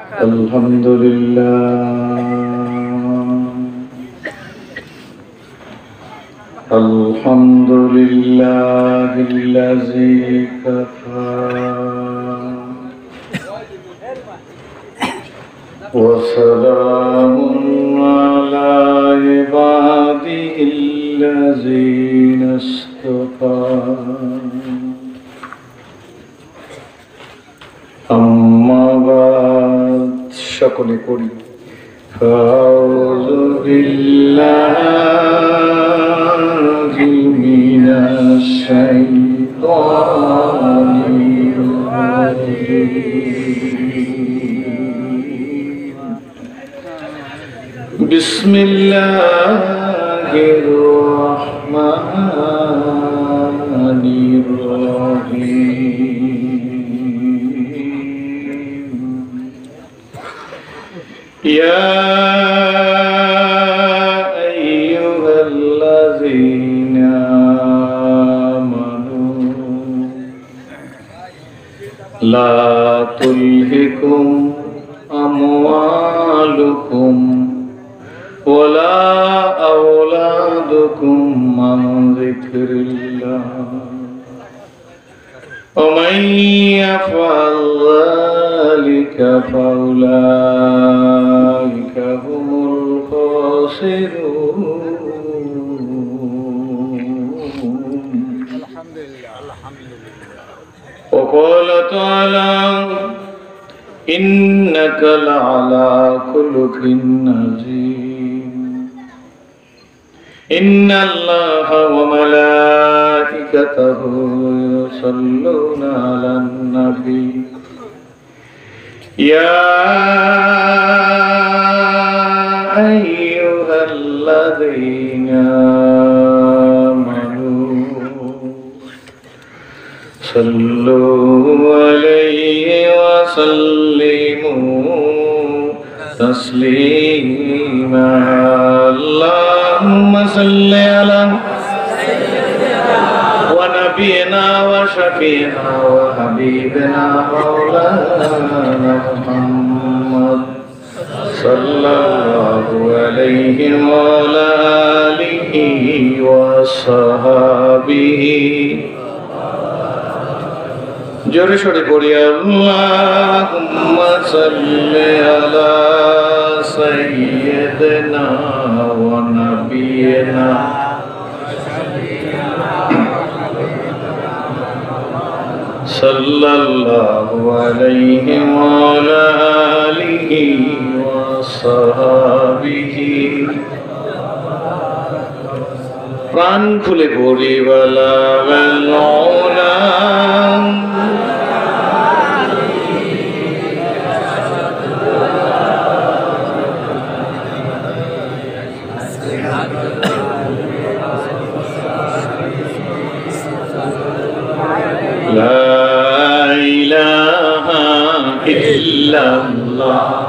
الحمد لله الحمد لله الذي كفى وسلام على عباده الذين اصطفى أما بعد সকলে করি আউযু বিল্লাহি মিনাশ শাইতানির রাজীম বিসমিল্লাহির রহমানির রহিম يا أيها الذين آمنوا لا تلهكم أموالكم ولا أولادكم عن ذكر الله ومن يفعل ذلك فأولئك هم الخاسرون وقال تعالى إنك لعلى خلق عظيم إن الله وملائكته يصلون على النبي يا أيها الذين آمنوا صلوا عليه وسلموا تسليما اللهم صل على ونبينا وشفينا وحبيبنا مولانا محمد صلى الله عليه وعلى آله وصحبه জোরে সরে পড়ি আল্লাহুম্মা সাল্লি আলা সাইয়্যিদিনা ওয়া নাবিয়িনা সাল্লাল্লাহু আলাইহি ওয়া আলা আলিহি ওয়া সাহবিহি প্রাণ খুলে পড়ি ওয়ালা ওয়ালা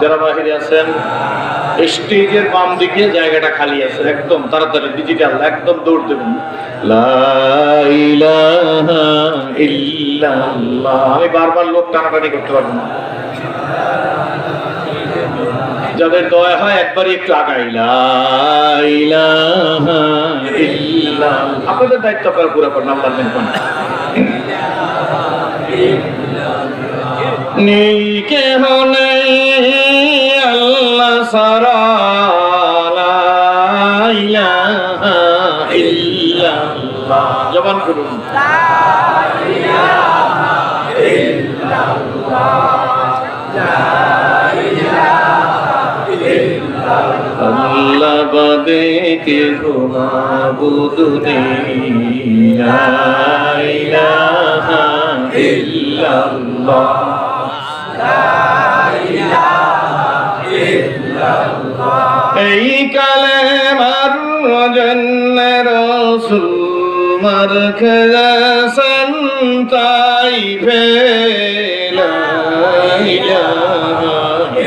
যারা বাহিরে আছেন স্টেজের বাম দিকে জায়গাটা খালি আছে, একদম তাড়াতাড়ি ডিজিটাল একদম দৌড় দেবেন। লা ইলাহা ইল্লাল্লাহ। আমি বারবার লোক টানাটানি করতে পারবো না, যাদের দয়া হয় একবারই একটু আগাই। লা ইলাহা ইল্লাল্লাহ। আপনাদের দায়িত্ব আপনারা পুরো করেন, আল্লাহ মেহরবান। নেই কেহ নেই আল্লাহ ছাড়া, লা ইলাহা ইল্লাল্লাহ। জবান করুন লা ইলাহা ইল্লাল্লাহ, লা ইলাহা ইল্লাল্লাহ। আল্লাহ বাদে কেহ মাবুদ নেই, লা ইলাহা ইল্লাল্লাহ। এই কালেমার জন্যে রাসূল মার খেয়েছেন তাইফে, লা ইলাহা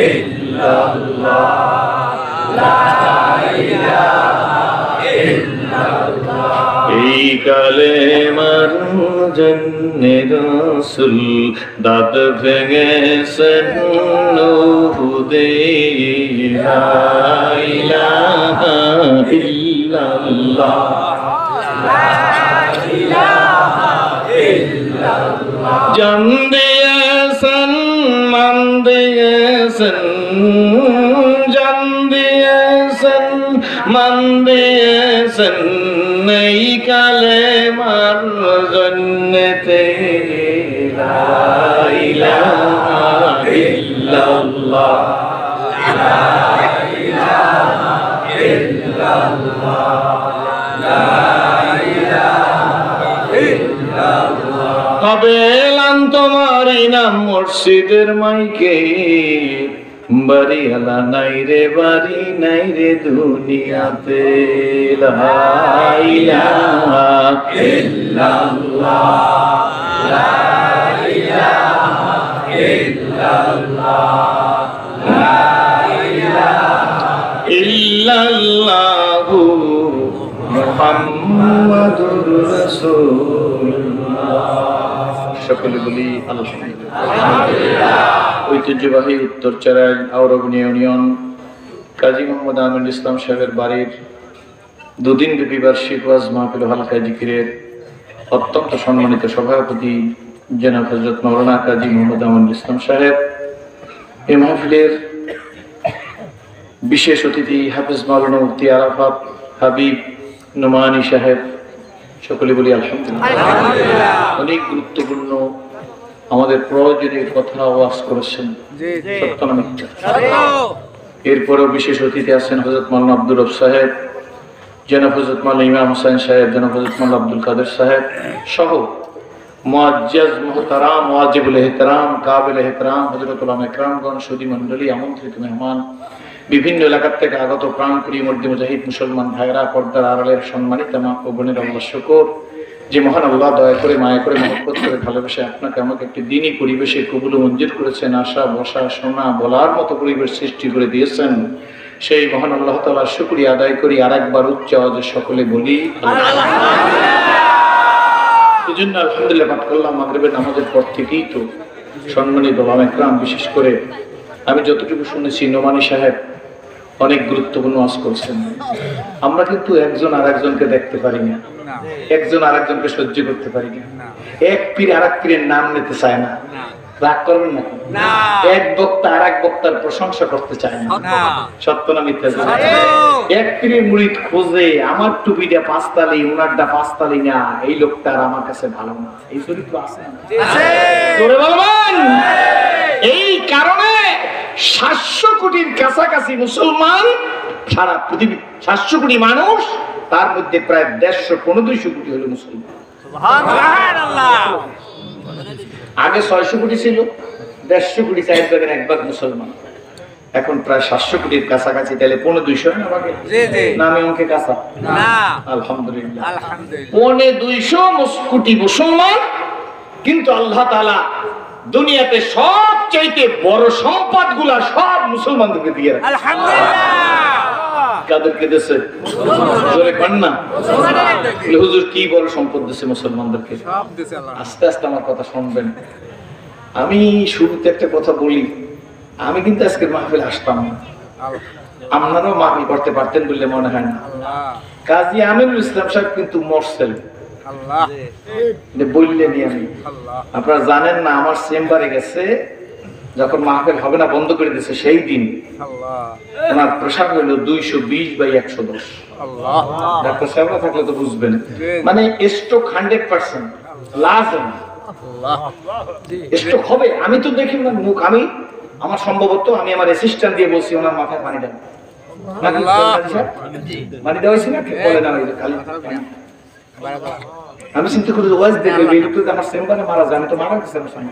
ইল্লাল্লাহ, লা ইলাহা ইল্লাল্লাহ। এই কালেমার জন্যে রাসূল দাঁত ভেঙেছেন দে লা ইলাহা ইল্লাল্লাহ জান দিয়েছেন মান দিয়েছেন জান দিয়েছেন মান দিয়েছেন এই কালেমার জন্নতে লা ইলাহা ইল্লাল্লাহ লা ইলাহা ইল্লাল্লাহ লা ইলাহা ইল্লাল্লাহ কবেলান তোমার নাম মুর্শিদের মাইকে বাড়ি আলা নাই রে বাড়ি নাই রে দুনিয়াতে লা ইলাহা ইল্লাল্লাহ লা ইলাহা ইল্লাল্লাহ লা ইলাহা ইল্লাল্লাহু মুহাম্মাদুর রাসূলুল্লাহ সকলে বলি আলহামদুলিল্লাহ ঐতিহ্যবাহী উত্তরচরায় আওরবনী ইউনিয়ন কাজী মোহাম্মদ আমিনুল ইসলাম সাহেবের বাড়ির দুদিন ব্যাপী বার্ষিক ওয়াজ মাহফিল হালকা জিকিরের অত্যন্ত সম্মানিত সভাপতি জনাব হযরত মাওলানা কাজী মোহাম্মদ আমিনুল ইসলাম সাহেব এই মাহফিলের বিশেষ অতিথি হাফেজ মাওলানা মুফতি আরাফাত হাবিব নোমানী সাহেব সকলে বলি আলহামদুলিল্লাহ অনেক গুরুত্বপূর্ণ আমাদের প্রয়োজনীয় কথা ওয়াজ করেছেন সত্য না মিথ্যা এরপরেও বিশেষ অতিথি আছেন হযরত মাওলানা আব্দুর রব সাহেব জনাব হযরত মাওলানা ইমাম হোসেন সাহেব জনাব হযরত মাওলানা আব্দুল কাদের সাহেব সহ মুআজ্জাজ মুহতারাম ওয়াজিবুল ইহতিরাম কাবিল ইহতিরাম হযরত উলামা ইকরামগণ সুধী মণ্ডলী আমন্ত্রিত মেহমান বিভিন্ন এলাকা থেকে আগত প্রাণপ্রিয় মর্দি মুজাহিদ মুসলমান ভাইরা পর্দার আড়ালের সম্মানিত মা ও বোনের আল্লাহ শুকর যে মহান আল্লাহ দয়া করে মায়া করে মহব্বত করে ভালোবেসে আপনাকে আমাকে একটি দিনী পরিবেশে কবুল ও মঞ্জুর করেছেন আশা বসা শোনা বলার মতো পরিবেশ সৃষ্টি করে দিয়েছেন সেই মহান আল্লাহ তাআলার শুকরিয়া আদায় করি আরেকবার উচ্চ আওয়াজে সকলে বলি এজন্য আলহামদুলিল্লাহ পাঠ করলাম মাগরিবের নামাজের পর থেকেই তো সম্মানিত ওলামা ইকরাম বিশেষ করে আমি যতটুকু শুনেছি নোমানী সাহেব অনেক গুরুত্বপূর্ণ ওয়াজ করছেন আমরা কিন্তু একজন আরেকজনকে দেখতে পারি না একজন আরেকজনকে সহ্য করতে পারি না এক পীর আরেক পীরের নাম নিতে চায় না রাগ করবেন না এক বক্তা আরেক বক্তার প্রশংসা করতে চায় না সত্য না মিথ্যা এক পীরের মুরিদ খোঁজে আমার টুপিটা পাঁচতালি উনারটা পাঁচতালি না এই লোকটা আর আমার কাছে ভালো না এই চরিত্র আছে জোরে বলবেন এই কারণে 700 কোটির কাছাকাছি মুসলমান সারা পৃথিবী 700 কোটি মানুষ তার মধ্যে প্রায় 150-200 কোটি হলো মুসলমান সুবহানাল্লাহ আগে 600 কোটি ছিল 150 কোটি চার ভাগের এক ভাগ মুসলমান এখন প্রায় 700 কোটির কাছাকাছি তাহলে 200 না ভাগে জি জি নামে অঙ্কে কাছা না আলহামদুলিল্লাহ আলহামদুলিল্লাহ 200 কোটি মুসলমান কিন্তু আল্লাহ তাআলা দুনিয়াতে সবচেয়ে বড় সম্পদগুলা সব মুসলমানদেরকে দিয়ে রাখে আলহামদুলিল্লাহ কাদেরকে দেশে জোরে কোন না হুজুর কি বড় সম্পদ দেশে মুসলমানদেরকে সব দেশে আল্লাহ আস্তে আস্তে আমার কথা শুনবেন আমি শুরুতে একটা কথা বলি আমি কিন্তু আজকে মাহফিল আসতাম না আপনারাও মাহফিল করতে পারতেন বললে মনে হয় না কাজী আমিনুল ইসলাম সাহেব কিন্তু মরসেল আল্লাহ বললেন আমি আপনারা জানেন না আমার চেম্বারে গেছে যখন মাহফিল হবে না বন্ধ করে দিয়েছে সেই দিন ওনার প্রেসার হলো 220/110 ডাক্তার সাহেবরা থাকলে তো বুঝবেন মানে স্ট্রোক 100% লাজম স্ট্রোক হবে আমি তো দেখি না মুখ আমি আমার সম্ভবত আমি আমার অ্যাসিস্ট্যান্ট দিয়ে বলছি ওনার মাথায় পানি দেন পানি দেওয়া হয়েছে না বলে না খালি আমি চিন্তা করি ওয়াজ দেখলে এই লোকটা আমার চেম্বারে মারা যায় আমি তো মারা গেছে আমার সামনে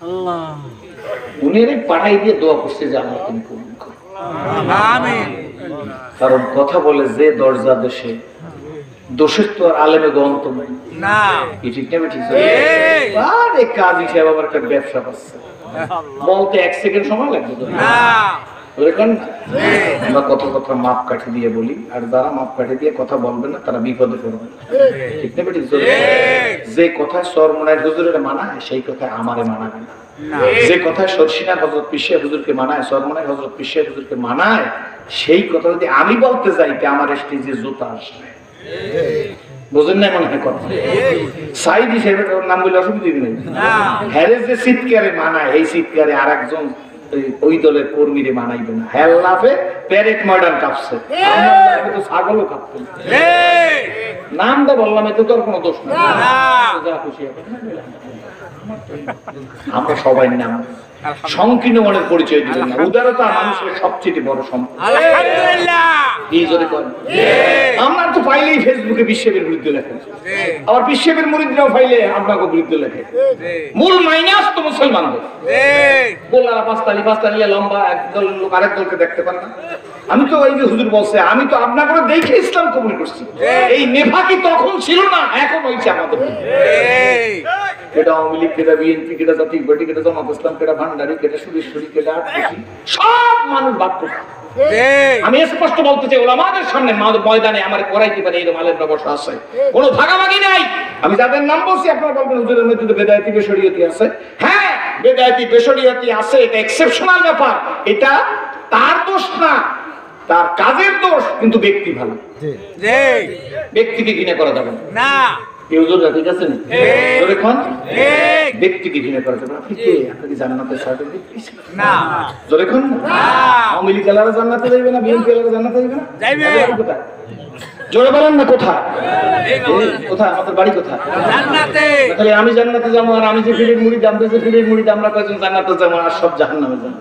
আল্লাহ উনি রে পাঠাই দিয়ে দোয়া করছে যে আল্লাহ তুমি কবুল করো আমিন কারণ কথা বলে যে দরজা দেশে দোষের তো আর আলেমে গন্ত নাই না কি ঠিক না ঠিক আরে কাজী সাহেব আবার একটা ব্যবসা করছে বলতে 1 সেকেন্ড সময় লাগবে না আমরা কত কথা মাপ কাঠি দিয়ে বলি আর যারা মাপ কাঠি দিয়ে কথা বলবে না তারা বিপদে পড়বে ঠিক না বেটি যে কথা সরমনায় হুজুরের মানা সেই কথা আমারে মানাবে না যে কথা সরসিনার হযরত পিশিয়া হুজুরকে মানায়, সরমনের হযরত পিশিয়া হুজুরকে মানায়, সেই কথা যদি আমি বলতে যাই তে আমার স্টেজে জুতা আসবে। বুঝেন না মনে হয় কথা? সাইদ হিসেবে নাম বলে অসুবিধা নেই। হ্যারে যে চিৎকারে মানায়, এই চিৎকারে আর একজন ওই দলের কর্মীরে মানাইবে না। হেল্লাফে প্যারেড ময়দান কাঁপছে, আমার তো ছাগলও কাঁপছে। নামটা বললাম, এতে তোর কোনো দোষ নেই। আমরা সবাই নাম সংকীর্ণ মনের পরিচয় দিবেন না। উদারতা মানুষের সবচেয়ে বড় সম্পদ। আমরা তো পাইলেই ফেসবুকে বিশ্বের বিরুদ্ধে লেখে, আবার বিশ্বের মুরিদরাও পাইলে আপনাকে বিরুদ্ধে লেখে। মূল মাইনাস তো মুসলমানদের। গোলারা পাঁচতালি লম্বা একদল লোক আরেক দলকে দেখতে পারে না। আমি তো এই যে হুজুর বলছে, আমি তো আপনাকে দেখে ইসলাম কবুল করছি। এই নেফাকি তখন ছিল না, এখন হয়েছে আমাদের। কেটা আওয়ামী লীগ, কেটা বিএনপি, কেটা জাতীয় পার্টি, কেটা জামাত ইসলাম, কেটা ভান্ডারি, কেটা সুরেশ্বরী, কেটা সব মানুষ বাদ করছে। আমি স্পষ্ট বলতে চাই, ওলামাদের সামনে ময়দানে আমার করাইতে পারে এরকম আলেমরা বসা আছে, কোনো ভাগাভাগি নাই। আমি যাদের নাম বলছি আপনারা বলবেন হুজুরের মধ্যে বেদায়েতি বেশরিয়তি আছে। হ্যাঁ, বেদায়েতি বেশরিয়তি আছে, এটা এক্সেপশনাল ব্যাপার। এটা তার দোষ না, তার কাজের দোষ। কিন্তু ব্যক্তি ভালো, ব্যক্তিকে ঘৃণা করা যাবে না। ঠিক আছে, ব্যক্তিকে ঘৃণা করা যাবে। আপনি কে? আপনাকে জান্নাতের সার্টিফিকেট দিয়েছেন না? যখন আওয়ামী লীগ এলাকা জান্নাতে যাইবে না, বিএনপি এলাকা জান্নাতে যাইবে না, কোথায় জোরে বলেন না? কোথায়? কোথায়? আমাদের বাড়ি কোথায়? জান্নাতে। তাহলে আমি জান্নাতে যাবো, আর আমি যে ফিরের মুড়ি দাম দিয়েছি, ফিরের মুড়ি আমরা কয়েকজন জান্নাতে যাবো, আর সব জাহান্নামে যাবো?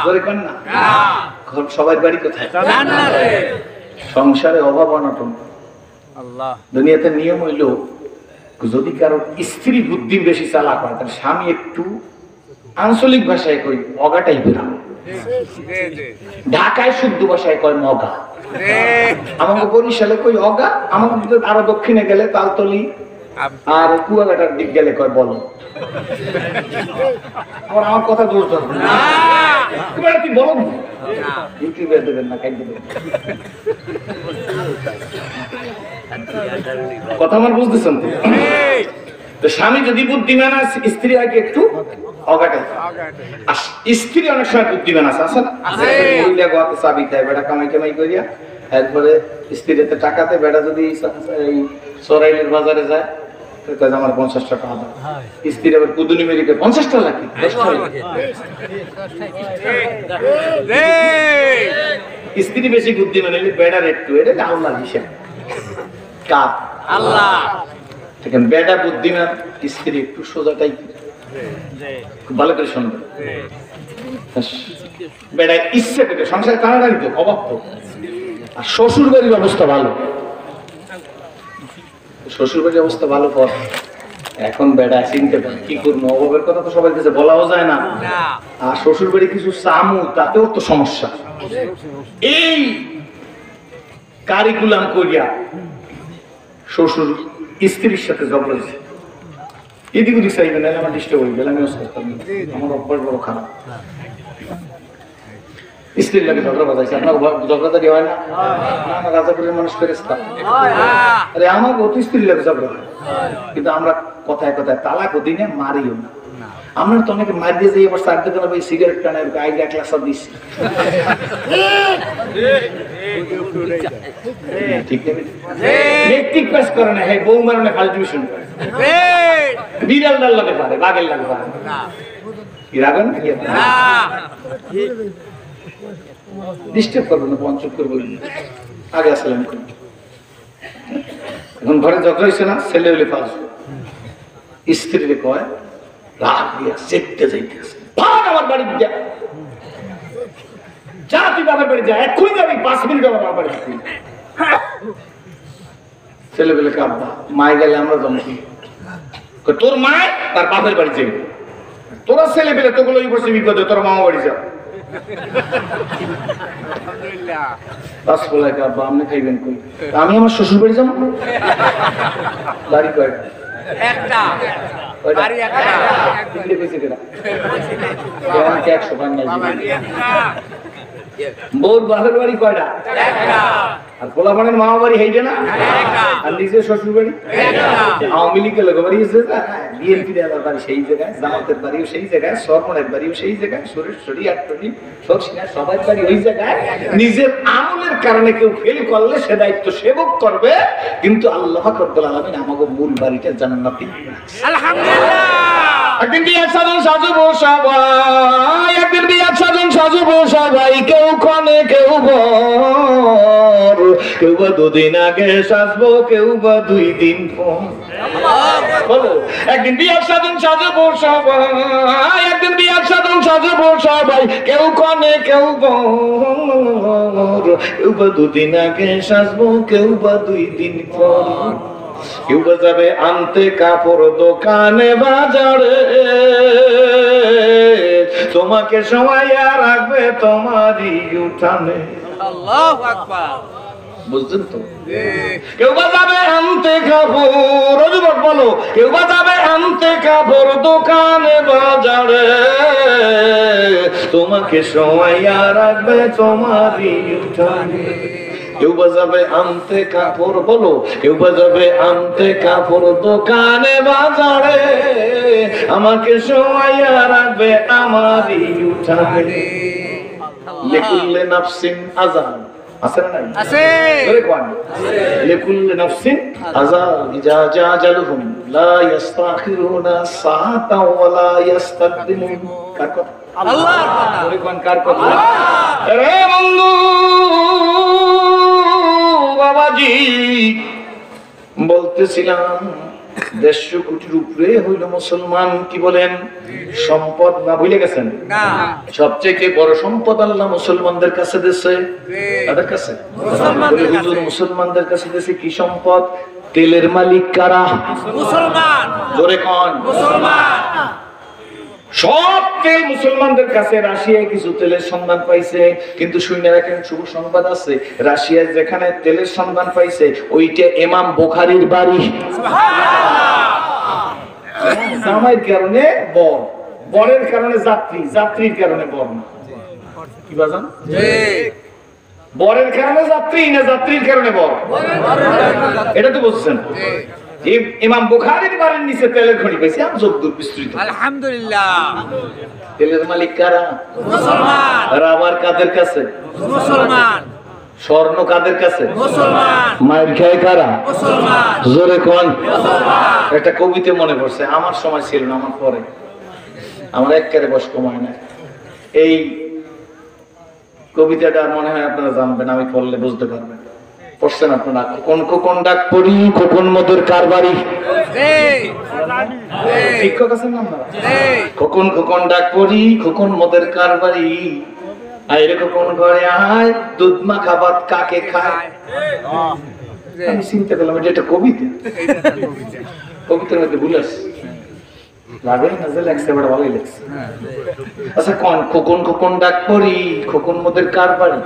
জোরে করেন না। সবাই বাড়ি কোথায়? জান্নাতে। সংসারে অভাব অনটন। দুনিয়াতে নিয়ম হইল, যদি কারো স্ত্রী বুদ্ধি বেশি চালাক হয়, তাহলে স্বামী একটু আঞ্চলিক ভাষায় কই অগা টাইপের হবে, ঢাকায় শুদ্ধ ভাষায় কয় মগা, আমাকে বরিশালে কই অগা, আমাকে আরো দক্ষিণে গেলে তালতলি আর কুয়াকাটার দিক গেলে কয় বলো। আমার কথা দোষ ধরবে না, তুই বলো ইউটিউবে দেবেন না, খাই দেবেন। কথা আমার বুঝতেছেন তো? স্বামী যদি বুদ্ধিমান আছে, স্ত্রী আগে একটু অগাটা। স্ত্রী অনেক সময় বুদ্ধিমান আছে, আছে না? চাবি খায়, বেটা কামাই কামাই করিয়া একবারে স্ত্রীতে টাকাতে, বেটা যদি এই সরাইলের বাজারে যায়, আমার 50 টাকা আদা, স্ত্রী আবার কুদুনি মেরিকে 50 টাকা লাগে। স্ত্রী বেশি বুদ্ধিমান হইলে বেটার একটু, এটা আল্লাহ হিসেব। কার? আল্লাহ। বেটা বুদ্ধিমান, স্ত্রী একটু সোজাটাই। খুব ভালো করে শুনবে। বেটা ইচ্ছে পেতে সংসার টানাটানি তো অভাব তো। আর শ্বশুর বাড়ির অবস্থা ভালো, শ্বশুর বাড়ির অবস্থা ভালো পর এখন বেটা চিনতে পারে কি করবো। অভাবের কথা তো সবার কাছে বলাও যায় না, আর শ্বশুর বাড়ি কিছু চামু, তাতেও তো সমস্যা। এই কারিকুলাম করিয়া শ্বশুর স্ত্রীর সাথে ঝগড়া হয়েছে, এদিক ওদিক চাইবে না, আমার ডিস্টার্ব হয়ে গেল, আমি আমার অভ্যাস বড় খারাপ। স্ত্রীর লাগে ঝগড়া বাজাইছে, আপনার ঝগড়াদারি হয় না? আমার রাজাপুরের মানুষ ফেরেস্তা, আরে আমার অতি স্ত্রীর লাগে ঝগড়া হয়, কিন্তু আমরা কথায় কথায় তালাক দিনে মারিও না। আমরা তো অনেকে মার দিয়ে যাই, এবার চার দিকে ভাই সিগারেট টানে আইডি 1 লাখ দিচ্ছি, ঠিক নেই? মেট্রিক পাস করে না, হ্যাঁ বউ মারণে ফালতু মিশন করে, বিড়াল ডাল লাগে পারে, বাঘের লাগে পারে কি রাখেন নাকি? ডিস্টার্ব করবো না, পঞ্চক করবো আগে আসলাম। এখন ঘরে ঝগড়া হয়েছে না, ছেলে হলে পাস, স্ত্রীরে কয় রাগ দিয়া চেকতে যাইতেছে, আমার বাড়ি যা, তুই বাবার বাড়ি যা, এক্ষুনি যাবি, 5 মিনিট আমার বাবার বাড়ি। ছেলে বলে আব্বা মায় গেলে আমরা জমছি, তোর মায় তার বাপের বাড়ি যাবি, তোরা ছেলে পেলে তোগুলো বসে বিপদে, তোর মামা বাড়ি যা। আপনি খাইবেন কই? আমি আমার শ্বশুর বাড়ি যাবো, বাড়ি কয়টা? বউর বাপের বাড়ি কয়টা? আর পোলাপানের মামা বাড়ি হেইটে না, আর নিজের শ্বশুর বাড়ি আওয়ামী লীগের লোক বাড়ি বিএনপির এলাকার বাড়ি সেই জায়গায়, জামাতের বাড়িও সেই জায়গায়, সরমনের বাড়িও সেই জায়গায়, সরি আটটনি সরসিনা সবার বাড়ি ওই জায়গায়। নিজের আমলের কারণে কেউ ফেল করলে সে দায়িত্ব সেবক করবে, কিন্তু আল্লাহ রব্বুল আলামিন আমাকে মূল বাড়িটা জান্নাতি। আলহামদুলিল্লাহ। একদিন বিয়ার সাজন সাজবো সবাই, একদিন বিয়ার সাজন সাজবো সবাই, কেউ কনে কেউ বর, কেউ বা দুদিন আগে সাজবো, কেউ বা 2 দিন পর। বলো একদিন বিয়ার সাজন সাজবো সবাই, একদিন বিয়ার সাজন সাজবো সবাই, কেউ কনে কেউ বর, কেউ বা 2 দিন আগে সাজবো, কেউ বা 2 দিন পর। কেউ বা যাবে আনতে কাপড় দোকানে বাজারে, তোমাকে সময়া রাখবে তোমারই উঠানে। আল্লাহু আকবার। বুঝছেন তো? কেউ বা যাবে আনতে কাপড়, যুবক বলো, কেউ বা যাবে আনতে কাপড় দোকানে বাজারে, তোমাকে সময়া রাখবে তোমারই উঠানে। কেউ বাজাবে আনতে কাপড়, বলো কেউ বাজাবে আনতে কাপড় দোকানে বাজারে, আমাকে সময়া রাখবে আমারই উঠানে। লিকুল্লি নাফসিন আযাব, আছে না নাই? আছে। বলে কোন লিকুল্লি নাফসিন আযাব ইজা জাজালহুম লা ইস্তাখিরুনা সাআতা ওয়া লা ইস্তাকদিমুন। কার কথা? আল্লাহর কথা। বলে কোন কার কথা? রে বন্ধু বাবাজি, বলতেছিলাম 150 কোটির উপরে হইল মুসলমান। কি বলেন? সম্পদ না ভুলে গেছেন? না। সবচেয়ে বড় সম্পদ আল্লাহ মুসলমানদের কাছে দিয়েছে। তাদের কাছে মুসলমানদের কাছে দিয়েছে কি সম্পদ? তেলের মালিক কারা? মুসলমান। জোরে কোন? মুসলমান। সব তেল মুসলমানদের কাছে। রাশিয়ায় কিছু তেলের সন্ধান পাইছে, কিন্তু শুনে রাখেন শুভ সংবাদ আছে, রাশিয়ায় যেখানে তেলের সন্ধান পাইছে ওইটা ইমাম বুখারীর বাড়ি। জামাইয়ের কারণে বর, বরের কারণে যাত্রী, যাত্রীর কারণে বর না। কি বাজান? বরের কারণে যাত্রী না যাত্রীর কারণে বর? এটা তো বুঝছেন। ইমাম বুখারীর বাড়ির নিচে তেলের খনি পাইছে, আম যদ্দূর বিস্তৃত। আলহামদুলিল্লাহ। তেলের মালিক কারা? মুসলমান। রাবার কাদের কাছে? মুসলমান। স্বর্ণ কাদের কাছে? মুসলমান। মায়ের খায় কারা? মুসলমান। জোরে কোন? মুসলমান। একটা কবিতা মনে পড়ছে, আমার সময় ছিল না, আমার পরে, আমার একেবারে বয়স কমায় না। এই কবিতাটা মনে হয় আপনারা জানবেন, আমি পড়লে বুঝতে পারবেন। পড়ছেন আপনারা? খোকন খোকন ডাক পড়ি, খোকন মধুর কারবারি। শিক্ষক আছেন না আপনারা? খোকন খোকন ডাক পড়ি, খোকন মধুর কারবারি, আইরে খোকন ঘরে আয়, দুধ মাখা ভাত কাকে খায়। আমি চিন্তা করলাম এটা একটা কবিতা, কবিতার মধ্যে ভুল আছে। লাগে না যে লেখছে, বড় ভালোই লেখছে। আচ্ছা কোন খোকন খোকন ডাক পড়ি, খোকন মধুর কারবারি,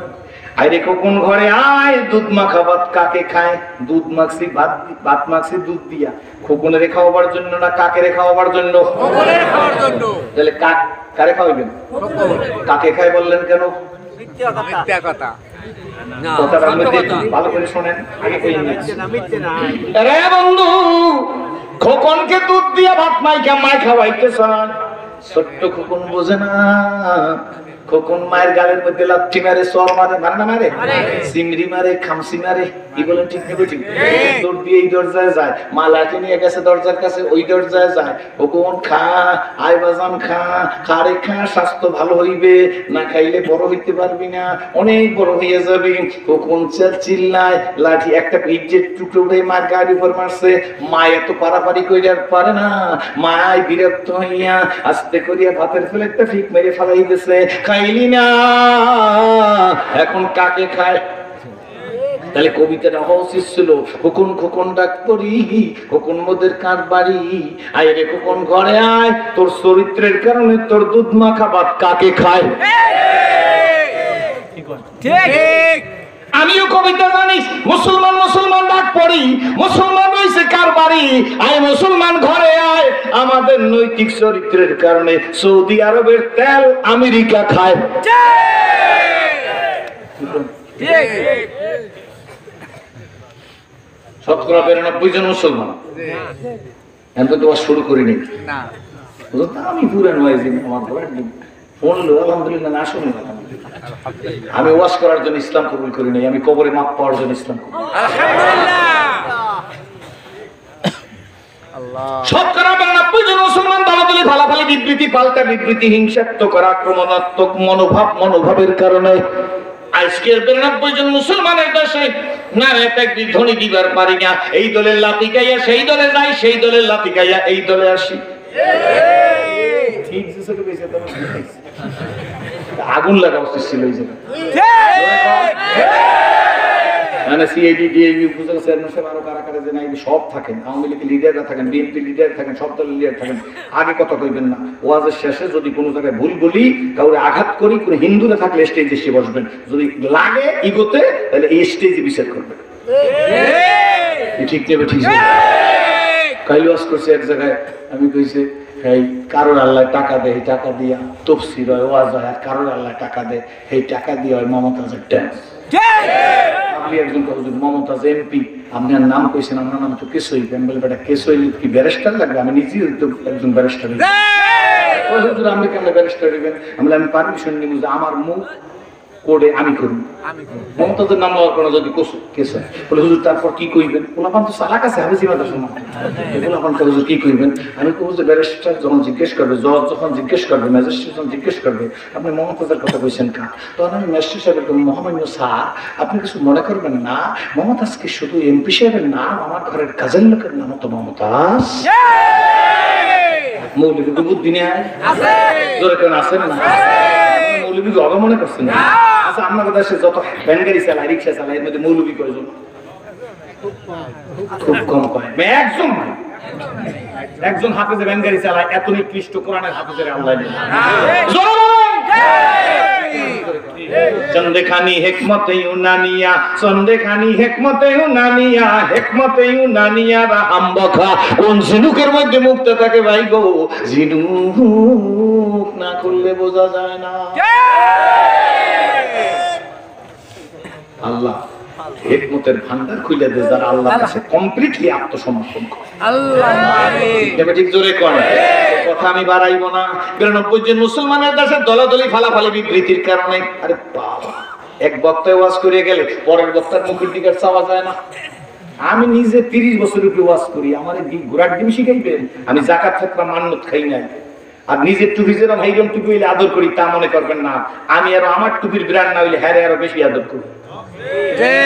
আইরে খোকন ঘরে আয়, দুধ মাখা ভাত কাকে খায়। দুধ মাখছি ভাত, ভাত মাখছি দুধ দিয়া, খোকনের খাওয়াবার জন্য না কাকে খাওয়াবার জন্য? খোকনের খাওয়ার জন্য। তাহলে কারে খাওয়াবেন? কাকে খায় বললেন কেন? মিথ্যা কথা। কথাটা ভালো করে শোনেন, আগে কই নিচ্ছি। আরে বন্ধু, খোকনকে দুধ দিয়া ভাত মাই খাওয়াইতে চান, ছোট্ট খোকন বোঝে না। খোকন মায়ের গালের মধ্যে লাথি মারে, সর মারে, মারে না মারে? সিমরি মারে, খামসি মারে। কি বলেন ঠিক না? ঠিক। দৌড় দিয়ে এই দরজায় যায়, মা লাঠি নিয়ে গেছে দরজার কাছে, ওই দরজায় যায়। খোকন খা, আয় বাজান খা, খারে খা, স্বাস্থ্য ভালো হইবে, না খাইলে বড় হইতে পারবি না, অনেক বড় হয়ে যাবে। খোকন চিল্লায়, লাঠি একটা ইজ্জের টুকরো উঠে মার গাড়ির উপর মারছে। মা এত পারাপারি কইরা পারে না, মায় বিরক্ত হইয়া আস্তে করিয়া ভাতের প্লেটটা ঠিক মেরে ফেলাই দিছে। খাইলি না, এখন কাকে খায়? তাহলে কবিতাটা হওয়া উচিত ছিল, খোকন খোকন ডাক পড়ি, খোকন মধুর কারবারি, আয় রে খোকন ঘরে আয়, তোর চরিত্রের কারণে তোর দুধ মাখা ভাত কাকে খায়? ঠিক। আমিও কবিতা জানিস, মুসলমান মুসলমান ডাক পড়ি, মুসলমান রয়েছে কার বাড়ি, আয় মুসলমান ঘরে আয়, আমাদের নৈতিক চরিত্রের কারণে সৌদি আরবের তেল আমেরিকা খায়। শতকরা 92 জন মুসলমান, আমি তো দোয়া শুরু করিনি না, আমি পুরান ওয়াইজি আমার ঘরে ফোন লো আলহামদুলিল্লাহ না শুনি না। আমি ওয়াজ করার জন্য ইসলাম কবুল করি নাই, আমি কবরে মাপ পাওয়ার জন্য ইসলাম কবুল। শতকরা 92 জন মুসলমান দলাদলি ফালাফালি বিবৃতি পাল্টা বিবৃতি হিংসাত্মক আক্রমণাত্মক মনোভাবের কারণে আজকের 92 জন মুসলমানের দেশে নারে তাকবীর ধ্বনি দিবার পারি না। এই দলের লাঠি গাইয়া সেই দলে যাই, সেই দলের লাঠি গাইয়া এই দলে আসি। ঠিক আছে, আগুন লাগা উচিত ছিল এই জায়গায়। মানে সিআইডি ডিআইবি উপজেলা চেয়ারম্যান সাহেব আরো কারা কারা যে নাই সব থাকেন, আওয়ামী লীগের লিডাররা থাকেন, বিএনপি লিডার থাকেন, সব দলের লিডার থাকেন। আগে কথা কইবেন না, ওয়াজের শেষে যদি কোনো জায়গায় ভুল বলি, কাউরে আঘাত করি, কোনো হিন্দুরা থাকলে স্টেজে এসে বসবেন, যদি লাগে ইগোতে তাহলে এই স্টেজে বিচার করবেন। ঠিক নেবে ঠিক কাইল ওয়াজ করছে এক জায়গায়, আমি কইছে এই কারোর আল্লাহ টাকা দেয়, এই টাকা দিয়া তফসির হয় ওয়াজ হয়, আর কারোর আল্লাহ টাকা দেয় এই টাকা দিয়ে হয় মমতাজের ড্যান্স। আপনি একজন কতজন মমতাজ এমপি, আপনার নাম কইছেন, আপনার নাম তো কেসই, বলে বেটা কেসই কি ব্যারিস্টার লাগবে? আমি নিজেই তো একজন ব্যারিস্টার। আপনি কেন ব্যারিস্টার দিবেন? আমি পারমিশন নিব যে আমার মুখ কোডে আমি করব। মমতাজের নাম হওয়ার পরে যদি কেস হয় বলে হুজুর তারপর কি কইবেন? ওলাপান তো চালাক আছে, হাবিজি মাদ্রাসা না, ওলাপান তো হুজুর কি কইবেন? আমি কব যে ব্যারিস্টার যখন জিজ্ঞেস করবে, জজ যখন জিজ্ঞেস করবে, ম্যাজিস্ট্রেট যখন জিজ্ঞেস করবে আপনি মমতাজের কথা কইছেন কা, তখন আমি ম্যাজিস্ট্রেট সাহেবের মহামান্য স্যার আপনি কিছু মনে করবেন না, মমতাজকে শুধু এমপি সাহেবের নাম, আমার ঘরের কাজের লোকের নাম তো মমতাজ। মৌলবী বুদ্ধি নেই আছে, জোরে কেন আছেন না? মৌলবী জগা মনে করছেন না? আচ্ছা, আপনাদের দেশে যত ভ্যান গাড়ি চালায়, রিক্সা চালায়, এর মধ্যে মৌলবী কয়জন? খুব কম কয়, একজন নয়। একজন হাফেজে ভ্যান গাড়ি চালায়, এত নিকৃষ্ট কোরআনের হাফেজের আল্লাহ নেই। চন্দেখানি হিকমতে ইউনানিয়া, চন্দেখানি হিকমতে ইউনানিয়া, হিকমতে ইউনানিয়া রাহামবখা। কোন ঝিনুকের মধ্যে মুক্ত থাকে ভাই গো, ঝিনুক না করলে বোঝা যায় না। আল্লাহ হিকমতের ভান্ডার খুলে দেয় যারা আল্লাহর কাছে কমপ্লিটলি আত্মসমর্পণ করে। আল্লাহ আমিন। ঠিক জোরে কোন কথা আমি বাড়াইবো না। 92 জন মুসলমানের দেশে দলাদলি ফালাফালি বিবৃতির কারণে, আরে বাবা, এক বক্তায় ওয়াজ করে গেলে পরের বক্তার মুখের দিকে চাওয়া যায় না। আমি নিজে 30 বছর উপরে ওয়াজ করি, আমার ঘোড়ার ডিম শিখাইবেন? আমি যাকাত ফিতরা মান্নত খাই নাই, আর নিজের টুপি যেরকম হাইরম টুপি হইলে আদর করি তা মনে করবেন না, আমি আরো আমার টুপির ব্র্যান্ড না হইলে হ্যাঁ আরো বেশি আদর করি।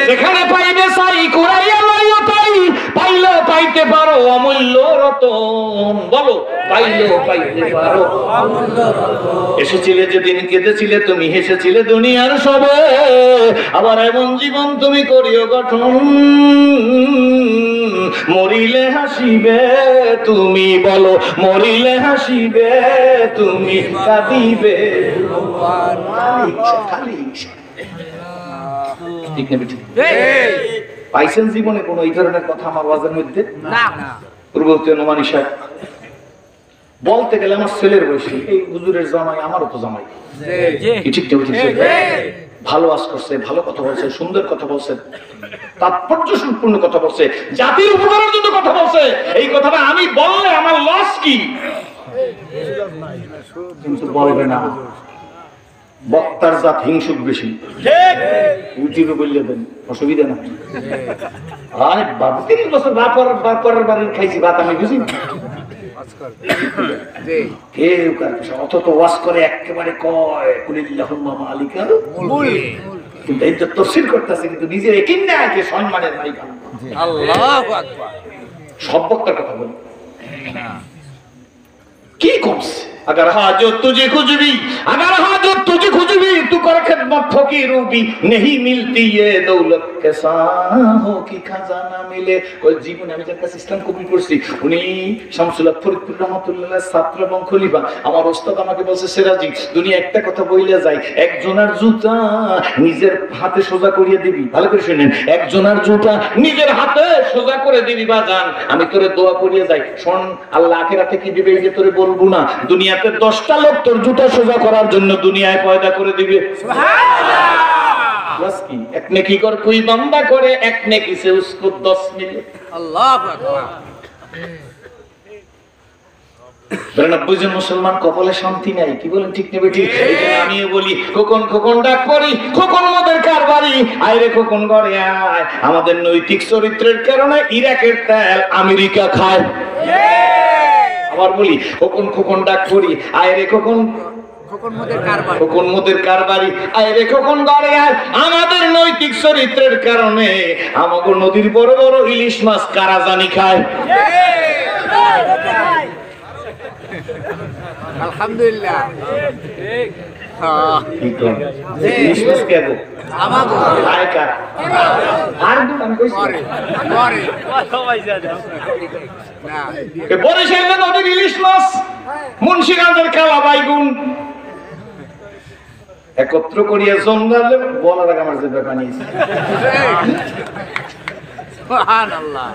যেখানে পাইবে সাই কুরাইয়া লইও তাই, পাইলেও পাইতে পারো অমূল্য রতন। বলো, পাইলেও পাইতে পারো অমূল্য রতন। এসেছিলে যেদিন কেঁদেছিলে তুমি, হেসেছিলে দুনিয়ার সবে, আবার এমন জীবন তুমি করিও গঠন, মরিলে হাসিবে তুমি। বলো, মরিলে হাসিবে তুমি, কাঁদিবে খালি। ঠিক না ঠিক? পাইছেন জীবনে কোন এই ধরনের কথা আমার ওয়াজের মধ্যে? না। পূর্ববর্তী নোমানী সাহেব বলতে গেলে আমার ছেলের বয়সী, এই হুজুরের জামাই আমারও তো জামাই। ঠিক না ঠিক? ভালো ওয়াজ করছে, ভালো কথা বলছে, সুন্দর কথা বলছে, তাৎপর্য সম্পূর্ণ কথা বলছে, জাতির উপকারের জন্য কথা বলছে। এই কথাটা আমি বললে আমার লস কি? কিন্তু বলবে না, বক্তার জাত হিংসুক বেশি। ইউটিউবে বললে দেন, অসুবিধা না। আরে বাবা, 30 বছর বাপের বাড়ির খাইছি ভাত, আমি বুঝি না। অত তো ওয়াজ করে একেবারে কয় কুলিল্লাহুম্মা মালিকাল মুলক, কিন্তু এই তো তাফসীর করতেছে, কিন্তু নিজের একিন না যে সম্মানের মালিক আল্লাহু আকবার। সব বক্তার কথা বলি কি করছে? अगर हाजत तुझे कुछ भी, अगर हाजत तुझे कुछ भी, तू कर खिदमत फकीर भी, नहीं मिलती ये दौलत के साहों की खजाना मिले। ওই জীবনে আমি যার কাছে ইসলাম কবুল করছি উনি শামসুল্লাহ ফরিদপুর রহমাতুল্লাহ ছাত্র এবং খলিফা। আমার ওস্তাদ আমাকে বলছে, সিরাজি দুনিয়া একটা কথা বইলে যায়, একজনের জুতা নিজের হাতে সোজা করিয়ে দিবি। ভালো করে শুনেন, একজনের জুতা নিজের হাতে সোজা করে দিবি বাজান, আমি তোরে দোয়া করিয়ে যাই। শোন, আল্লাহ আখিরাতে কি দিবে এই যে তোরে বলবো না, দুনিয়াতে 10টা লোক তোর জুতা সোজা করার জন্য দুনিয়ায় পয়দা করে দিবে। সুবহানাল্লাহ। বাস কি এক নেকি কর কোই বান্দা করে, এক নেকি সে উসকো 10 মিলে। আল্লাহু আকবার। ৯২ জন মুসলমান কপালে শান্তি নাই, কি বলেন ঠিক নেবে ঠিক? আমিও বলি খোকন খোকন ডাক পড়ি, খোকন মদের কারবারি, আইরে খোকন ঘরে আয়। আমাদের নৈতিক চরিত্রের কারণে ইরাকের তেল আমেরিকা খায়। আবার বলি খোকন খোকন ডাক পড়ি, আইরে খোকন খোকন মদের কারবারি, আইরে খোকন ঘরে আয়। আমাদের নৈতিক চরিত্রের কারণে আমাকে নদীর বড় বড় ইলিশ মাছ কারা জানি খায়। আলহামদুলিল্লাহ। ইলিশ মাছ কেন আমাগো খায় কারা? আর আমি কইছি বরিশালের নদীর ইলিশ মাছ, মুন্সিগঞ্জের কালা বাইগুন একত্র করিয়া জমদালে বলার আগে আমার যে ব্যাপার নিয়েছে। সুবহানাল্লাহ।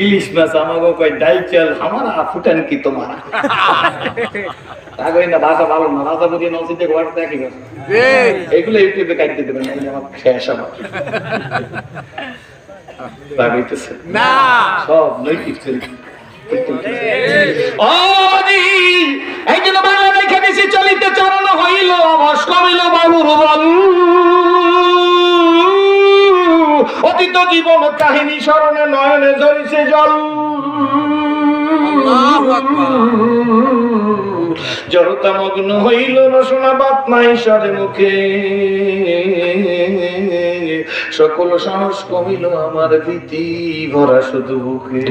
ইলিশ মাছ আমাগো কই ডাল চাল আমার ফুটান কি তোমার তাগই না ভাষা ভালো না, ভাষা বুঝিয়ে নসিতে ঘর দেখি গেছে এগুলো ইউটিউবে কাটতে দেবেন না, আমার শেষ আমার লাগাইতেছে না সব নৈতিক চরিত্র। এই জন্য বাংলা রেখে দিছি, চলিতে চরণ হইল অবশ কমিল বাবুর বল। অতীত জীবন কাহিনী স্মরণে নয়নে ঝরিছে জল। জড়তা মগ্ন হইল রসনা বাত নাই সরে মুখে, সকল সাহস কমিল আমার ভীতি ভরা শুধু বুকে।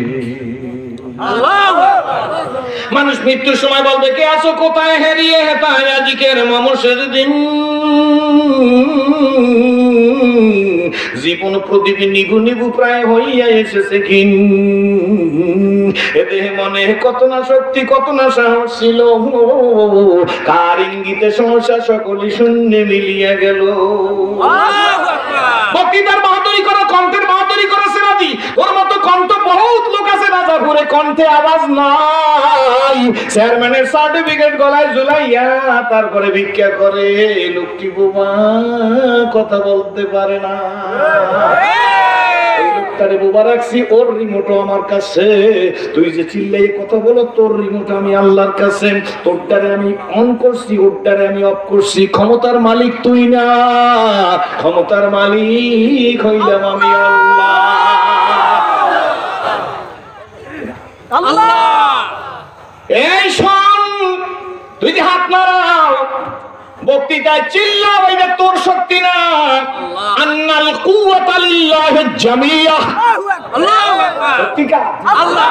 মানুষ মৃত্যুর সময় বলবে কে আছো কোথায়, হারিয়ে হেতায় আজিকের মমসের দিন। জীবন প্রদীপ নিভু নিভু প্রায় হইয়া এসেছে ক্ষীণ। এ দেহে মনে কত না শক্তি কত না সাহস ছিল, কার ইঙ্গিতে সমস্যা সকলই শূন্যে মিলিয়া গেল। বক্তৃতার বাহাদুরি করো, কণ্ঠের বাহাদুরি করেছে রাজি, ওর মতো কণ্ঠ বহুত লোক আছে রাজাপুরে, কণ্ঠে আওয়াজ নাই। চেয়ারম্যানের সার্টিফিকেট গলায় ঝুলাইয়া তারপরে ভিক্ষা করে, লোকটি বোমা কথা বলতে পারে না। লোকটারে বোবা রাখছি, ওর রিমোট আমার কাছে। তুই যে চিল্লাই কথা বলো, তোর রিমোট আমি আল্লাহর কাছে। তোরটারে আমি অন করছি, ওরটারে আমি অফ করছি। ক্ষমতার মালিক তুই না, ক্ষমতার মালিক হইলাম আমি আল্লাহ। এই শোন, তুই যে হাত নাড়াও বক্তৃতায় চিল্লাও, এটা তোর শক্তি না। আন্নাল কুওয়াতা লিল্লাহি জামিয়া। আল্লাহু আকবার। শক্তি কার? আল্লাহ।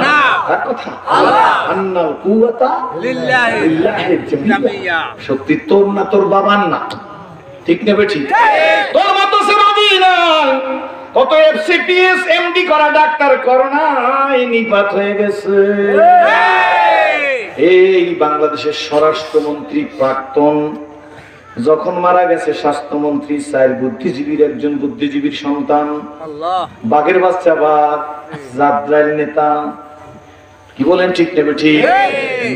না আর কথা আল্লাহ। আন্নাল কুওয়াতা লিল্লাহি জামিয়া। শক্তি তোর না, তোর বাবার না, ঠিক না বেঠি? তোর মতো সেবাদি না। কত এফসিপিএস এমডি করা ডাক্তার করোনায় নিপাত হয়ে গেছে। এই বাংলাদেশের স্বরাষ্ট্রমন্ত্রী প্রাক্তন যখন মারা গেছে, স্বাস্থ্যমন্ত্রী চার বুদ্ধিজীবীর একজন বুদ্ধিজীবীর সন্তান, বাঘের বাচ্চা বাঘ, জাদ্রাইল নেতা, কি বলেন ঠিক নেবে ঠিক?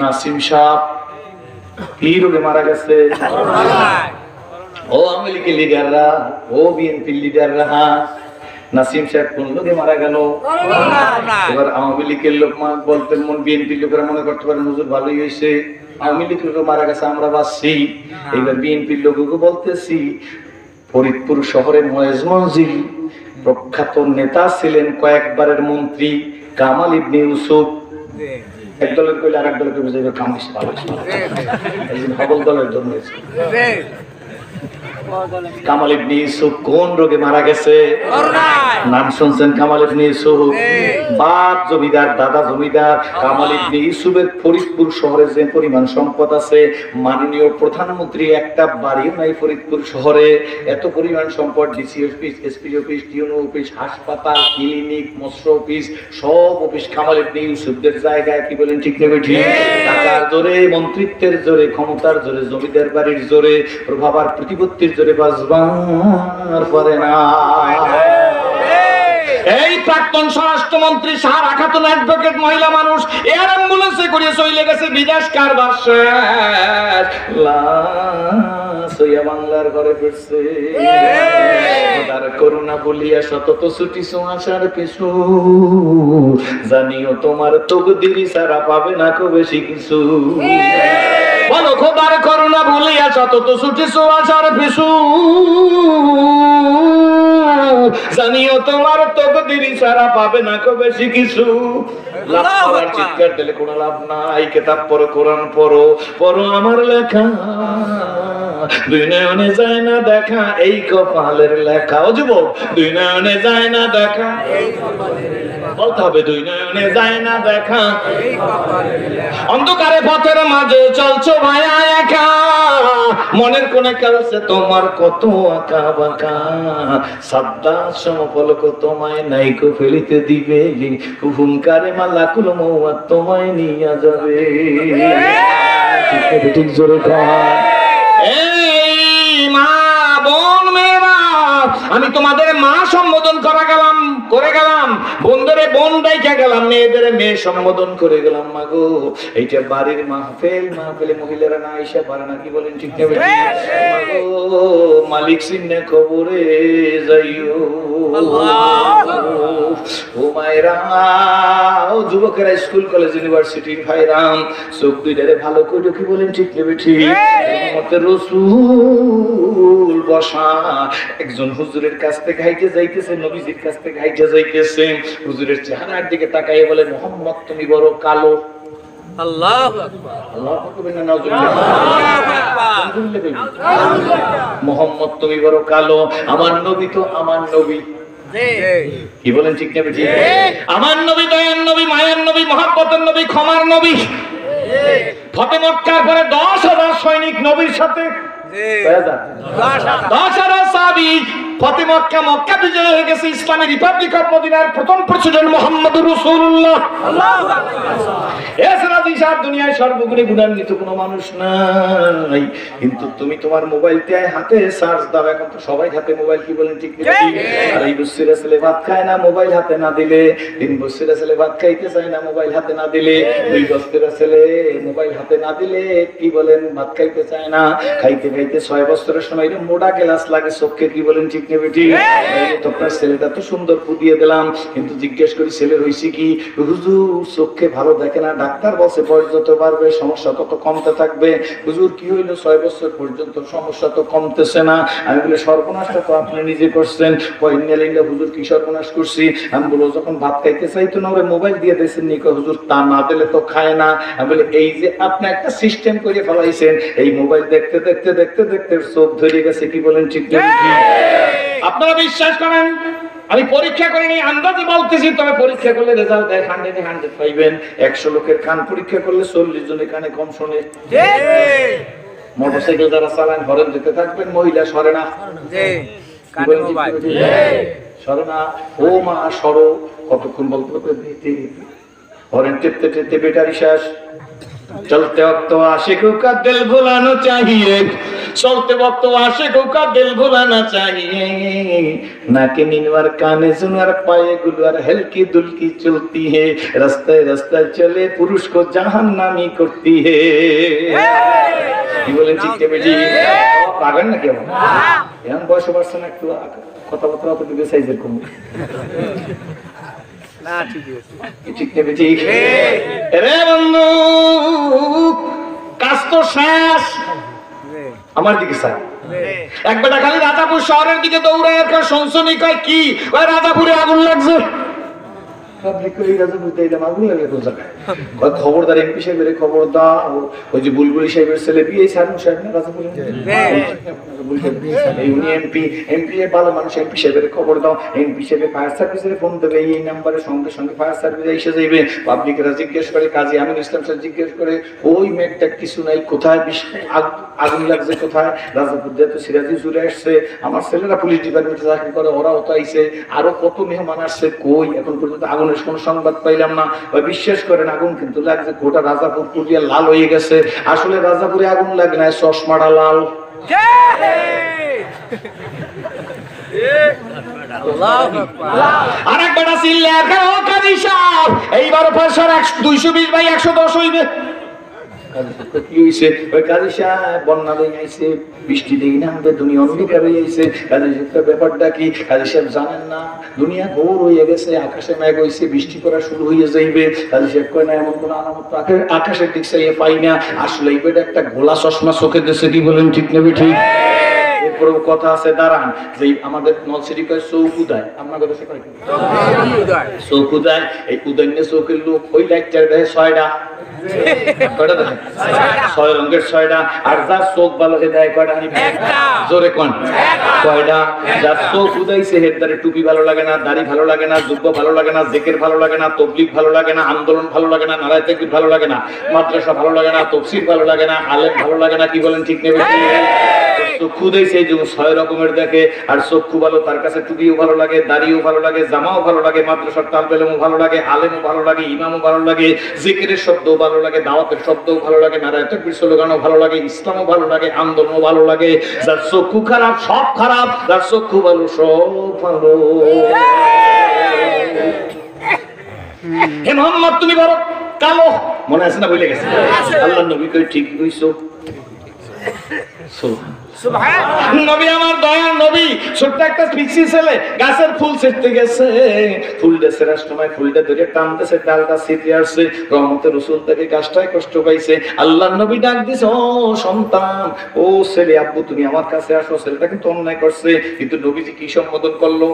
নাসিম সাহ কি রোগে মারা গেছে? ও আওয়ামী লীগের লিডাররা, ও বিএনপির লিডাররা, নাসিম সাহেব কোন লোকে মারা গেল? এবার আওয়ামী লীগের লোক বলতে বিএনপির লোকেরা মনে করতে পারেন হুজুর ভালোই হয়েছে, আওয়ামী লীগ লোক মারা গেছে আমরা বাঁচছি। এবার বিএনপির লোককে বলতেছি, ফরিদপুর শহরের মহেজ মঞ্জিল প্রখ্যাত নেতা ছিলেন, কয়েকবারের মন্ত্রী কামাল ইবনে ইউসুফ। এক দলের কইলে আর এক দলের বুঝাইবে কামাল ভালো ছিল, সকল দলের জন্য হয়েছে। কামাল ইবনে ইউসুফ কোন রোগে মারা গেছে? নাম শুনছেন কামাল ইবনে ইউসুফ? বাপ জমিদার, দাদা জমিদার। কামাল ইবনে ইউসুফের ফরিদপুর শহরে যে পরিমাণ সম্পদ আছে, মাননীয় প্রধানমন্ত্রী একটা বাড়িও নাই ফরিদপুর শহরে। এত পরিমাণ সম্পদ, ডিসি অফিস, এসপি অফিস, টিউনো অফিস, হাসপাতাল, ক্লিনিক, মৎস্য অফিস, সব অফিস কামাল ইবনে ইউসুফদের জায়গায়। কি বলেন ঠিক নেবে ঠিক? টাকার জোরে, মন্ত্রিত্বের জোরে, ক্ষমতার জোরে, জমিদার বাড়ির জোরে, প্রভাব আর প্রতিপত্তির জোরে বাঁচবার পারে না। এই প্রাক্তন স্বরাষ্ট্র স্বরাষ্ট্রমন্ত্রী সারা খাতুন অ্যাডভোকেট মহিলা মানুষ এয়ার অ্যাম্বুলেন্সে করে চলে গেছে বিদেশ কারবার শেষ লাশ হইয়া বাংলার ঘরে ফিরছে তার করুণা বলিয়া সতত ছুটিছো আসার পিছু জানিও তোমার তকদিরি সারা পাবে না খুব বেশি কিছু বলো খোদার করুণা বলিয়া সতত ছুটিছো আসার পিছু জানিও তোমার তকদিরি সারা পাবে না খুব বেশি কিছু লাভ করার চিৎকার দিলে কোনো লাভ নাই কিতাব পড়ো কোরআন পড়ো পড়ো আমার লেখা দুই নয়নে যায় না দেখা এই কপালের লেখা ও যুবক দুই নয়নে যায় না দেখা বলতে হবে দুই নয়নে যায় না দেখা অন্ধকারে পথের মাঝে চলছো ভাইয়া একা মনের কোণে খেলছে তোমার কত আঁকা বাঁকা সাদ্দা সমপলক তোমায় নাইকো ফেলিতে দিবে হুঙ্কারে মালাকুল মৌয়া তোমায় নিয়ে যাবে ঠিক জোরে মা বোন মেয়েরা আমি তোমাদের মা সম্বোধন করে গেলাম বোনদের বোন ডাইকা গেলাম মেয়েদের মেয়ে সম্বোধন করে গেলাম মা গো এইটা বাড়ির মাহফিলে মহিলারা না আইসা পারে না কি বলেন ঠিক না মা গো মালিক সিন্নে কবরে যাইও ও মায়েরা ও যুবকেরা স্কুল কলেজ ইউনিভার্সিটির ভাইরাম চোখ দুইটারে ভালো করে কি বলেন ঠিক নেবে ঠিক মতে রসুল বসা একজন হুজুরের কাছ থেকে হাইটে যাইতেছে নবীজির কাছ থেকে হাইটে যাইতেছে হুজুরের চেহারার দিকে তাকাইয়ে বলে মোহাম্মদ তুমি বড় কালো আল্লাহু আকবার আল্লাহু আকবার মোহাম্মদ তুমি বড় কালো আমার নবী তো আমার নবী কি বলেন ঠিক না ঠিক আমার নবী দয়ার নবী মায়ের নবী মহব্বতের নবী ক্ষমার নবী ফতে মক্কার পরে 10,000 সৈনিক নবীর সাথে 10,000 সাহাবী ফতে মক্কা বিজয় হয়ে গেছে ইসলামী রিপাবলিক অফ মদিনার প্রথম প্রেসিডেন্ট মুহাম্মদুর রাসূলুল্লাহ আল্লাহু আকবার এছাড়া দিশার দুনিয়ায় সর্বগুণে গুণান্বিত কোনো মানুষ নাই কিন্তু তুমি তোমার মোবাইলতে হাতে সার্চ দাও এখন তো সবাই হাতে মোবাইল কি বলেন ঠিক না আর এই বছরে ছেলে ভাত খায় না মোবাইল হাতে না দিলে 3 বছরের ছেলে ভাত খাইতে চায় না মোবাইল হাতে না দিলে 2 বছরের ছেলে মোবাইল হাতে না দিলে কি বলেন ভাত খাইতে চায় না খাইতে 6 বছরের সময় মোটা গ্লাস লাগে চোখে কি বলেন ঠিক না বেটি তো আপনার ছেলেটা তো সুন্দর ফুটিয়ে দিলাম কিন্তু জিজ্ঞেস করি ছেলে হইছে কি হুজুর চোখে ভালো দেখে না ডাক্তার বলছে বয়স যত বাড়বে সমস্যা তত কমতে থাকবে হুজুর কি হইলো 6 বছর পর্যন্ত সমস্যা তো কমতেছে না আমি বলে সর্বনাশটা তো আপনি নিজে করছেন কইনালিন্দা হুজুর কি সর্বনাশ করছি আমি বলো যখন ভাত খাইতে চাইতো না ওরে মোবাইল দিয়ে দিয়েছেন নি হুজুর তা না দিলে তো খায় না আমি বলে এই যে আপনি একটা সিস্টেম করে ফেলাইছেন এই মোবাইল দেখতে দেখতে দেখতে দেখতে চোখ ধরে গেছে কি বলেন ঠিক না আপনারা বিশ্বাস করেন আমি পরীক্ষা করিনি আন্দাজে বলতেছি তবে পরীক্ষা করলে রেজাল্ট দেয় 100 পাইবেন 100 লোকের কান পরীক্ষা করলে 40 জনের কানে কম শুনে মোটরসাইকেল যারা চালান হরেন দিতে থাকবেন মহিলা সরে না সরে না ও মা সরো কতক্ষণ বলতে হরেন টেপতে টেপতে ব্যাটারি শেষ चलते वक्त आशिकों का दिल भुलाना चाहिए चलते वक्त आशिकों का दिल भुलाना चाहिए ना कि मिनवर काने सुनवर पाए गुलवर हल्की दुल्की चलती है रास्ते रास्ते चले पुरुष को जहन्नामी करती है ये बोलें ठीक है बेटी पागल ना क्या यहाँ बॉयस बॉयस ना क्यों कथा बता तो किसी साइज़ कम না ঠিক আছে ঠিক নেবে ঠিক রে বন্ধু কাজ তো শেষ আমার দিকে স্যার একবার খালি রাজাপুর শহরের দিকে দৌড়ায় আর শুনছনি কয় কি ওই রাজাপুরে আগুন লাগছে পাবলিক কই রাজাপুর দেইলা আগুন লাগে কোন জায়গায় কয় খবরদার এমপি সাহেবের খবর দাও ওই যে বুলবুলি সাহেবের ছেলে বিয়ে সারুন সাহেব না রাজাপুরে এই উনি এমপি এর ভালো মানুষ এমপি সাহেবের খবর দাও এমপি সাহেব ফায়ার সার্ভিসের ফোন দেবে এই নাম্বারে সঙ্গে সঙ্গে ফায়ার সার্ভিস এসে যাবে পাবলিকরা জিজ্ঞেস করে কাজী আমিন ইসলাম স্যার জিজ্ঞেস করে ওই মেয়েটা কিছু নাই কোথায় আগুন লাগছে কোথায় রাজাপুর দিয়ে তো সিরাজি চলে আসছে আমার ছেলেরা পুলিশ ডিপার্টমেন্টে চাকরি করে ওরাও তো আইছে আরো কত মেহমান আসছে কই এখন পর্যন্ত আগুনের কোনো সংবাদ পাইলাম না ওই বিশ্বাস করেন আগুন কিন্তু লাগছে গোটা রাজাপুর পুরিয়া লাল হয়ে গেছে আসলে রাজাপুরে আগুন লাগে না চশমাটা লাল আল্লাহু আকবার। আরেক বেটা চিল্লে আর ও কাজী সাহেব এইবার পয়সার 220 বাই 110 হইবে। কি হইছে? ওই কাজী সাহেব বন্যা হয়ে আইছে, বৃষ্টি দেই না, আমাদের দুনিয়া অন্ধকার হয়ে আইছে। কাজী সাহেব ব্যাপারটা কি? কাজী সাহেব জানেন না, দুনিয়া ঘোর হয়ে গেছে, আকাশে মেঘ হইছে, বৃষ্টি পড়া শুরু হয়ে যাইবে। কাজী সাহেব কয় না, এমন কোনো আলামত আকাশের দিক চাইয়ে পাই না। আসলে এই বেটা একটা গোলা চশমা চোখে দিয়েছে, কি বলেন ঠিক নেবে ঠিক? এরপরেও কথা আছে, দাঁড়ান, যে আমাদের নলসিটি কয় চৌকুদায়, আপনার কথা সে কয় চৌকুদায়, এই উদয়নে চৌকের লোক ওই লাইটটার দেয় 6টা, কয়টা দেখেন? 6 রঙের 6টা। আর যার চোখ ভালো হে দেয় কয়টা? জোরে কোন কয়টা? যার চোখ উদাইছে হের দ্বারে টুপি ভালো লাগে না, দাড়ি ভালো লাগে না, যুব্ব ভালো লাগে না, জিকির ভালো লাগে না, তাবলীগ ভালো লাগে না, আন্দোলন ভালো লাগে না, নারায়ে তাকবীর ভালো লাগে না, মাদ্রাসা ভালো লাগে না, তাফসীর ভালো লাগে না, আলেম ভালো লাগে না, কি বলেন ঠিক নেবে? চক্ষু দেইছে যে 6 রকমের দেখে। আর চক্ষু ভালো, তার কাছে টুপিও ভালো লাগে, দাড়িও ভালো লাগে, জামাও ভালো লাগে, মাদ্রাসার তালবে ইলমও ভালো লাগে, আলেমও ভালো লাগে, ইমামও ভালো লাগে, জিকিরের শব্দও ভালো লাগে, দাওয়াতের শব্দও ভালো লাগে, নারায়ে তাকবীর স্লোগানও ভালো লাগে, ইসলামও ভালো লাগে, আন্দোলনও ভালো লাগে। যার চক্ষু খারাপ সব খারাপ, যার চক্ষু ভালো সব ভালো। হে মুহাম্মদ, তুমি বড় কালো, মনে আছে না? বলে গেছে আল্লাহর নবী কই ঠিক কইছো। নবী আমার দয়ার নবী, ছোট্ট একটা পিচ্ছি ছেলে গাছের ফুল ছিঁড়তে গেছে, ফুলটা ছেঁড়ার সময় ফুলটা ধরে টানতেছে, ডালটা ছিঁড়ে আসছে, রহমতের রাসূল তাকে গাছটায় কষ্ট পাইছে। আল্লাহর নবী ডাক দিছে, ও সন্তান, ও ছেলে, আব্বু তুমি আমার কাছে আসো। ছেলেটা কিন্তু অন্যায় করছে, কিন্তু নবীজি কি সম্বোধন করলো?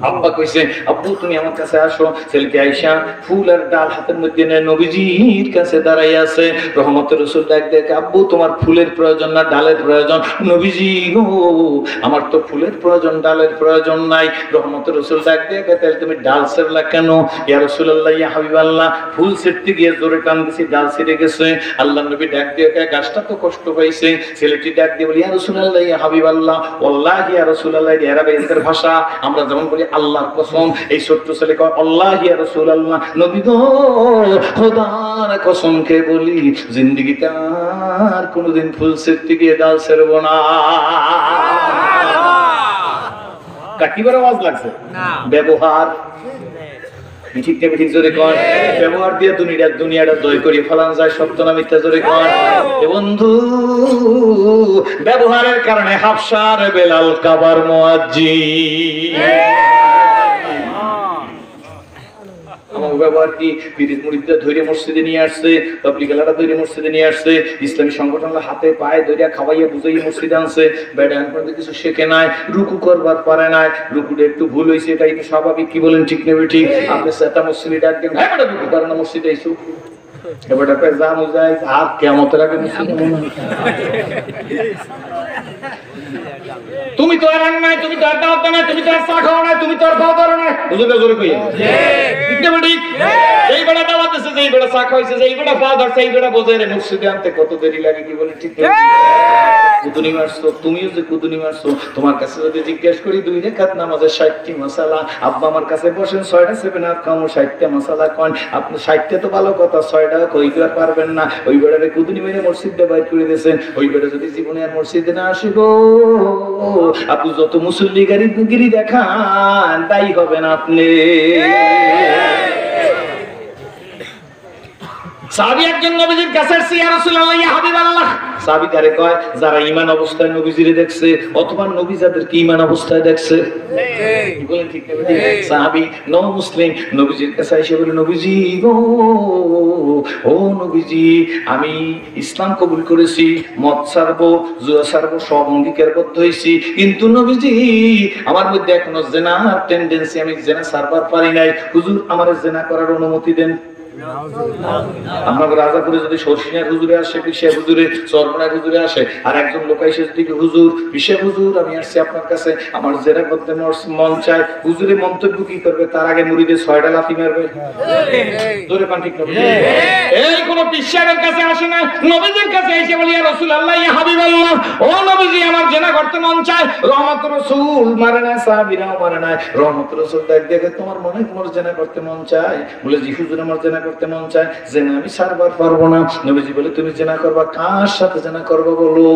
আব্বা কইছে, আব্বু তুমি আমার কাছে আসো। ছেলেকে আইসা ফুল আর ডাল হাতের মধ্যে নিয়ে নবীজির কাছে দাঁড়াই আছে। রহমতের রাসূল ডাক দেখে, আব্বু তোমার ফুলের প্রয়োজন না ডালের প্রয়োজন? নবীজি গো, আমার তো ফুলের প্রয়োজন, ডালের প্রয়োজন নাই। রহমতের রাসূল ডাক দেখে, তাহলে তুমি ডাল ছিঁড়লা কেন? ইয়া রাসূলুল্লাহ, ইয়া হাবিবাল্লাহ, ফুল ছিঁড়তে গিয়ে জোরে টান দিছি, ডাল ছিঁড়ে গেছে। আল্লাহর নবী ডাক দিয়ে গাছটা তো কষ্ট পাইছে। ছেলেটি ডাক দিয়ে বলি, ইয়া রাসূলুল্লাহ, ইয়া হাবিবাল্লাহ, ওয়াল্লাহি ইয়া রাসূলুল্লাহ, এর আরবের ভাষা আমরা যেমন বলি আল্লাহর কসম, এই ছোট্ট ছেলে কয় আল্লাহ ইয়া রাসূলুল্লাহ, নবী গো খোদার কসম খেয়ে বলি জিন্দেগিতে আর কোনোদিন ফুল ছিঁড়তে গিয়ে ডাল ছিঁড়ব না। কাকিবার আওয়াজ লাগছে না? ব্যবহার ঠিক না? ঠিক জোরে কর। ব্যবহার দিয়ে দুনিয়াটা জয় করে ফেলান যায়, সত্য না মিথ্যা? জোরে কর। বন্ধু, ব্যবহারের কারণে হাফসার বেলাল কাবার মুয়াজ্জিন। আমার ব্যবহার কি? বিরিদ মুরিদরা ধরে মসজিদে নিয়ে আসছে, তাবলীগীরা ধরে মসজিদে নিয়ে আসছে, ইসলামী সংগঠনরা হাতে পায়ে ধরে খাওয়াইয়া বুঝাইয়া মসজিদে আনছে। বেটা এখন কিছু শেখে নাই, রুকু করবার পারে নাই, রুকুটা একটু ভুল হয়েছে, এটাই তো স্বাভাবিক, কি বলেন ঠিক নেবে ঠিক? আপনি সেটা মসজিদে ডাক দেন, হ্যাঁ বেটা রুকু করে না, মসজিদে আইসো। এবারটা পে জাম হয়ে যায়, আর কিয়ামতের আগে তুমি তো আর নাই, তুমি তো আর দাওয়াত নাই, তুমি তো আর চা খাও না, তুমি তো আর খাওয়া দাও না, হুজুরটা জোরে কইয়া ঠিক না ঠিক? যেই বেটা দাওয়াত দিছে, যেই বেটা চা খাইছে, যেই বেটা খাওয়া দাও, সেই বেটা বোঝে রে মসজিদে আনতে কত দেরি লাগে, কি বলে ঠিক না? কুদুনি মারছো, তুমিও যে কুদুনি মারছো। তোমার কাছে যদি জিজ্ঞেস করি 2 রাকাত নামাজের 60টি মাসালা, আব্বা আমার কাছে বসেন 6টা 7 আপ খামো 60টা মাসালা কোন? আপনি 60টা তো ভালো কথা, 6টা কইতে পারবেন না। ওই বেটারে কুদুনি মেরে মসজিদে বাইর করে দিয়েছেন। ওই বেটা যদি জীবনে আর মসজিদে না আসিবো, আপনি যত মুসল্লি গিরি দেখান তাই হবেন আপনি। সাহাবী একজন নবীজির কাছে আসছে, ইয়া রাসূলুল্লাহ, ইয়া হাবিবাল্লাহ। সাহাবী কারে কয়? যারা ঈমান অবস্থায় নবীজিরে দেখছে, অথবা নবী যাদেরকে ঈমান অবস্থায় দেখছে। কি বলেন ঠিক না? সাহাবী নও মুসলিম নবীজির কাছে এসে বলে, নবীজি গো, ও নবীজি, আমি ইসলাম কবুল করেছি, মদ ছাড়বো, জুয়া ছাড়বো, সব অঙ্গীকারবদ্ধ হয়েছি, কিন্তু নবীজি আমার মধ্যে এখনো জিনার টেন্ডেন্সি, আমি জিনা ছাড়বার পারি নাই। হুজুর আমার জিনা করার অনুমতি দেন। আমরা রাজাপুরে যদি সরসিনার হুজুরে আসে, পিসা হুজুরে, চরমনার হুজুরে আসে, আর একজন লোক এসে যদি হুজুর, পিসা হুজুর, আমি আসছি আপনার কাছে, আমার জেরা করতে মন চায়, হুজুরে মন্তব্য কি করবে? তার আগে মুরিদে 6টা লাথি মারবে। জোরে পান ঠিক না? এই কোন পিসারের কাছে আসে না, নবীজির কাছে এসে বলি, ইয়া রাসূলুল্লাহ, ইয়া হাবিবাল্লাহ, ও নবীজি আমার জেনা করতে মন চায়। রহমতের রাসূল মারে না, সাহাবীরাও মারে না। রহমতের রাসূল দেখে, তোমার মনে তোমার জেনা করতে মন চায়? বলে, জি হুজুর আমার জেনা করতে মন চায়, জেনা আমি ছাড়বার পারবো না। নবীজি বলে, তুমি জেনা করবা, কার সাথে জেনা করবো বলো?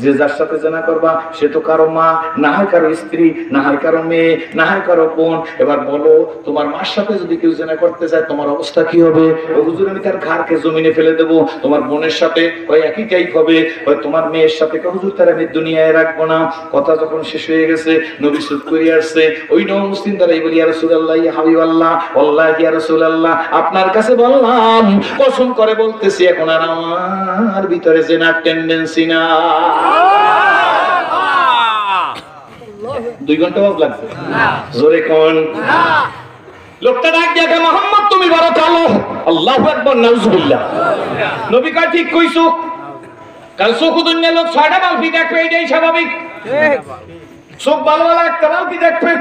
যে যার সাথে জেনা করবা সে তো কারো মা, না হয় কারো স্ত্রী, না হয় কারো মেয়ে, না হয় কারো বোন। এবার বলো, তোমার মার সাথে যদি কেউ জেনা করতে চায় তোমার অবস্থা কি হবে? ও হুজুর আমি তার ঘাড়কে জমিনে ফেলে দেবো। তোমার বোনের সাথে ওই একই টাইপ হবে। ওই তোমার মেয়ের সাথে হুজুর তার আমি দুনিয়ায় রাখবো না। কথা যখন শেষ হয়ে গেছে নবী চুপ করে আসছে। ওই নও মুসলিম তারাই বলি, ইয়া রাসূলুল্লাহ, ইয়া হাবিবাল্লাহ, ওয়াল্লাহি ইয়া রাসূলুল্লাহ, আপনার কাছে বললাম, কসম করে বলতেছি এখন আর আমার ভিতরে জেনার টেন্ডেন্সি না। 2 ঘন্টা বাদ লাগবে জোরে কোন লোকটা ডাক দিয়ে, মোহাম্মদ তুমি বড় কালো। আল্লাহু আকবার, নাউজুবিল্লাহ। নবী কয় ঠিক কইছো, কাল চোখু দুনিয়া লোক 6টা বালতি দেখবে, এটাই স্বাভাবিক। চোখ ভালো একটা বালতি দেখবে।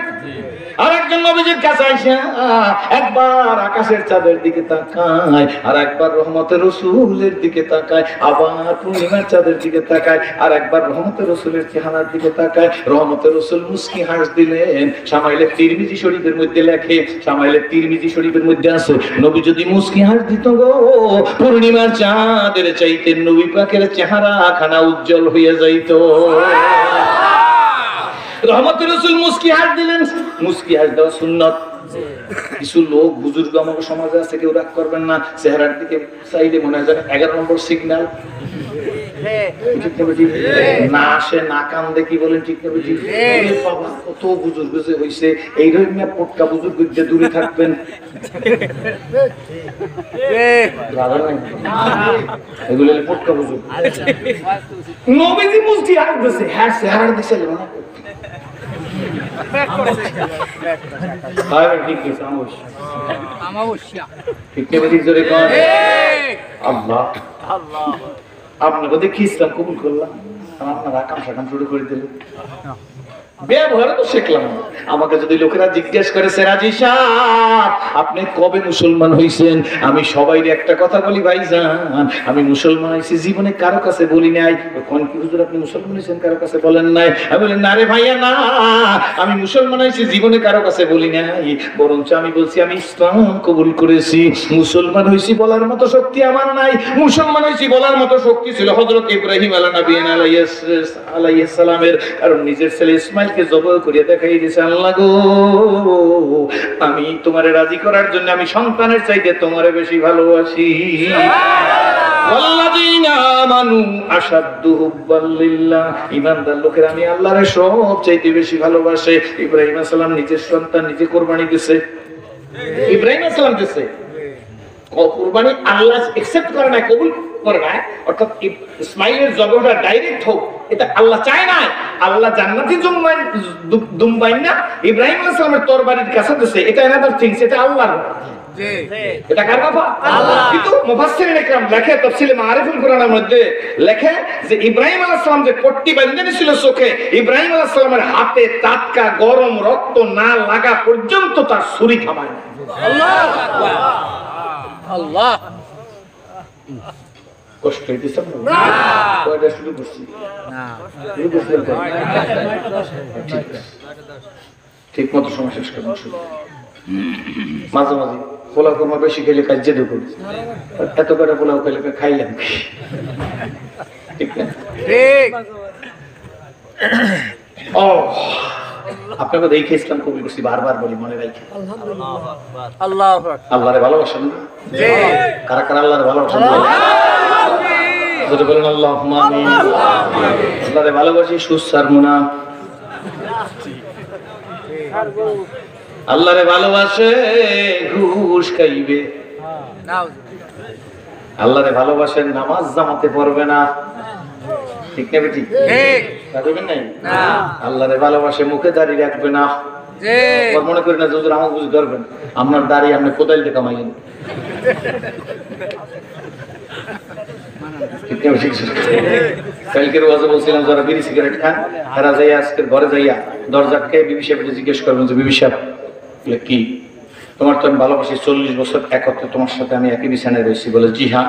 আর একজন নবীজির কাছে আইসা একবার আকাশের চাঁদের দিকে তাকায়, আর একবার রহমতের রাসূলের দিকে তাকায়, আবার পূর্ণিমার চাঁদের দিকে তাকায়, আর একবার রহমতের রাসূলের চেহারার দিকে তাকায়। রহমতের রাসূল মুস্কি হাস দিলেন। সামাইলে তিরমিজি শরীফের মধ্যে লেখে, সামাইলে তিরমিজি শরীফের মধ্যে আছে, নবী যদি মুস্কি হাস দিত গো, পূর্ণিমার চাঁদের চাইতে নবী পাকের চেহারা খানা উজ্জ্বল হয়ে যাইত। রহমতের রাসূল মুস্কি হাস দিলেন। মুস্কি হাস দেওয়া সুন্নাত। কিছু লোক বুজুর্গ আমাদের সমাজে আছে, কেউ রাগ করবেন না, চেহারার দিকে চাইলে মনে হয় 11 নম্বর সিগন্যাল। না আসে না কান দেখি বলেন, ঠিক না বুঝি? কত বুজুর্গ যে হইছে, এই রকম পটকা বুজুর্গ দূরে থাকবেন। এগুলো পটকা বুজুর্গ। নবীজি মুস্কি হাস দিছে, হ্যাঁ চেহারা দিছে না। আপনাকে দেখি ইসলাম কবুল করলাম, আপনারা কাম সাকাম শুরু করে দিলেন। ব্যবহার তো শিখলাম। আমাকে যদি লোকেরা জিজ্ঞেস করে, সেরাজি সাহেব আপনি কবে মুসলমান হইছেন, আমি সবাই একটা কথা বলি, ভাইজান আমি মুসলমান হইছি জীবনে কারো কাছে বলি নাই। কোন কি হুজুর আপনি মুসলমান হইছেন কারো কাছে বলেন নাই? আমি বলি না রে ভাইয়া না, আমি মুসলমান হইছি জীবনে কারো কাছে বলি নাই, বরঞ্চ আমি বলছি আমি ইসলাম কবুল করেছি। মুসলমান হইছি বলার মতো শক্তি আমার নাই, মুসলমান হইছি বলার মতো শক্তি ছিল হযরত ইব্রাহিম আলাইহিস সালামের। কারণ নিজের ছেলে ইসমাইল কে জবাই করে দেখাই দিয়েছে, আল্লাহ গো আমি তোমারে রাজি করার জন্য আমি সন্তানের চাইতে তোমারে বেশি ভালোবাসি। ওয়াল্লাযীনা আমানু আশাদ্দু হুব্বাল লিল্লাহ, ঈমানদার লোকেরা আমি আল্লাহরে সবচাইতে বেশি ভালোবাসে। ইব্রাহিম আলাইহিস সালাম নিজের সন্তান নিজে কুরবানি দিয়েছে। ইব্রাহিম আলাইহিস সালাম দিয়েছে কুরবানি, আল্লাহ একসেপ্ট করে না, কবুল করে না। অর্থাৎ ইসমাইলের জবাইটা ডাইরেক্ট হোক এটা আল্লাহ চায় না। আল্লাহ জান্নাতি দুম্বাইন না ইব্রাহিম আলাইহিস সালামের তরবারির কাছে দিয়েছে, এটা অ্যানাদার থিংস, এটা আল্লাহর। এটা কার কথা? আল্লাহ। কিন্তু মুফাসসিরিন ইকরাম লেখে তাফসীরে মাআরিফুল কোরআনের মধ্যে লেখে যে ইব্রাহিম আলাইহিস সালাম যে পট্টি বাঁধেনি ছিল চোখে, ইব্রাহিম আলাইহিস সালামের হাতে টাটকা গরম রক্ত না লাগা পর্যন্ত তার ছুরি থামায় না। আল্লাহু আকবার, আল্লাহ। কষ্ট হইতেছে না? কয়টা শুরু করছি না, শুরু করছি ঠিক মতো সময় শেষ করবো। মাঝে মাঝে পোলাও কমা বেশি খেলে কাজ যেতে করি, এত করে পোলাও খেলে খাইলাম, ঠিক না? ও আপনাকে দেখে ইসলাম কবুল করছি, বারবার বলি মনে রাখি। আল্লাহরে ভালোবাসেন? কারা কারা আল্লাহরে ভালোবাসেন? বলেন আল্লাহুম্মা আমিন। আল্লাহরে ভালোবাসি, সুদ ছাড়বো না। আল্লাহরে ভালোবাসে, ঘুষ খাইবে। আল্লাহরে ভালোবাসেন, নামাজ জামাতে পড়বে না, ঠিক না বেটি? আল্লাহরে ভালোবাসে, মুখে দাঁড়িয়ে রাখবে না। মনে করি না হুজুর আমার বুঝি ধরবেন, আপনার দাঁড়িয়ে আপনি কোদাল দিয়ে কামাইলেন। কালকের ওয়াজে বলছিলাম যারা বিড়ি সিগারেট খান তারা যাইয়া আজকের ঘরে যাইয়া দরজা খেয়ে বিবি সাহেবকে জিজ্ঞেস করবেন যে বিবি সাহেব কি তোমার তো আমি ভালোবাসি, 40 বছর একত্রে তোমার সাথে আমি একই বিছানায় রয়েছি। বলে জি হ্যাঁ।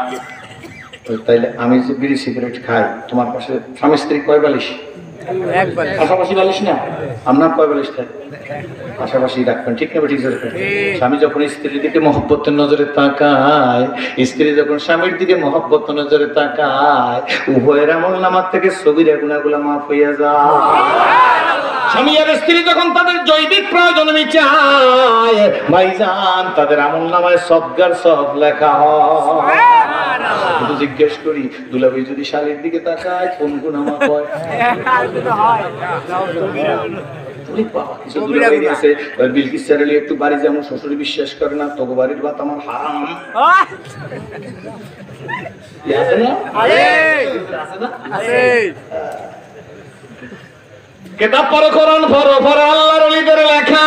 তাইলে আমি যে বিড়ি সিগারেট খাই তোমার পাশে স্বামী স্ত্রী কয় বালিশ? একবার পাশাপাশি বালিশ না, আপনার কয় বালিশ থাকে? পাশাপাশি রাখবেন, ঠিক না? ঠিক আছে। স্বামী যখন স্ত্রীর দিকে মহব্বতের নজরে তাকায়, স্ত্রী যখন স্বামীর দিকে মহব্বতের নজরে তাকায়, উভয়ের আমল নামার থেকে সগীরা গুনাহগুলো মাফ হইয়া যায়। স্বামী আর স্ত্রী যখন তাদের জৈবিক প্রয়োজন মিটায়, ভাইজান তাদের আমল নামায় সদগার সব লেখা হয়। কিন্তু জিজ্ঞেস করি, দুলাভাই যদি শালীর দিকে তাকায় কোন গুনাহ মাফ হয়? বিলকিস স্যারেলি একটু বাড়ি যেমন শ্বশুর বিশ্বাস করে না, তোকে বাড়ির ভাত আমার হারাম। আছে না? আছে না? কেতাব পড়ো, কোরআন পড়ো, পড়ো আল্লাহর ওলিদের লেখা,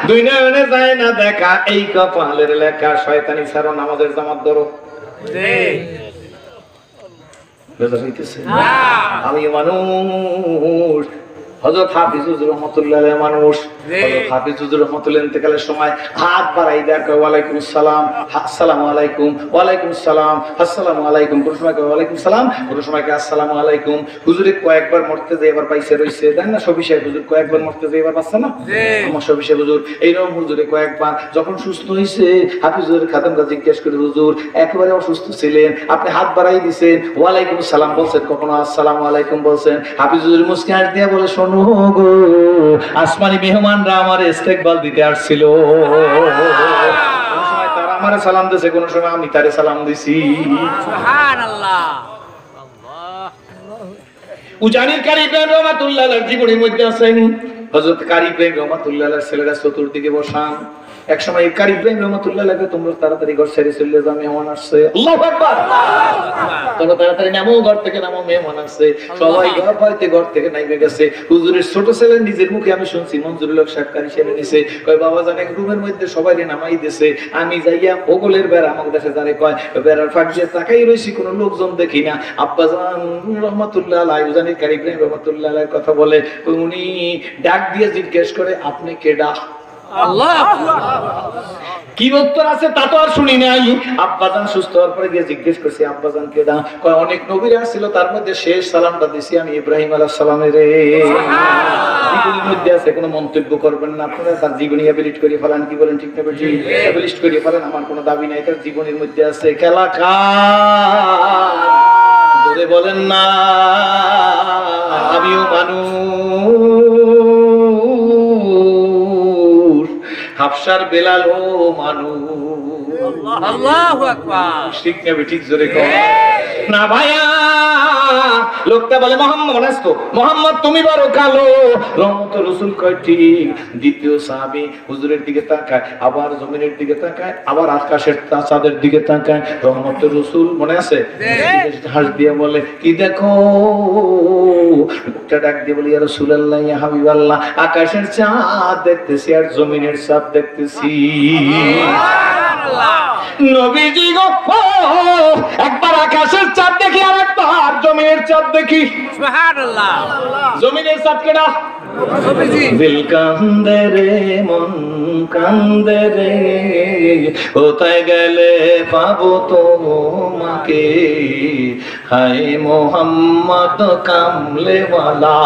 দুই নয়নে যায় না দেখা, এই কপালের লেখা। শয়তানি ছাড়ো, নামাজের জামাত ধরো। আমি মানুষ, হযরত হাফিজ হুজুর রহমাতুল্লাহ আলাইহি মানুষ। হযরত হাফিজ হুজুর রহমাতুল্লাহ ইন্তেকালের সময় হাত বাড়াই দেয়, কয় ওয়ালাইকুম আসসালাম, আসসালামু আলাইকুম, ওয়ালাইকুম আসসালাম, আসসালামু আলাইকুম। কোন সময় কয় ওয়ালাইকুম সালাম, কোন সময় কয় আসসালামু আলাইকুম। হুজুরে কয়েকবার মরতে যায়, এবার পাইছে রইছে, দেন না? শফি সাহেব হুজুর কয়েকবার মরতে যায়, এবার পাচ্ছে না? আমার শফি সাহেব হুজুর এইরকম হুজুরে কয়েকবার যখন সুস্থ হইছে, হাফিজ হুজুর খাদেমরা জিজ্ঞেস করে, হুজুর একেবারে অসুস্থ ছিলেন, আপনি হাত বাড়াই দিয়েছেন, ওয়ালাইকুম সালাম বলছেন, কখনো আসসালামু আলাইকুম বলছেন? হাফিজ হুজুর মুস্কি হাসি দিয়ে বলে, শোনো গো, আসমানি মেহমানরা আমার ইস্তেকবাল দিতে আসছিল, কোন সময় তারা আমারে সালাম দিয়েছে, কোন সময় আমি তারে সালাম দিছি। সুবহানাল্লাহ। উজানির কারি ইব্রাহিম রহমাতুল্লাহ আলাইহির জীবনের মধ্যে আছেন হযরত কারি ইব্রাহিম রহমাতুল্লাহ আলাইহির ছেলেরা চতুর্দিকে বসান। এক সময় কারি ইব্রাহিম রহমাতুল্লাহ আলাইহি, তোমরা তাড়াতাড়ি ঘর ছেড়ে চলে যাও, মেহমান আসছে। আল্লাহু আকবার। তোমরা তাড়াতাড়ি নামো, ঘর থেকে নামো, মেহমান আসছে। সবাই ঘর হইতে ঘর থেকে নাইমে গেছে। হুজুরের ছোট ছেলে নিজের মুখে আমি শুনছি, মনজুরুল হক সাহেব কারি সাহেব নিছে, কয় বাবা জান এক রুমের মধ্যে সবাইকে নামাই দিয়েছে, আমি যাইয়া ওগলের বেড়া আমাকে দেখে যারে কয় বেড়ার ফাঁক দিয়ে তাকাই রইছি, কোনো লোকজন দেখি না। আব্বা জান রহমাতুল্লাহ আলাইহি, উজানির কারি ইব্রাহিম রহমাতুল্লাহ আলাইহির কথা বলে, উনি ডাক দিয়ে জিজ্ঞেস করে, আপনি কেডা? আল্লাহ কি উত্তর আছে তা তো আর শুনি নাই। আব্বাজান সুস্থ হওয়ার পরে গিয়ে জিজ্ঞেস করছি, আব্বাজান কেডা? কয় অনেক নবী আসছিল, তার মধ্যে শেষ সালামটা দিছি আমি ইব্রাহিম আলাইহিস সালামের। জীবনের মধ্যে আছে, কোনো মন্তব্য করবেন না আপনারা, তার জীবনী অ্যাবিলিট করে ফেলেন। কি বলেন, ঠিক না বেশি? অ্যাবিলিট করে ফেলেন, আমার কোনো দাবি নাই, তার জীবনের মধ্যে আছে। খেলা কার? জোরে বলেন না। আমিও মানুষ, হাফসার বেলাল ও মানুষ। আল্লাহু আকবার। ঠিক না ঠিক? জোরে কর না ভাইয়া। লোকটা বলে, মোহাম্মদ আসতো, মোহাম্মদ তুমি বড় কালো। রহমতের রাসূল কয় ঠিক। দ্বিতীয় সাহাবী হুজুরের দিকে তাকায়, আবার জমিনের দিকে তাকায়, আবার আকাশের চাঁদের দিকে তাকায়। রহমতের রাসূল মনে আছে, হাস দিয়ে বলে, কি দেখো? লোকটা ডাক দিয়ে বলে, ইয়া রাসূলুল্লাহ, ইয়া হাবিবাল্লাহ, আকাশের চাঁদ দেখতেছি আর জমিনের চাঁদ দেখতেছি। নবীজি গো, একবার আকাশের চাঁদ দেখি আর একবার জমিনের চাঁদ দেখি। সুবহানাল্লাহ। জমিনের চাঁদ কেডা? দিল কান্দে রে, মন কান্দে রে, কোথায় গেলে পাবো তোমাকে, হায় মোহাম্মদ কামলেওয়ালা।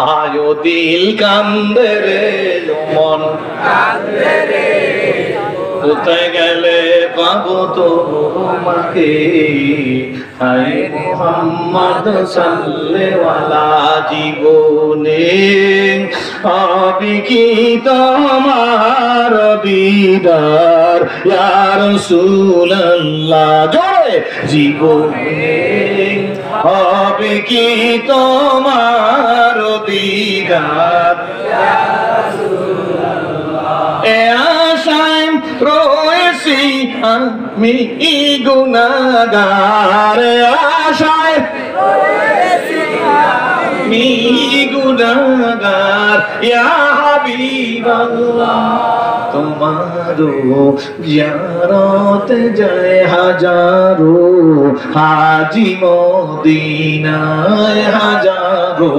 ও দিল কান্দে রে, মন কান্দে রে, কোথায় গেলে পাবো তোমাকে, হায় মুহাম্মদ সাল্লেওয়ালা। জীবনে হবে কি তোমার দিদার ইয়া রাসূলুল্লাহ? জোরে, জীবনে হবে কি তোমার দিদার ইয়া রাসূলুল্লাহ? এ আশায় রয়েছি আমি গুনাহগার, আশায় রয়েছি আমি গুনাহগার। ইয়া হাবিবাল্লাহ, তোমারো জিয়ারতে যায় হাজারো হাজি মদিনায় হাজারো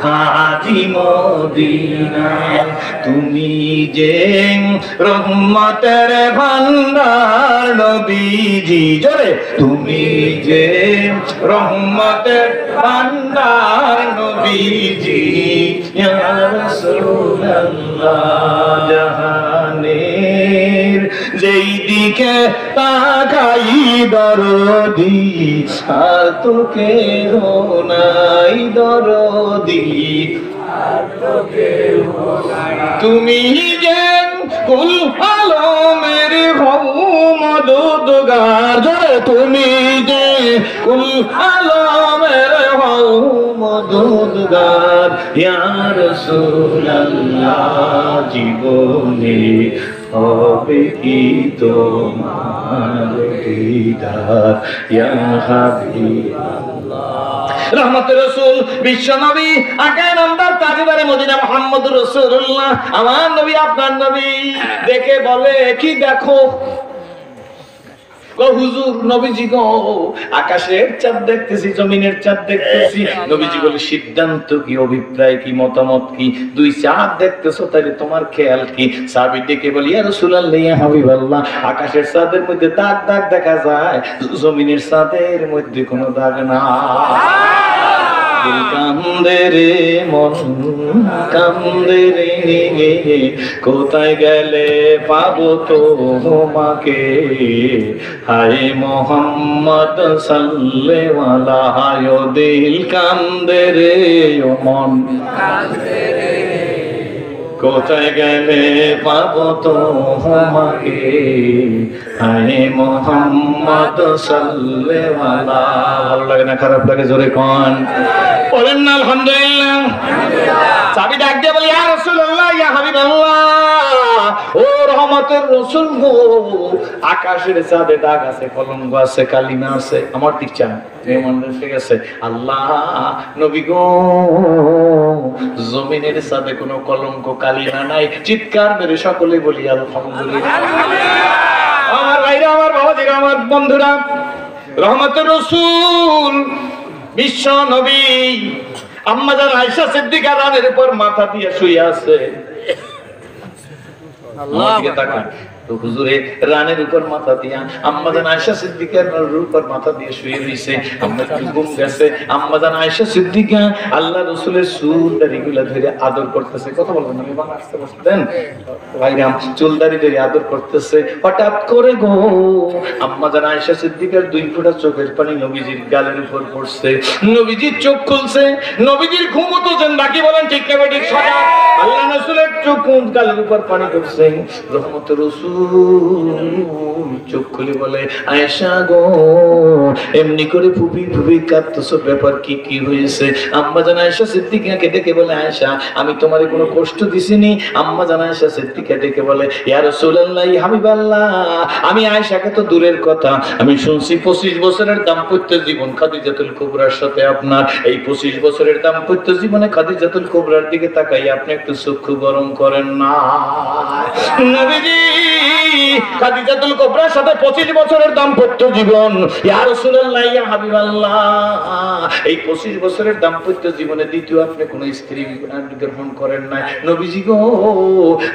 হাজি মদিনায় তুমি যে রহমতের ভান্ডার নবীজি জোরে তুমি যে রহমতের ভান্ডার নবীজি ইয়া রাসূলুল্লাহ জাহানের যেই দিকে তাকাই দরদি আর তো কেহ নাই দরদি তুমি যে কুল আলমের হও মদদগার জোরে তুমি যে কুল আলমের হও মদদগার ইয়া রাসূলুল্লাহ জীবনে হবে কি তোমার দিদার ইয়া হাবিবাল্লাহ রহমতের রাসূল বিশ্ব নবী আকায়ে নামদার তাজদারে মদিনা মুহাম্মদুর রাসূলুল্লাহ আমার নবী আপনার নবী দেখে বলে কি দেখো গো হুজুর নবীজি গো আকাশের চাঁদ দেখতেছি জমিনের চাঁদ দেখতেছি নবীজি বলে সিদ্ধান্ত কি অভিপ্রায় কি মতামত কি দুই চাঁদ দেখতেছো তাহলে তোমার খেয়াল কি সাহাবী ডেকে বলি ইয়া রাসূলুল্লাহ ইয়া হাবিবাল্লাহ আকাশের চাঁদের মধ্যে দাগ দাগ দেখা যায় জমিনের চাঁদের মধ্যে কোনো দাগ না কান্দে রে মন কান্দে রে কোথায় গেলে পাবো তোমাকে হায় মোহাম্মদ সাল্লাল্লাহু আলাইহি দিল কান্দে রে ও মন কান্দে রে কোথায় গেলে পাবো তোমাকে হায় মোহাম্মদ সাল্লাল্লাহু আলাইহি ভালো লাগে না খারাপ লাগে জোরে কোন বলেন না আলহামদুলিল্লাহ চাবি ডাক দিয়ে বলি ইয়া রাসূলুল্লাহ ইয়া হাবিবাল্লাহ ও রহমতের রাসূল গো আকাশের চাঁদে দাগ আছে কলঙ্ক আছে কালিমা আছে আমার ঠিক চান মেহমান এসে গেছে আল্লাহ নবী গো জমিনের চাঁদে কোনো কলঙ্ক কালিমা নাই চিৎকার মেরে সকলে বলি আলহামদুলিল্লাহ আমার ভাইরা আমার বাবাজিরা আমার বন্ধুরা রহমতের রাসূল বিশ্ব নবী আম্মা জান আয়েশা সিদ্দিকা রানের উপর মাথা দিয়ে শুয়ে আছে আল্লাহ তাআলা তো হুজুরে রানের উপর মাথা দিয়া আম্মা জান আয়েশা সিদ্দিকার উপর মাথা দিয়ে শুয়ে রইছে আমরা একটু ঘুম গেছে আম্মা জান আয়েশা সিদ্দিকা আল্লাহ রাসূলের চুল দাড়িগুলা ধরে আদর করতেছে কথা বলবেন আমি বাবা আসতে বসতেন ভাইরাম চুল দাড়ি ধরে আদর করতেছে হঠাৎ করে গো আম্মা জান আয়েশা সিদ্দিকার দুই ফোঁটা চোখের পানি নবীজির গালের উপর পড়ছে নবীজির চোখ খুলছে নবীজির ঘুমতো যেন বাকি বলেন ঠিক না ঠিক সদা আল্লাহ রাসূলের চোখ গালের উপর পানি পড়ছে রহমতের রাসূল চোখ খুলে বলে আয়েশা গো এমনি করে ফুপি ফুপি কাঁদতেছো ব্যাপার কি কি হয়েছে আম্মা জান আয়েশা সিদ্দিকাকে ডেকে বলে আয়েশা আমি তোমারে কোনো কষ্ট দিছিনি আম্মা জান আয়েশা সিদ্দিকা ডেকে বলে ইয়া রাসূলুল্লাহ ইয়া হাবিবাল্লাহ আমি আয়েশাকে তো দূরের কথা আমি শুনছি 25 বছরের দাম্পত্য জীবন খাদিজাতুল কুবরার সাথে আপনার এই 25 বছরের দাম্পত্য জীবনে খাদিজাতুল কুবরার দিকে তাকাই আপনি একটু চক্ষু গরম করেন না নবীজি খাদিজাতুল কুবরার সাথে 25 বছরের দাম্পত্য জীবন ইয়া রাসূলুল্লাহ ইয়া হাবিবাল্লাহ এই 25 বছরের দাম্পত্য জীবনে দ্বিতীয় আপনি কোন স্ত্রী গ্রহণ করেন না নবীজি গো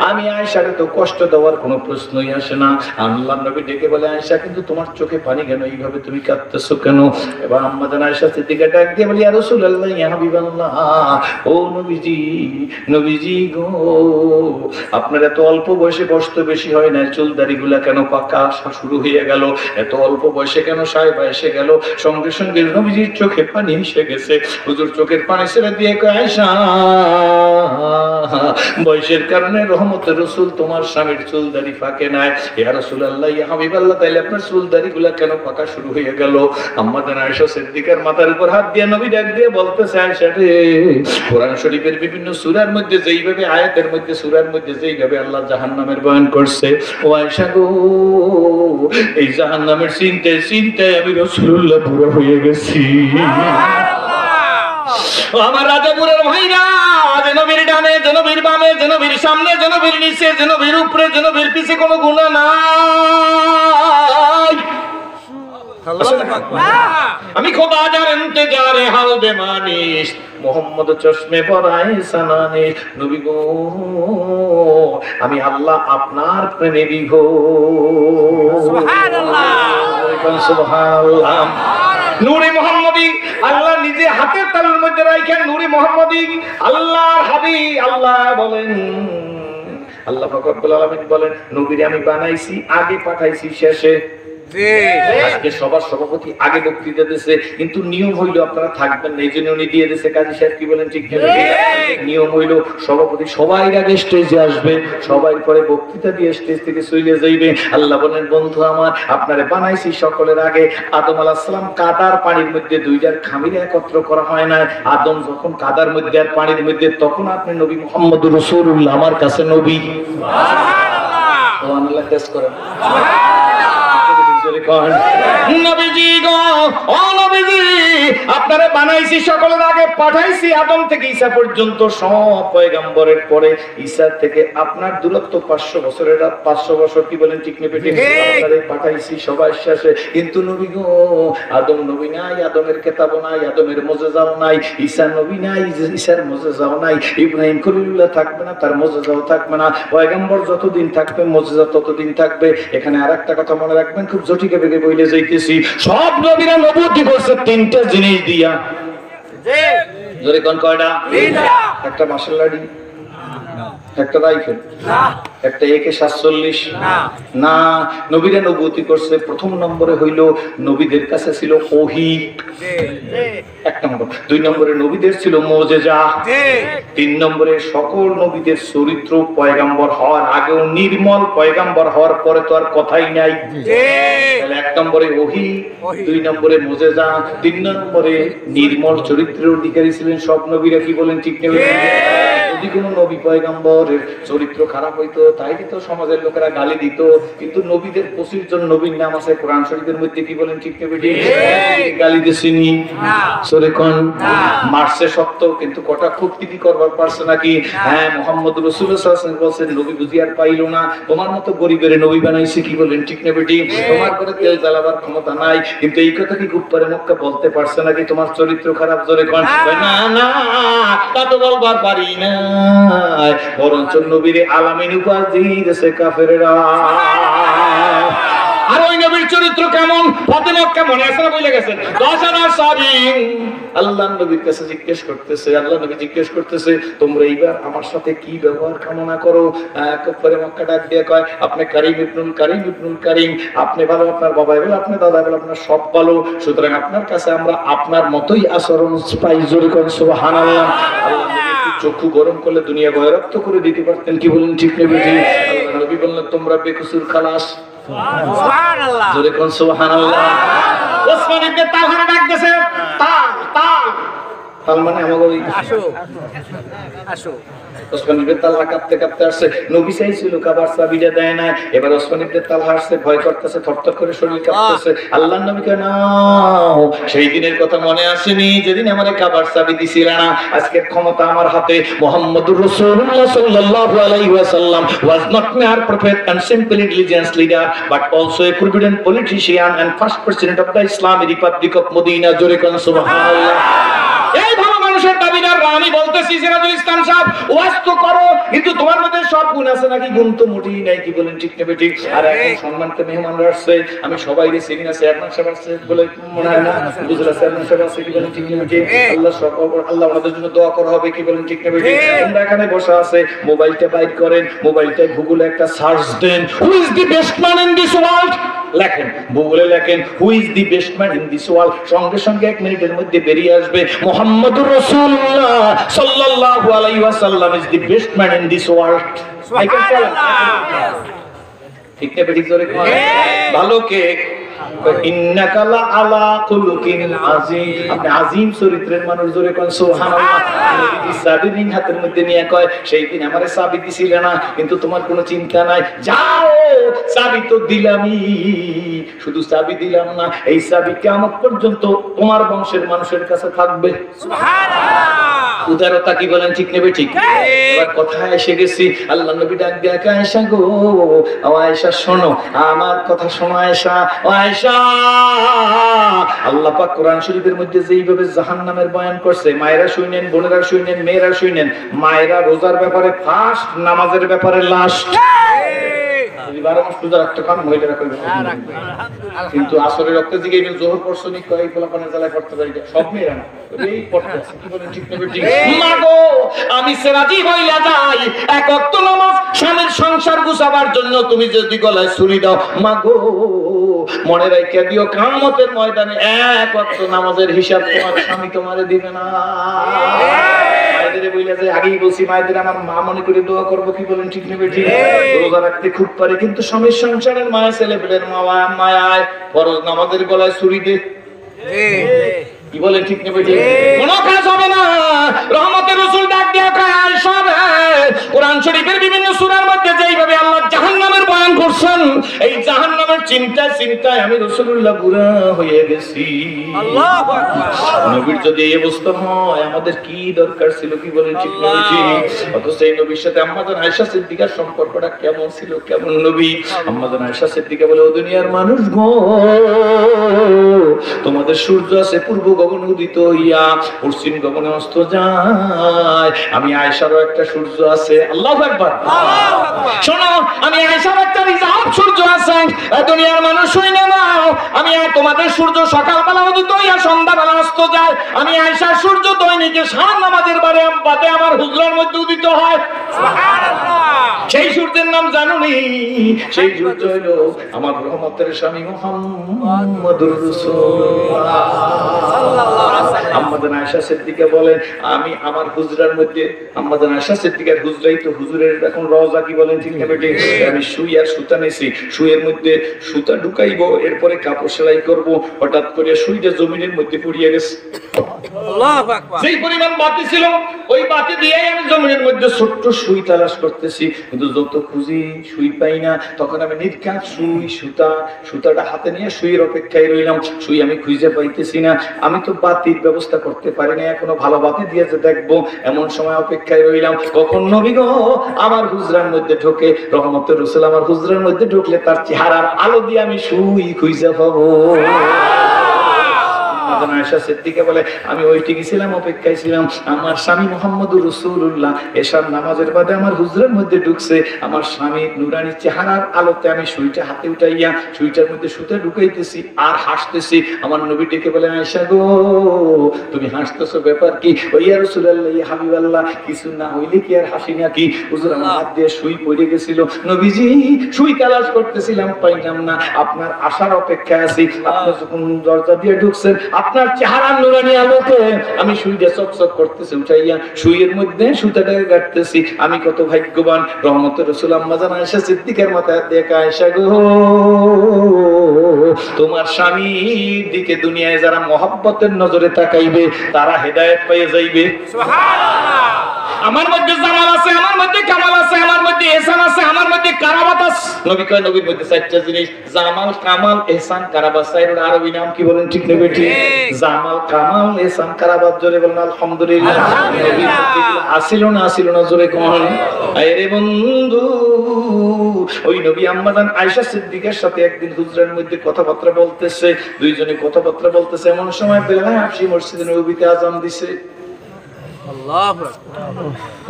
আমি আয়েশাকে তো কষ্ট দেওয়ার কোনো প্রশ্নই আসে না আল্লাহর নবী ডেকে বলে আয়েশা কিন্তু তোমার চোখে পানি কেন এইভাবে তুমি কাঁদতেছো কেন এবার আম্মা জান আয়েশা সিদ্দিকা ডাক দিয়ে বলি ইয়া রাসূলুল্লাহ ইয়া হাবিবাল্লাহ ও নবীজি নবীজি গো আপনার এত অল্প বয়সে কষ্ট বেশি হয় না চুল দাড়িগুলা কেন পাকা শুরু হয়ে গেল এত অল্প বয়সে কেন সাহেবা এসে গেল সঙ্গে সঙ্গে নবীজির চোখে পানি এসে গেছে হুজুর চোখের পানি ছেড়ে দিয়ে কয় আয়েশা বয়সের কারণে রহমতের রাসূল তোমার স্বামীর চুল দাড়ি পাকে নাই ইয়া রাসূলুল্লাহ ইয়া হাবিবাল্লাহ তাইলে আপনার চুল দাড়িগুলা কেন পাকা শুরু হয়ে গেল আম্মা জান আয়েশা সিদ্দিকার মাথার উপর হাত দিয়ে নবী ডাক দিয়ে বলতেছে আয়েশা রে কোরআন শরীফের বিভিন্ন সূরার মধ্যে যেইভাবে আয়াতের মধ্যে সূরার মধ্যে যেইভাবে আল্লাহ জাহান্নামের বয়ান করছে ও আয়েশা গো এই জাহান্নামের চিন্তায় আমি রাসূলুল্লাহ পুরো হয়ে গেছি আমার রাজাপুরের ভাইরা নবীর ডানে, যে নবীর বামে, যে নবীর সামনে, যে নবীর নিচে, যে নবীর উপরে, যে নবীর পিছে কোনো গুনাহ নাই। আমি খোদা যার ইন্তজারে হাল বেমানিস, মোহাম্মদ চশমে পরায় সানানে। নবী গো, আমি আল্লাহ আপনার প্রেমে বিভোর। সুবহানাল্লাহ, সুবহানাল্লাহ। নূরে মুহাম্মদী আল্লাহ নিজে হাতের তালুর মধ্যে রাখেন। নূরে মুহাম্মদী আল্লাহর হাবিব। আল্লাহ বলেন, আল্লাহ পাক রব্বুল আলামিন বলেন, নবীরে আমি বানাইছি আগে, পাঠাইছি শেষে। আজকে সবার সভাপতি আগে বক্তৃতা দিয়েছে, কিন্তু নিয়ম হইলো আপনারা থাকবেন না, এই জন্য উনি দিয়ে দিয়েছে। কাজী সাহেব কি বলেন, ঠিক না? নিয়ম হইলো সভাপতি সবাই আগে স্টেজে আসবে, সবাই পরে বক্তৃতা দিয়ে স্টেজ থেকে চলে যাইবে। আল্লাহ বলেন, বন্ধু আমার, আপনারে বানাইছি সকলের আগে। আদম আলাইহিস সালাম কাদার পানির মধ্যে দুইটার খামিরে একত্র করা হয় না। আদম যখন কাদার মধ্যে আর পানির মধ্যে, তখন আপনি নবী মুহাম্মদুর রাসূলুল্লাহ আমার কাছে নবী। সুবহানাল্লাহ, সুবহানাল্লাহ টেস্ট করেন। নবীজি গো, ও নবীজি, আপনারা বানাইছি সকলের আগে, পাঠাইছি আদম থেকে ঈসা পর্যন্ত সব পয়গম্বরের পরে। ঈসা থেকে আপনার দূরত্ব 500 বছরের, 500 বছর, কি বলেন ঠিক না বেঠিক? আপনারা পাঠাইছি সবার শেষে। কিন্তু নবী গো, আদম নবী নাই, আদমের কিতাব নাই, আদমের মুজিজাও নাই। ঈসা নবী নাই, ঈসার মুজিজাও নাই। ইব্রাহিম খলিলুল্লাহ থাকবে না, তার মুজিজাও থাকবে না। পয়গম্বর যতদিন থাকবে, মুজিজা ততদিন থাকবে। এখানে আরেকটা কথা মনে রাখবেন, খুব জটিকে বেগে বইলে যাইতেছি। সব নবীরা নবুয়তি করছে তিনটা জিনিস দিয়া। জোরে কোন কয়টা? একটা বাঁশের লাঠি, একটা রাইফেল, একটা AK-47 না। নবীরা নবুয়তি করছে প্রথম নম্বরে হইল নবীদের কাছে ছিল ওহী, 1 নম্বর। 2 নম্বরে নবীদের ছিল মুজিজা। 3 নম্বরে সকল নবীদের চরিত্র পয়গম্বর হওয়ার আগেও নির্মল, পয়গম্বর হওয়ার পরে তো আর কথাই নাই। তাহলে 1 নম্বরে ওহী, 2 নম্বরে মুজিজা, 3 নম্বরে নির্মল চরিত্রের অধিকারী ছিলেন সব নবীরা। কি বলেন ঠিক না? যদি কোনো নবী পয়গম্বরের চরিত্র খারাপ হইতো, তাই তো সমাজের লোকেরা গালি দিত। কিন্তু নবীদের 25 জন নবীর নাম আছে কোরআন শরীফের মধ্যে। কি বলেন ঠিক না বেটি? গালি দিছেনি? সরে কোন মারছে সত্য, কিন্তু কটা খুঁটি করবার পারছে নাকি? হ্যাঁ, মুহাম্মদ রাসূলুল্লাহ সাল্লাল্লাহু আলাইহি ওয়াসাল্লাম বলেন, নবী বুঝি আর পাইলো না, তোমার মতো গরিবের নবী বানাইছে। কি বলেন ঠিক না বেটি? তোমার করে তেল জ্বালাবার ক্ষমতা নাই, কিন্তু এই কথা কি গুপ্পারে মক্কা বলতে পারছে নাকি তোমার চরিত্র খারাপ? জোরে কোন না না, তা তো বলবার পারি না। বরঞ্চ নবীর আলামিন উপাধি দিয়েছে কাফেররা। আর ওই নবীর চরিত্র কেমন? ফতে মক্কা মনে আছে না? বলে গেছেন 10,000 সাহাবী আল্লাহর নবীর কাছে জিজ্ঞেস করতেছে, আল্লাহ নবী জিজ্ঞেস করতেছে, তোমরা এইবার আমার সাথে কি ব্যবহার কামনা করো? কাফেরে মক্কা ডাক দিয়ে কয়, আপনি কারীম ইবনুল কারীম ইবনুল কারীম, আপনি ভালো, আপনার বাবা ভালো, আপনার দাদা ভালো, আপনার সব ভালো, সুতরাং আপনার কাছে আমরা আপনার মতোই আচরণ পাই। জোরে কোন সুবহানাল্লাহ। আল্লাহ চক্ষু গরম করলে দুনিয়া গয়রক্ত করে দিতে পারতেন। কি বলেন ঠিক না বেটি? আল্লাহ নবী বললেন, তোমরা বেকসুর খালাস। সুবহানাল্লাহ, জোরে কোন সুবহানাল্লাহ। ওসমান ইবনে তালহা ডাক দিয়েছে, তাল তাল তাল মানে আমাগো আসো আসো। ওসমান ইবনে তালহা কাঁপতে কাঁপতে আসছে। নবী চাইছিল কাবার চাবিটা দেয় না। এবার ওসমান ইবনে তালহা আসছে, ভয় করতেছে, থরথর করে শরীর কাঁপতেছে। আল্লাহর নবীকে নাও, সেই দিনের কথা মনে আসেনি যেদিন আমারে কাবার চাবি দিছিল না? আজকের ক্ষমতা আমার হাতে। মুহাম্মদুর রাসূলুল্লাহ সাল্লাল্লাহু আলাইহি ওয়াসাল্লাম was not mere prophet and simple religious leader, but also a prominent politician and first president of the Islamic Republic of Medina. জোরে কোন সুবহানাল্লাহ। এই ভালো মানুষের দাবিদার আমি বলতেছি, সিরাজুল ইসলাম সাহেব, ওয়াজ তো করো, কিন্তু তোমার মধ্যে সব গুণ আছে নাকি? গুণ তো মোটেই নাই। কি বলেন ঠিক না বেটি? আর এখন সম্মানিত মেহমানরা আসছে, আমি সবাইকে চিনি না। চেয়ারম্যান সাহেব আসছে বলে মনে হয় না, বুঝলা? চেয়ারম্যান সাহেব আছে। কি বলেন ঠিক না বেটি? আল্লাহ সব, আল্লাহ আমাদের জন্য দোয়া করা হবে। কি বলেন ঠিক না বেটি? আমরা এখানে বসা আছে, মোবাইলটা বাইর করেন, মোবাইলটায় গুগলে একটা সার্চ দেন, who is the best man in this world, লেখেন, গুগলে লেখেন who is the best man in this world, সঙ্গে সঙ্গে 1 মিনিটের মধ্যে বেরিয়ে আসবে মুহাম্মদুর রাসূলুল্লাহ সাল্লাল্লাহু আলাইহি ওয়াসাল্লাম is the best man in this world. ঠিক না বেটি? জোরে কোন ভালো কে? ইন্নাকা লা আলা খুলুকিন আযীম, আপনি আযীম চরিত্রের মানুষ। জোরে কোন সুবহানাল্লাহ। নবীজি চাবি রিং হাতের মধ্যে নিয়ে কয়, সেই দিন আমারে চাবি দিছিলে না, কিন্তু তোমার কোনো চিন্তা নাই, যাও, চাবি তো দিলামই, শুধু চাবি দিলাম না, এই চাবি কিয়ামত পর্যন্ত তোমার বংশের মানুষের কাছে থাকবে। সুবহানাল্লাহ। উদারতা কি বলেন ঠিক নেবে ঠিক? এবার কথা এসে গেছি, আল্লাহ নবী ডাক দিয়ে আয়েশা গো, ও আয়েশা শোনো, আমার কথা শোনো আয়েশা, ও আয়েশা, আল্লাহ পাক কোরআন শরীফের মধ্যে যেইভাবে জাহান্নামের বয়ান করছে, মায়েরা শুনেন, বোনেরা শুনেন, মেয়েরা শুনেন, মায়েরা রোজার ব্যাপারে ফার্স্ট, নামাজের ব্যাপারে লাস্ট। 12 মাস রোজা রাখতে পারেন মহিলারা করবে, কিন্তু আসরের রক্তে দিকে জোহর পড়ছনি কয়েক গোলাপানের জ্বালায় পড়তে পারি না, সব মেয়েরা না এই পড়তে আছে। কি বলেন ঠিক নেবে ঠিক? মা গো, আমি সেরাজি হইলা যাই, এক ওয়াক্ত নামাজ স্বামীর সংসার গুছাবার জন্য তুমি যদি গলায় ছুরি দাও, মা গো মনে রাখিয়া দিও, কিয়ামতের ময়দানে এক ওয়াক্ত নামাজের হিসাব তোমার স্বামী তোমারে দিবে না। মায়েদের বইলা যায়, আগেই বলছি মায়েদের আমার মা মনে করে দোয়া করবো। কি বলেন ঠিক নেবে ঠিক? রোজা রাখতে খুব পারে, কিন্তু স্বামীর সংসারের মায়া, ছেলে পেলের মায়ায় ফরজ নামাজের গলায় ছুরি দে। কি বলেন ঠিক নেবে ঠিক? কোন কাজ হবে না। রহমতের রাসূল ডাক দিয়া কয়, আয়েশা কোরআন শরীফের বিভিন্ন সূরার মধ্যে যেইভাবে আল্লাহ জাহান্নামের বয়ান করছেন, এই জাহান্নামের চিন্তায় আমি রাসূলুল্লাহ বুড়া হয়ে গেছি। আল্লাহু আকবার। নবীর যদি এই অবস্থা হয়, আমাদের কি দরকার ছিল? কি বলেন ঠিক নেবে ঠিক? অথচ এই নবীর সাথে আম্মাজান আয়েশা সিদ্দিকার সম্পর্কটা কেমন ছিল, কেমন নবী? আম্মাজান আয়েশা সিদ্দিকা বলে, ও দুনিয়ার মানুষ গো, তোমাদের সূর্য আছে পূর্ব গগন উদিত হইয়া পশ্চিম গগনে অস্ত যায়, আমি আয়েশারও একটা সূর্য আছে। আল্লাহু আকবার। শোনো, আমি আয়েশার একটা রিজার্ভ সূর্য আছে। দুনিয়ার মানুষ শুনে নাও, আমি তোমাদের সূর্য সকালবেলা উদিত হইয়া সন্ধ্যাবেলা অস্ত যায়, আমি আয়েশার সূর্য দৈনিকে সারা নামাজের বাদে আমার হুজরার মধ্যে উদিত হয়। সুবহানাল্লাহ। সেই সূর্যের নাম জানুনি? সেই সূর্য হলো আমার রহমতের স্বামী মুহাম্মদুর রাসূলুল্লাহ সাল্লাল্লাহু আলাইহি ওয়াসাল্লাম। আম্মাজান আয়েশা সিদ্দিকা বলেন, আমি আমার হুজরার মধ্যে, আম্মাজান আয়েশা সিদ্দিকার হুজরাই তো হুজুরের এখন রওজা। কি বলেন ঠিক নেবে ঠিক? আমি সুই আর সুতা নেছি, সুইয়ের মধ্যে সুতা ঢুকাইবো, এরপরে কাপড় সেলাই করব, হঠাৎ করে সুইটা জমিনের মধ্যে পড়িয়ে গেছে। আল্লাহু আকবার। যেই পরিমাণ বাতি ছিল, ওই বাতি দিয়েই আমি জমিনের মধ্যে ছোট্ট সুই তালাশ করতেছি, কিন্তু যত খুঁজি সুই পাই না। তখন আমি নির্ঘাত সুতাটা হাতে নিয়ে সুইয়ের অপেক্ষায় রইলাম। সুই আমি খুঁজে পাইতেছি না। আমি তো বাতির ব্যবস্থা করতে পারি না, এখনো ভালো বাতি দিয়ে যে দেখবো, এমন সময় অপেক্ষায় রইলাম কখন নবী গো আমার হুজরার মধ্যে ঢোকে। রহমতের রাসূল আমার হুজরার মধ্যে ঢুকলে তার চেহারার আলো দিয়ে আমি সুই খুঁজে পাবো। আয়েশা সিদ্দিকা বলে, আমি ওইটি গেছিলাম, অপেক্ষায় ছিলাম। আমার স্বামী মুহাম্মদুর রাসূলুল্লাহ এশার নামাজের বাদে আমার হুজরার মধ্যে ঢুকছে। আমার স্বামীর নুরানি চেহারার আলোতে আমি সুইটা হাতে উঠাইয়া সুইটার মধ্যে সুতা ঢুকাইতেছি আর হাসতেছি। আমার নবী ডেকে বলেন, আয়েশা গো তুমি হাসতেছো, ব্যাপার কি? ও ইয়া রাসূলুল্লাহ, ইয়া হাবিবাল্লাহ, কিছু না হইলে কি আর হাসি নাকি? হুজুর আমার হাত দিয়ে সুই পড়ে গেছিল, নবীজি সুই তালাশ করতেছিলাম, পাইলাম না, আপনার আসার অপেক্ষায় আছি। আপনি যখন দরজা দিয়ে ঢুকছেন, আপনার চেহারার নুরানি আলোতে আমি সুইটা চকচক করতেছি, উঠাইয়া সুইয়ের মধ্যে সুতাটাকে কাটতেছি। আমি কত ভাগ্যবান। রহমতের রাসূল আম্মাজান আয়েশা সিদ্দিকার মাথায় দেখা, আয়েশা গো তোমার স্বামীর দিকে দুনিয়ায় যারা মহব্বতের নজরে তাকাইবে তারা হেদায়েত পেয়ে যাইবে। সুবহানাল্লাহ। আমার মধ্যে জামাল আছে, আমার মধ্যে কামাল আছে, আমার মধ্যে ইহসান আছে, আমার মধ্যে কারাবাত আছে। নবী কয়, নবীর মধ্যে চারটা জিনিস, জামাল, কামাল, ইহসান, কারাবাত। এর আরবি নাম কি বলেন ঠিক নেবে ঠিক? জামাল, কামাল, ইহসান, কারাবাত। জোরে বলেন আলহামদুলিল্লাহ। আসিল না জোরে কোন? আরে বন্ধু, ওই নবী আম্মাজান আয়েশা সিদ্দিকার সাথে একদিন হুজরার মধ্যে কথাবার্তা বলতেছে, দুইজনে কথাবার্তা বলতেছে, এমন সময় বেলাল হাফসি মসজিদে নববীতে আযান দিছে। আল্লাহু আকবার।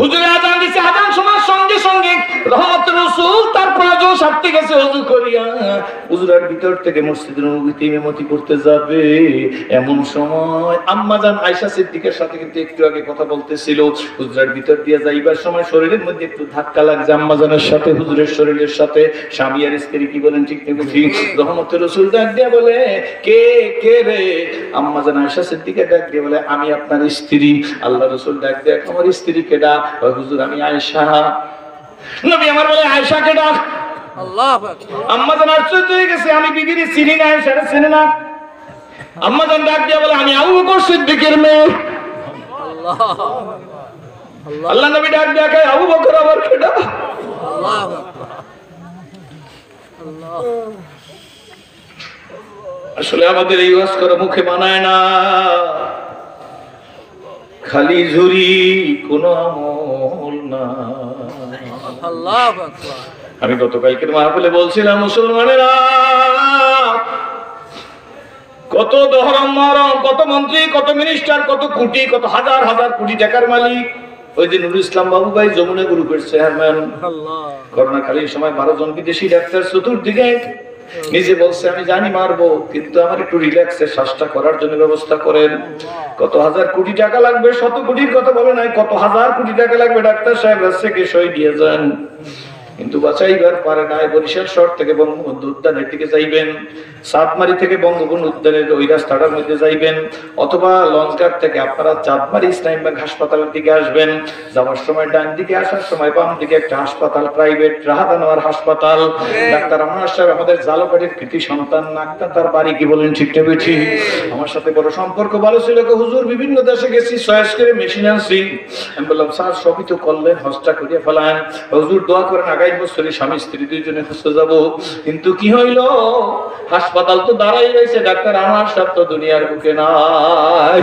হুজুরে আযান দিছে, আযান শোনার সঙ্গে সঙ্গে রহমতের রাসূল তার প্রয়োজন সারতে গেছে ওযু করিয়া, হুজুরের ভিতর থেকে মসজিদের নববীতে ইমামতি করতে যাবে। এমন সময় আম্মাজান আয়েশা সিদ্দিকার সাথে কিন্তু একটু আগে কথা বলতেছিল, হুজুরের ভিতর দিয়ে যাইবার সময় শরীরের মধ্যে একটু ধাক্কা লাগছে আম্মাজানের সাথে, হুজুরের শরীরের সাথে। স্বামী আর স্ত্রী কি বলেন ঠিক নেবে ঠিক? রহমতের রাসূল ডাক দিয়ে বলে, কে কে রে? আম্মাজান আয়েশা সিদ্দিকা ডাক দিয়ে বলে, আমি আপনার স্ত্রী। আল্লাহ রাসূল ডাক দিয়ে, আমার স্ত্রী কেডা? হুজুর আমি আয়েশা। নবী আমার বলে, আয়েশা কেডা? আল্লাহু আকবার। আম্মাজান আশ্চর্য হয়ে গেছে, আমি বিবির চিনি না, আয়েশারে চিনি না। আম্মাজান ডাক দিয়ে বলে, আমি আবু বকর সিদ্দিকের মেয়ে। আল্লাহ আল্লাহ নবী ডাক দিয়ে কয়, আবু বকর আবার কেডা? আল্লাহু আকবার। আল্লাহ। আসলে আমাদের এই ওয়াজ করা মুখে মানায় না, খালি ঝুরি কোনো আমল না। আল্লাহু আকবার। আমি গতকালকে মাহফিলে বলছিলাম, মুসলমানেরা কত ধরম মরম, কত মন্ত্রী, কত মিনিস্টার, কত কোটি, কত হাজার হাজার কোটি টাকার মালিক। ওই যে নুরুল ইসলাম বাবু ভাই যমুনা গ্রুপের চেয়ারম্যান, আল্লাহ করোনাকালীন সময় 12 জন বিদেশি ডাক্তার চতুর্দিকে, নিজে বলছে আমি জানি মারবো, কিন্তু আমার একটু রিল্যাক্সের শ্বাসটা করার জন্য ব্যবস্থা করেন। কত হাজার কোটি টাকা লাগবে, শত কোটির কথা বলে নাই, কত হাজার কোটি টাকা লাগবে, ডাক্তার সাহেব রাস্তাকে সই দিয়ে যান। কিন্তু বাঁচাইবার পারে নাই। বরিশাল শহর থেকে বঙ্গবন্ধু উদ্যানের দিকে যাইবেন, সাতমারি থেকে বঙ্গবন্ধু উদ্যানের ওই রাস্তাটার মধ্যে যাইবেন, অথবা লঞ্চঘাট থেকে আপনারা চাঁদমারি ইসলামী ব্যাংক হাসপাতালের দিকে আসবেন। যাওয়ার সময় ডান দিকে, আসার সময় বাম দিকে একটা হাসপাতাল, প্রাইভেট রাহাদানোয়ার হাসপাতাল। ডাক্তার আমার সাহেব আমাদের জালকাঠির কৃতি সন্তান, নাকটা তার বাড়ি, কি বলেন ঠিক না বেঠি? আমার সাথে বড় সম্পর্ক ভালো ছিল। হুজুর বিভিন্ন দেশে গেছি, চয়েস করে মেশিন আনছি। আমি বললাম স্যার সবই তো করলেন, হজটা করিয়ে ফেলান, হুজুর দোয়া করেন আগামী বছরে স্বামী স্ত্রী দুইজনে হজে যাব। কিন্তু কি হইল, হাসপাতাল তো দাঁড়াই রয়েছে, ডাক্তার আমার সাহেব তো দুনিয়ার বুকে নাই।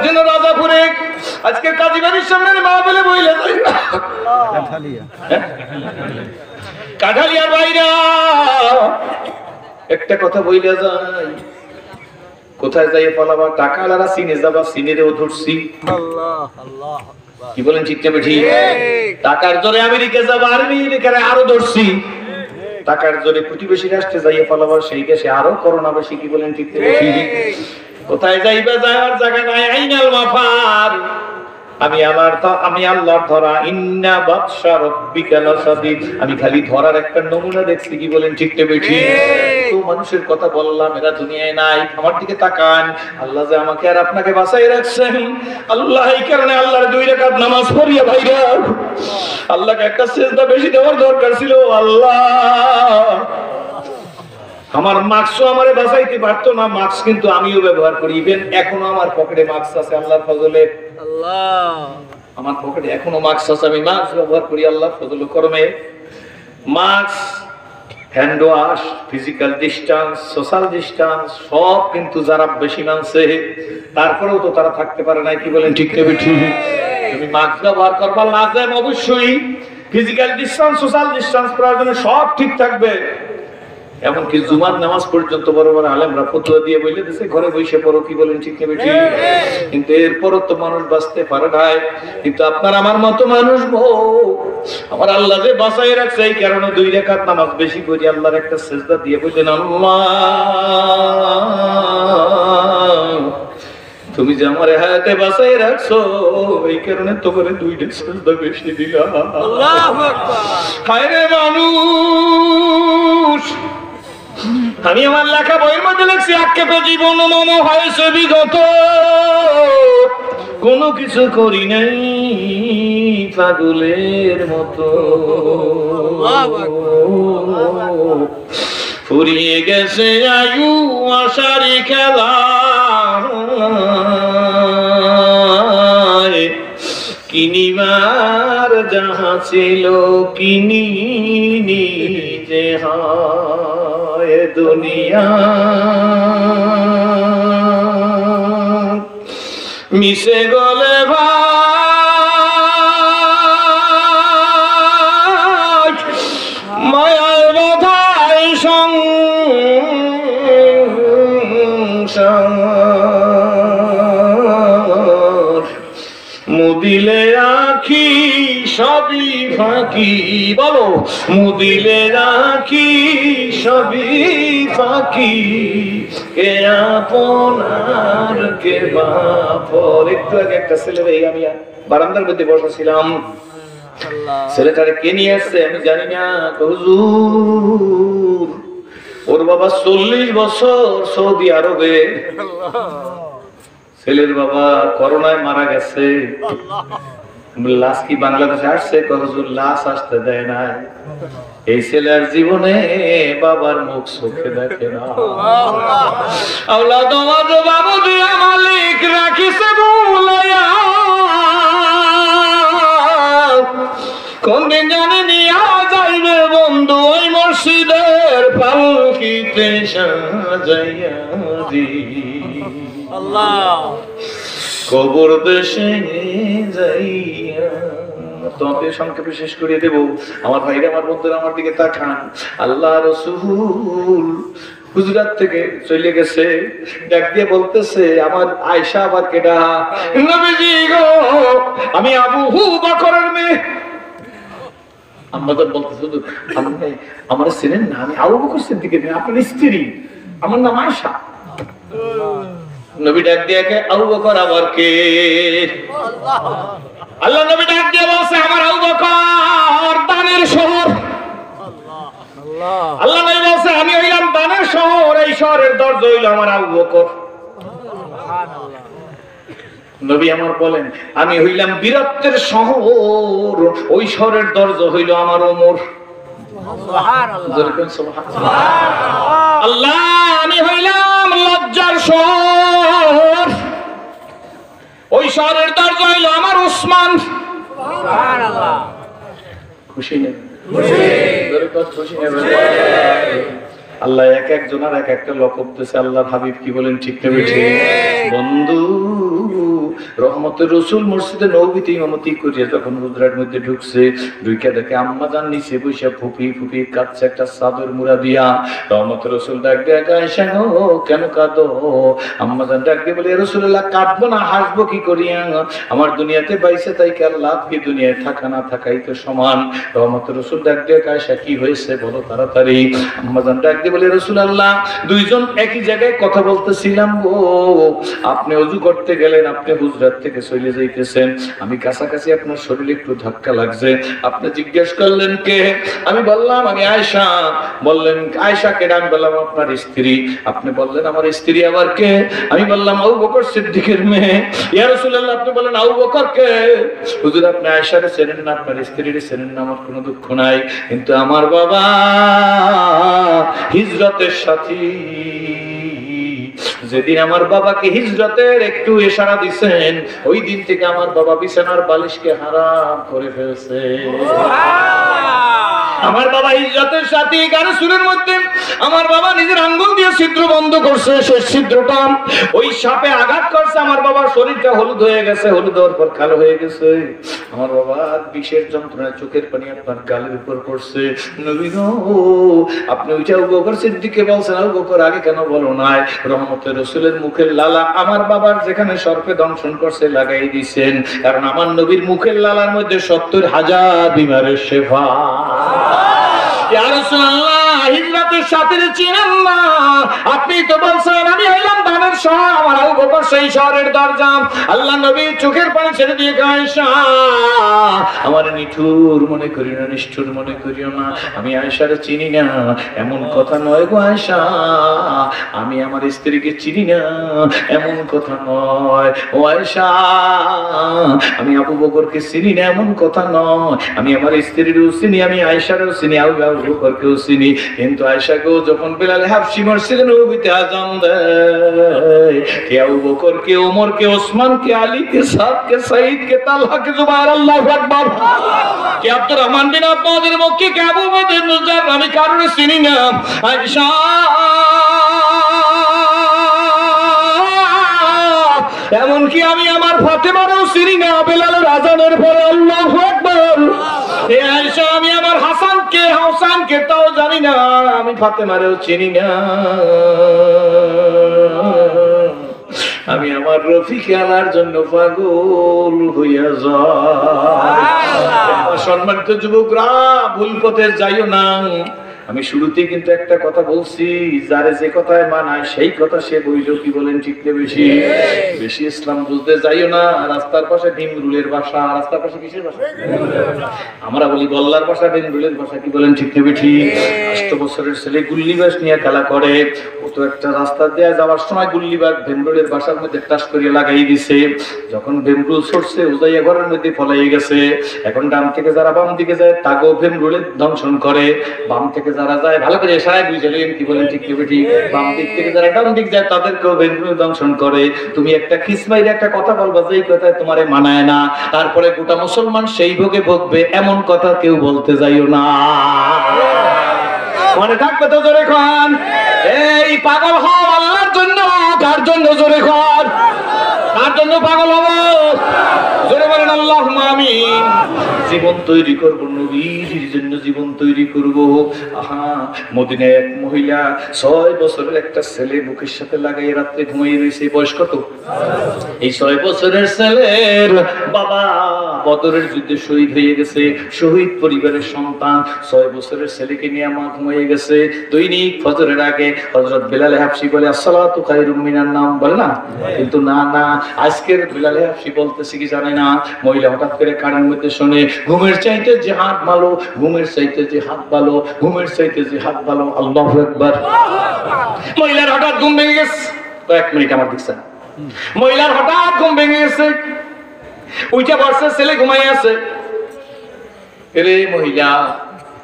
যেন রাজাপুরে আজকে কাজীবাড়ির সামনে মাহফিলে বইলে যাই, কাঠালিয়ার বাইরা একটা কথা বইলে যায়, কোথায় যাই ফলাবা, টাকা আলারা চিনে যাবা, চিনেরেও ধরছি। আল্লাহ আল্লাহ কি বলেন ঠিক না ঠিক? টাকার জোরে আমেরিকা যাবা, আমেরিকারে আরো ধরছি। টাকার জোরে প্রতিবেশী রাষ্ট্রে যাইয়ে ফলাবা, সেই দেশে আরো করোনা বেশি। কি বলেন ঠিক না ঠিক? কোথায় যাইবা, যাওয়ার জায়গা নাই। আইনাল মাফার, আমি আল্লাহর ধরা, ইন্না বাতশা রাব্বিকা লাসাদিদ। আমি খালি ধরার একটা নমুনা দেখছি। কি বলেন ঠিক না বেঠি? তো মানুষের কথা বললাম, এরা দুনিয়ায় নাই। আমার দিকে তাকান, আল্লাহ যে আমাকে আর আপনাকে বাঁচাই রাখছেন, আল্লাহ এই কারণে আল্লাহর 2 রাকাত নামাজ পড়িয়া ভাইরা আল্লাহকে একটা সিজদা বেশি দেওয়ার দরকার ছিল। আল্লাহ আমার মাস্কও আমারে বাঁচাইতে পারতো না, মাস্ক কিন্তু আমিও ব্যবহার করি। ইভেন এখনো আমার পকেটে মাস্ক আছে আল্লাহর ফজলে। আল্লাহ আমার পকেটে এখনো মাস্ক আছে, আমি মাস্ক ব্যবহার করি আল্লাহর ফজল করমে। Mask, hand wash, physical distance, social distance সব কিন্তু যারা বেশি মানছে, তারপরেও তো তারা থাকতে পারে না। কি বলেন ঠিক না ঠিক? তুমি মাস্ক ব্যবহার করবা, লাজেম অবশ্যই ফিজিক্যাল ডিস্টেন্স, সোশ্যাল ডিস্টেন্স প্রয়োজনে সব ঠিক থাকবে। এমনকি জুমার নামাজ পর্যন্ত বড় বড় আলেমরা ফতোয়া দিয়ে বলে দিয়েছে ঘরে বসে পড়ো। কি বলেন ঠিক না ঠিক? কিন্তু এরপরও তো মানুষ বাঁচতে পারে নাই। কিন্তু আপনার আমার মতো মানুষ আমার আল্লাহ যে বাঁচাই রাখছে, এই কারণে 2 রাকাত নামাজ বেশি করি, আল্লাহর একটা সিজদা দিয়ে বললেন, আল্লাহ তুমি যে আমার হায়াতে বাঁচাই রাখছো, এই কারণে তোমার 2টা সিজদা বেশি দিলাম। আল্লাহু আকবার। হায় রে মানুষ, আমি আমার লেখা বইয়ের মধ্যে লিখছি, আক্ষেপে জীবন মম হয়েছে বিগত, কোনো কিছু করি নাই পাগলের মতো। ফুরিয়ে গেছে আয়ু আশারি খেলা, কিনিবার যাহা ছিল কিনিনি যে হয় দুনিয়া, মিশে গলে ভাই মায়ার বাধায় সংসার, মুদিলে আখি সবই ফাঁকি। বলো, মুদিলে আখি সবই ফাঁকি, কে আপনার কে বাপর। একটু আগে একটা ছেলে, আমি বারান্দার মধ্যে বসেছিলাম, ছেলেটারে কে নিয়ে আসছে আমি জানি না। হুজুর, ওর বাবা 40 বছর সৌদি আরবে, ছেলের বাবা করোনায় মারা গেছে। লাশ কি বাংলাদেশে আসছে? হুজুর লাশ আসতে দেয় না। এই ছেলের জীবনে বাবার মুখ চোখে দেখে না। আওলাদ বাবু দিয়া মালিক রাখিছে বুলাইয়া, কোনদিন জানি নিয়া যাইবে বন্ধু ওই মসজিদের পালকিতে সাজাইয়া দি। আল্লাহ কবর দেশে যাইয়া। তোমাকে সংক্ষেপে শেষ করে দেব। আমার ভাইরা, আমার বন্ধুরা আমার দিকে তাকান। আল্লাহ রাসূল গুজরাট থেকে চলে গেছে, ডাক দিয়ে বলতেছে, আমার আয়েশা আবার কেডা? নবীজি গো, আমি আবু বকরের মেয়ে। আমাদের বলতেছে, আপনি আমার ছিলেন না? আমি আবু বকর সিদ্দিকের মেয়ে, আপনার স্ত্রী, আমার নাম আয়েশা। নবী ডাক দিয়ে কে? আবু বকর আবার কে? আল্লাহ নবী ডাক দিয়ে বলছে, আমার আবু বকর দানের শহর। আল্লাহ নবী বলছে, আমি হইলাম দানের শহর, এই শহরের দরজা হইল আমার আবু বকর। নবী আমার বলেন, আমি হইলাম বীরত্বের শহর, ওই শহরের দরজা হইল আমার ওমর। আল্লাহ, আমি হইলাম লজ্জার শহর, ওই শহরের দরজা হইল আমার উসমান। খুশি নেই? আল্লাহ এক একজনের এক একটা লকব দিয়েছে। আল্লাহর হাবিব কি বলেন, ঠিক না বেঠিক? বন্ধু, রহমতের রাসূল মসজিদে নববীতে ইমামতি করিয়া যখন হুজরার মধ্যে ঢুকছে, ঢুকে দেখে আম্মা জান নিচে বসে ফুপি ফুপি কাঁদছে একটা চাদর মুড়া দিয়া। রহমতের রাসূল ডাক দিয়ে, আয়েশা গো, কেন কাঁদো? আম্মা জান ডাক দিয়ে বলে, রাসূলুল্লাহ, কাঁদবো না হাসবো কি করিয়া? আমার দুনিয়াতে বাইসে তাই কার লাভ কি? দুনিয়ায় থাকা না থাকাই তো সমান। রহমতের রাসূল ডাক দিয়ে, আয়েশা কি হয়েছে বলো তাড়াতাড়ি। আম্মা জান ডাক দিয়ে বলে, রাসূলুল্লাহ, দুইজন একই জায়গায় কথা বলতেছিলাম গো, আপনি ওযু করতে গেলেন, আপনি হুজরাত থেকে চলে যাইতেছেন, আমি কাছাকাছি আপনার শরীরে একটু ধাক্কা লাগছে, আপনি জিজ্ঞেস করলেন কে? আমি বললাম আমি আয়েশা। বললেন আয়েশা কেডা? আমি বললাম আপনার স্ত্রী। আপনি বললেন আমার স্ত্রী আবার কে? আমি বললাম আবু বকর সিদ্দিকের মেয়ে। ইয়া রাসূলুল্লাহ, আপনি বলেন আবু বকর কে? হুজুর, আপনি আয়েশারে চেনেন না, আপনার স্ত্রীরে চেনেন না, আমার কোনো দুঃখ নাই, কিন্তু আমার বাবা হিজরতের সাথী, যেদিন আমার বাবাকে হিজরতের একটু ইশারা দিবেন, ওই দিন থেকে আমার বাবা বিছানার বালিশকে হারাম করে ফেলছে। আমার বাবা হিজরতের সাথে গানে সুরের মধ্যে আমার বাবা নিজের আঙ্গুল দিয়ে ছিদ্র বন্ধ করছে, সেই ছিদ্রটা ওই সাপে আঘাত করছে, আমার বাবার শরীরটা হলুদ হয়ে গেছে, হলুদ হওয়ার পর কালো হয়ে গেছে। আমার বাবা বিষের যন্ত্রণায় চোখের পানি আপনার গালের উপর পড়ছে। নবী গো, আপনি ওইটা আবু বকর সিদ্দিককে বলছেন, আবু বকর আগে কেন বলো নাই? রহমতের রাসূলের মুখের লালা আমার বাবার যেখানে সর্পে দংশন করছে লাগাই দিয়েছেন, কারণ আমার নবীর মুখের লালার মধ্যে 70,000 বিমারের শেফা। ইয়া রাসূলুল্লাহ, হিজরতের সাথে চিনেন না? আপনি তো বলছেন আমি হইলাম দানের শহর, আমার আবু বকর সেই শহরের দরজা। আল্লাহ নবী চোখের পানি ছেড়ে দিয়ে আয়েশা, আমার নিঠুর মনে করিও না, নিষ্ঠুর মনে করিও না, আমি আয়েশারে চিনি না। এমন কথা নয় গো আয়েশা, আমি আমার স্ত্রীকে চিনি না, এমন কথা নয়। ও আয়েশা, আমি আবু বকরকে চিনি না, এমন কথা নয়। আমি আমার স্ত্রীরও চিনি, আমি আয়েশারও চিনি, আবু বকরকেও চিনি। কিন্তু আয়েশাকেও যখন বেলাল হাবশী মসজিদে নববীতে আযান দেয়, কে আবু বকর, কে ওমর, কে ওসমান, কে আলী, কে সাদ, কে সাঈদ, কে তালহা, কে জুবায়ের, আল্লাহু আকবার, কে আব্দুর রহমান বিন আব্বাদের মক্কি, কে আবু বকর মুজার, আমি কারোর চিনি না। আয়েশা, এমনকি আমি আমার ফাতেমারও চিনি না, বেলালের আযানের পরে। আল্লাহু আকবার। হে আয়েশা, আমি আমার হাসানকে, হোসেনকে তাও জানি না, আমি ফাতেমারও চিনি না। আমি আমার রফিকে আনার জন্য পাগল হইয়া যাই। সম্মানিত যুবকরা, ভুল পথে যাইও না। আমি শুরুতেই কিন্তু একটা কথা বলছি, যারে যে কথায় মানায় সেই কথা সে বইল। কি বলেন, ঠিক না বেশি? বেশি ইসলাম বুঝতে যাইও না। রাস্তার পাশে ডিমরুলের বাসা, রাস্তার পাশে কিসের বাসা? আমরা বলি গল্লার বাসা, ডিমরুলের বাসা। কি বলেন, ঠিক না বেশি? 8 বছরের ছেলে গুল্লিবাস নিয়ে খেলা করে, ও তো একটা রাস্তা দিয়ে যাওয়ার সময় গুল্লিবাস ভেমরুলের বাসার মধ্যে টাস করিয়ে লাগাই দিছে। যখন ভেমরুল ছড়ছে, উজাইয়া ঘরের মধ্যে ফলাই গেছে। এখন ডান থেকে যারা বাম দিকে যায় তাগো ভেমরুলের দংশন করে, বাম থেকে যারা যায়, ভালো করে এশারায় বুঝলেন, কি বলেন, ঠিক না বেশি? বাম দিক থেকে যারা ডান দিক যায় তাদেরকেও ভেমরুল দংশন করে। তুমি একটা খিসমাইরে একটা কথা বলবা, যেই কথায় তোমারে মানায় না, তারপরে গোটা মুসলমান সেই ভোগে ভোগবে, এমন কথা কেউ বলতে যাইও না। মনে থাকবে তো? জোরে খান। এই পাগল হও আল্লাহর জন্য, কার জন্য? জোরে খান। তার জন্য পাগল হব। জোরে বলেন আল্লাহুম্মা আমিন। জীবন তৈরি করব, নবীর জন্য জীবন তৈরি করব। আহা, মদিনায় এক মহিলা 6 বছরের একটা ছেলে বুকের সাথে লাগাই রাত্রে ঘুমিয়ে রয়েছে। বয়স কত? এই 6 বছরের ছেলের বাবা বদরের যুদ্ধে শহীদ হয়ে গেছে। শহীদ পরিবারের সন্তান 6 বছরের ছেলেকে নিয়ে মা ঘুমিয়ে গেছে। দৈনিক ফজরের আগে হযরত বিলাল হাবশী বলে আসসালাতু খায়রুম মিনান নাম, বলে না? কিন্তু না, আজকের বিলাল হাবশী বলতেছে কি জানে না, মহিলা হঠাৎ করে কানের মধ্যে শুনে ঘুমের চাইতে জিহাদ ভালো, ঘুমের চাইতে জিহাদ ভালো, ঘুমের চাইতে জিহাদ ভালো। আল্লাহু আকবার। মহিলার হঠাৎ ঘুম ভেঙে গেছে। কয়েক মিনিট আমার দেখছেন, মহিলার হঠাৎ ঘুম ভেঙে গেছে, উঠে বসছে, ছেলে ঘুমাই আছে। এরে মহিলা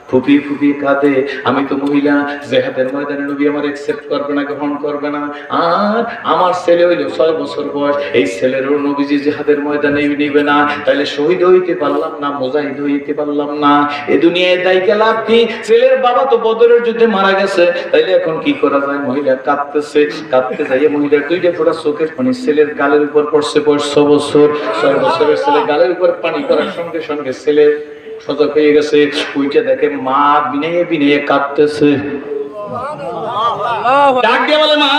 ফুপিয়ে ফুপিয়ে কাঁদে, আমি তো মহিলা, জিহাদের ময়দানে নবী আমার একসেপ্ট করবে না, গ্রহণ করবে না। আর আমার ছেলে হইল 6 বছর বয়স, এই ছেলেরও নবীজি জিহাদের ময়দানে নিবে না, তাইলে শহীদ হইতে পারলাম না, মুজাহিদ হইতে পারলাম না। এই দুনিয়ায় দায়িত্ব লাভ কি? ছেলের বাবা তো বদরের যুদ্ধে মারা গেছে, তাইলে এখন কি করা যায়? মহিলা কাঁদতেছে, কাঁদতে যাইয়ে মহিলার 2টা ফোঁটা চোখের পানি ছেলের গালের উপর পড়ছে। বয়স 6 বছর। 6 বছরের ছেলে গালের উপর পানি পড়ার সঙ্গে সঙ্গে ছেলে সজাগ হয়ে গেছে। ওইটা দেখে মা বিনয়ে বিনয়ে কাঁদতেছে। ডাক দিয়ে বলে, মা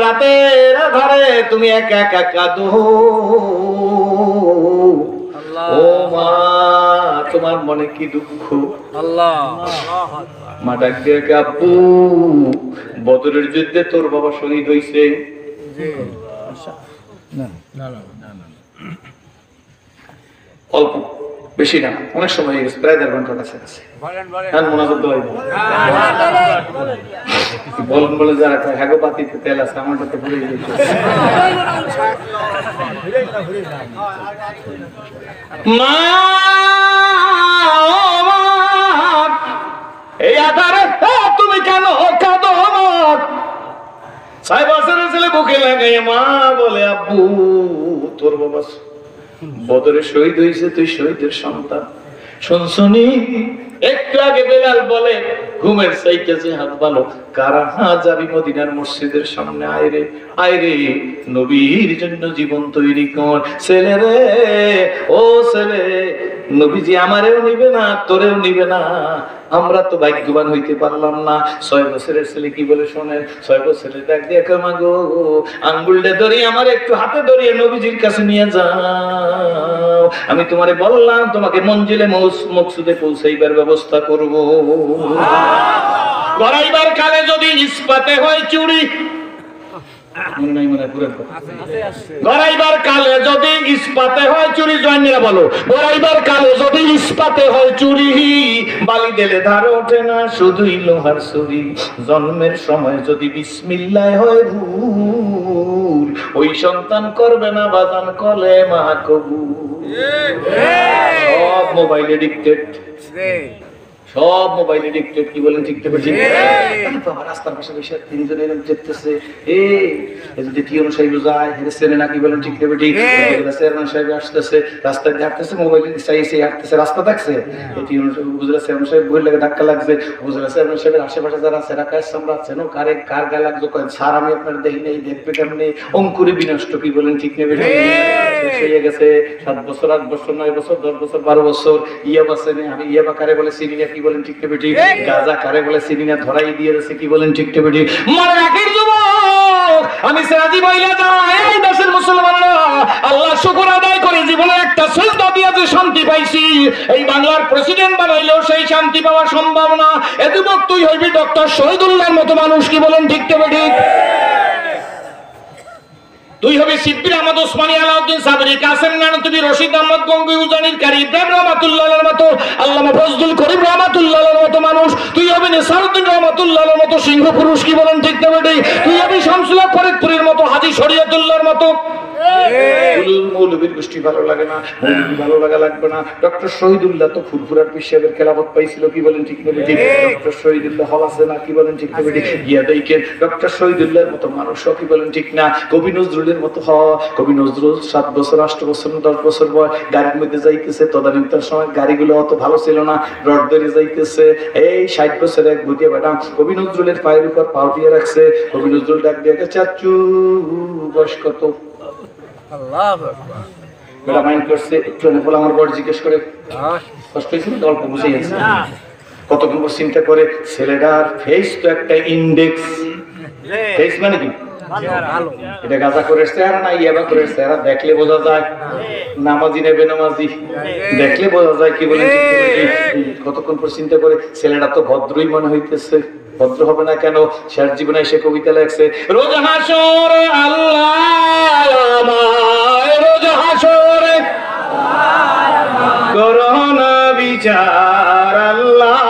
রাতের আধারে তুমি একা একা কাঁদো, ও মা তোমার মনে কি দুঃখ? মা ডাক দিয়ে, আব্বু বদরের যুদ্ধে তোর বাবা শহীদ হয়েছে। অল্প, বেশি না, অনেক সময় হয়ে গেছে, প্রায় 1.5 ঘন্টার কাছাকাছি। বলেন বলে যারা হ্যাগো বাতিতে তেল আছে, আমারটা তো ভুলে গেছে। মা এই আধারে তুমি কেন কাঁদো? আমার 6 বছরের ছেলে বুকে লাগাই মা বলে, আব্বু তোর বাবা বদরে শহীদ হয়েছে, তুই শহীদের সন্তান। শুনছনি একটু আগে বেলাল বলে ঘুমের চাইতে জিহাদ ভালো। কারা যাবি মদিনার মসজিদের সামনে? আয়রে আয়রে, নবীর জন্য জীবন তৈরি কর। ছেলে রে, ও ছেলে, নবীজি আমারেও নিবে না, তোরেও নিবে না। আমরা তো ভাগ্যবান হইতে পারলাম না। 6 বছরের ছেলে কি বলে শোনেন? 6 বছরের ডাক দিয়ে মা গো, আঙ্গুলটা ধরিয়ে আমার একটু হাতে ধরিয়ে নবীজির কাছে নিয়ে যাও। আমি তোমারে বললাম তোমাকে মঞ্জিলে মকসুদে পৌঁছাইবার ব্যবস্থা করব। গড়াইবার কালে যদি ইস্পাতে হয় চুরি, গড়াইবার কালে যদি ইস্পাতে হয় চুরি, জয়নীরা বলো, গড়াইবার কালে যদি ইস্পাতে হয় চুরি, বালি দিলে ধার ওঠে না, শুধুই লোহার ছুরি। জন্মের সময় যদি বিসমিল্লাহ হয় ভুল, ওই সন্তান করবে না বাজান কলেমা কবুল। সব মোবাইল এডিক্টেড, সব মোবাইল এডিক্টেড। কি বলেন ঠিক ঠিক? রাস্তার পাশে বসে 3 জন এরকম দেখতেছে, যদি টিউন সাহেব যায় হেরে না, কি বলেন ঠিক ঠিক? চেয়ারম্যান সাহেব আসতেছে, রাস্তায় হাঁটতেছে, মোবাইল চাইছে হাঁটতেছে, রাস্তা দেখছে, উপজেলা চেয়ারম্যান সাহেব বই লাগে ধাক্কা লাগছে। উপজেলা চেয়ারম্যান সাহেবের আশেপাশে যারা আছে রাকাশ সামলাচ্ছেন, কার গায়ে লাগছে, স্যার আমি আপনার দেখি নেই, দেখবে কেমনি? অঙ্কুরে বিনষ্ট। কি বলেন ঠিক নেবে? হয়ে গেছে 7 বছর, 8 বছর, 9 বছর, 10 বছর, 12 বছর। ইয়াবা চেনে, আমি ইয়াবা কারে বলে চিনি না। কি বলেন ঠিক নেবে? গাঁজা কারে বলে চিনি না, ধরাই দিয়ে দিয়েছে। কি বলেন ঠিক নেবে? মনে রাখির যুবক, আমি সেরাজি বইলা যাই, এই দেশের মুসলমানরা আল্লাহ শুকর আদায় করে জীবনে একটা সিজদা দিয়ে যে শান্তি পাইছি, এই বাংলার প্রেসিডেন্ট বানাইলেও সেই শান্তি পাওয়া সম্ভব না। এ যুবক তুই হইবি ডক্টর শহীদুল্লাহর মতো মানুষ। কি বলেন ঠিক নেবে? ঠিক। তুই হবে শিববির আহমদ ওসমানী, আলাউদ্দিন সাবরি, কাসেম নানতুবি, রশিদ আহমদ গঙ্গি, উজানির কারি, ইব্রাহিম রহমাতুল্লাহর মতো, আল্লামা ফজলুল করিম রহমাতুল্লাহর মতো মানুষ। তুই হবে নিসারউদ্দিন রহমাতুল্লাহর মতো সিংহ পুরুষ। কি বলেন ঠিক না বেটি? তুই হবে শামসুল হক ফরিদপুরের মতো, হাজী শরীয়তুল্লাহর মতো। মৌলবীর গোষ্ঠী ভালো লাগে না, মৌলবী ভালো লাগা লাগবে না। ডক্টর শহীদুল্লাহ তো ফুরফুরার পিসাবের খেলাফত পাইছিল। কি বলেন ঠিক না বেটি? ডক্টর শহীদুল্লাহ হওয়া আছে না? কি বলেন ঠিক না বেটি? গিয়া দেখেন ডক্টর শহীদুল্লাহর মতো মানুষ। কি বলেন ঠিক না? কবি নজরুলের মতো হওয়া। কবি নজরুল 7 বছর, 8 বছর, 10 বছর বয়স গাড়ির মধ্যে যাইতেছে, তদানীন্তন সময় গাড়িগুলো অত ভালো ছিল না, রড ধরে যাইতেছে। এই 60 বছর এক ভুটিয়া ম্যাডাম কবি নজরুলের পায়ের উপর পাও দিয়ে রাখছে। কবি নজরুল ডাক দিয়ে, চাচু বয়স কত? আল্লাহু আকবার। বেটা মাইন্ড করছে একটু বলে আমার বড় জিজ্ঞেস করে কষ্ট হয়েছিল অল্প বুঝেই আছে কতক্ষণ পর চিন্তা করে ছেলেটার ফেস তো একটা ইন্ডেক্স ফেস মানে কি ভালো। এটা গাঁজা করে চেহারা না ইয়াবা করে চেহারা দেখলে বোঝা যায় নামাজি নেবে নামাজি দেখলে বোঝা যায় কি বলে কতক্ষণ পর চিন্তা করে ছেলেটা তো ভদ্রই মনে হইতেছে ভদ্র হবে না কেন শেষ জীবনে এসে কবিতা লেখছে রোজ হাসর আল্লাহ রোজ হাসর করোনা বিচার আল্লাহ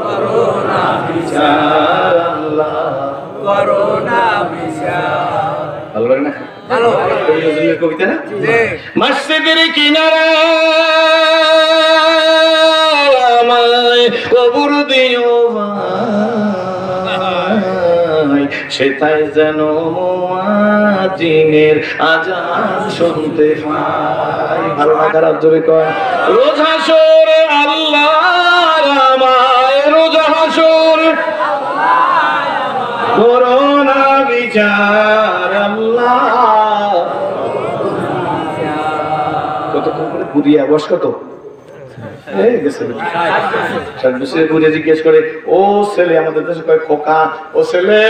করোনা বিচার আল্লাহ করোনা বিচার। ভালো লাগে না ভালো। নজরুলের কবিতা না জি। মসজিদের কিনারে আমায় কবর দিও ভাই সেটাই যেন মুয়াজ্জিনের আজান শুনতে পাই ভালো না খারাপ জোরে কয় রোজ হাসর আল্লাহ আমায় রোজ হাসর করোনা বিচার আল্লাহ কতক্ষণ করে বুড়িয়া বয়স কত জিজ্ঞেস করে ও ছেলে আমাদের দেশে কয় খোকা ও ছেলে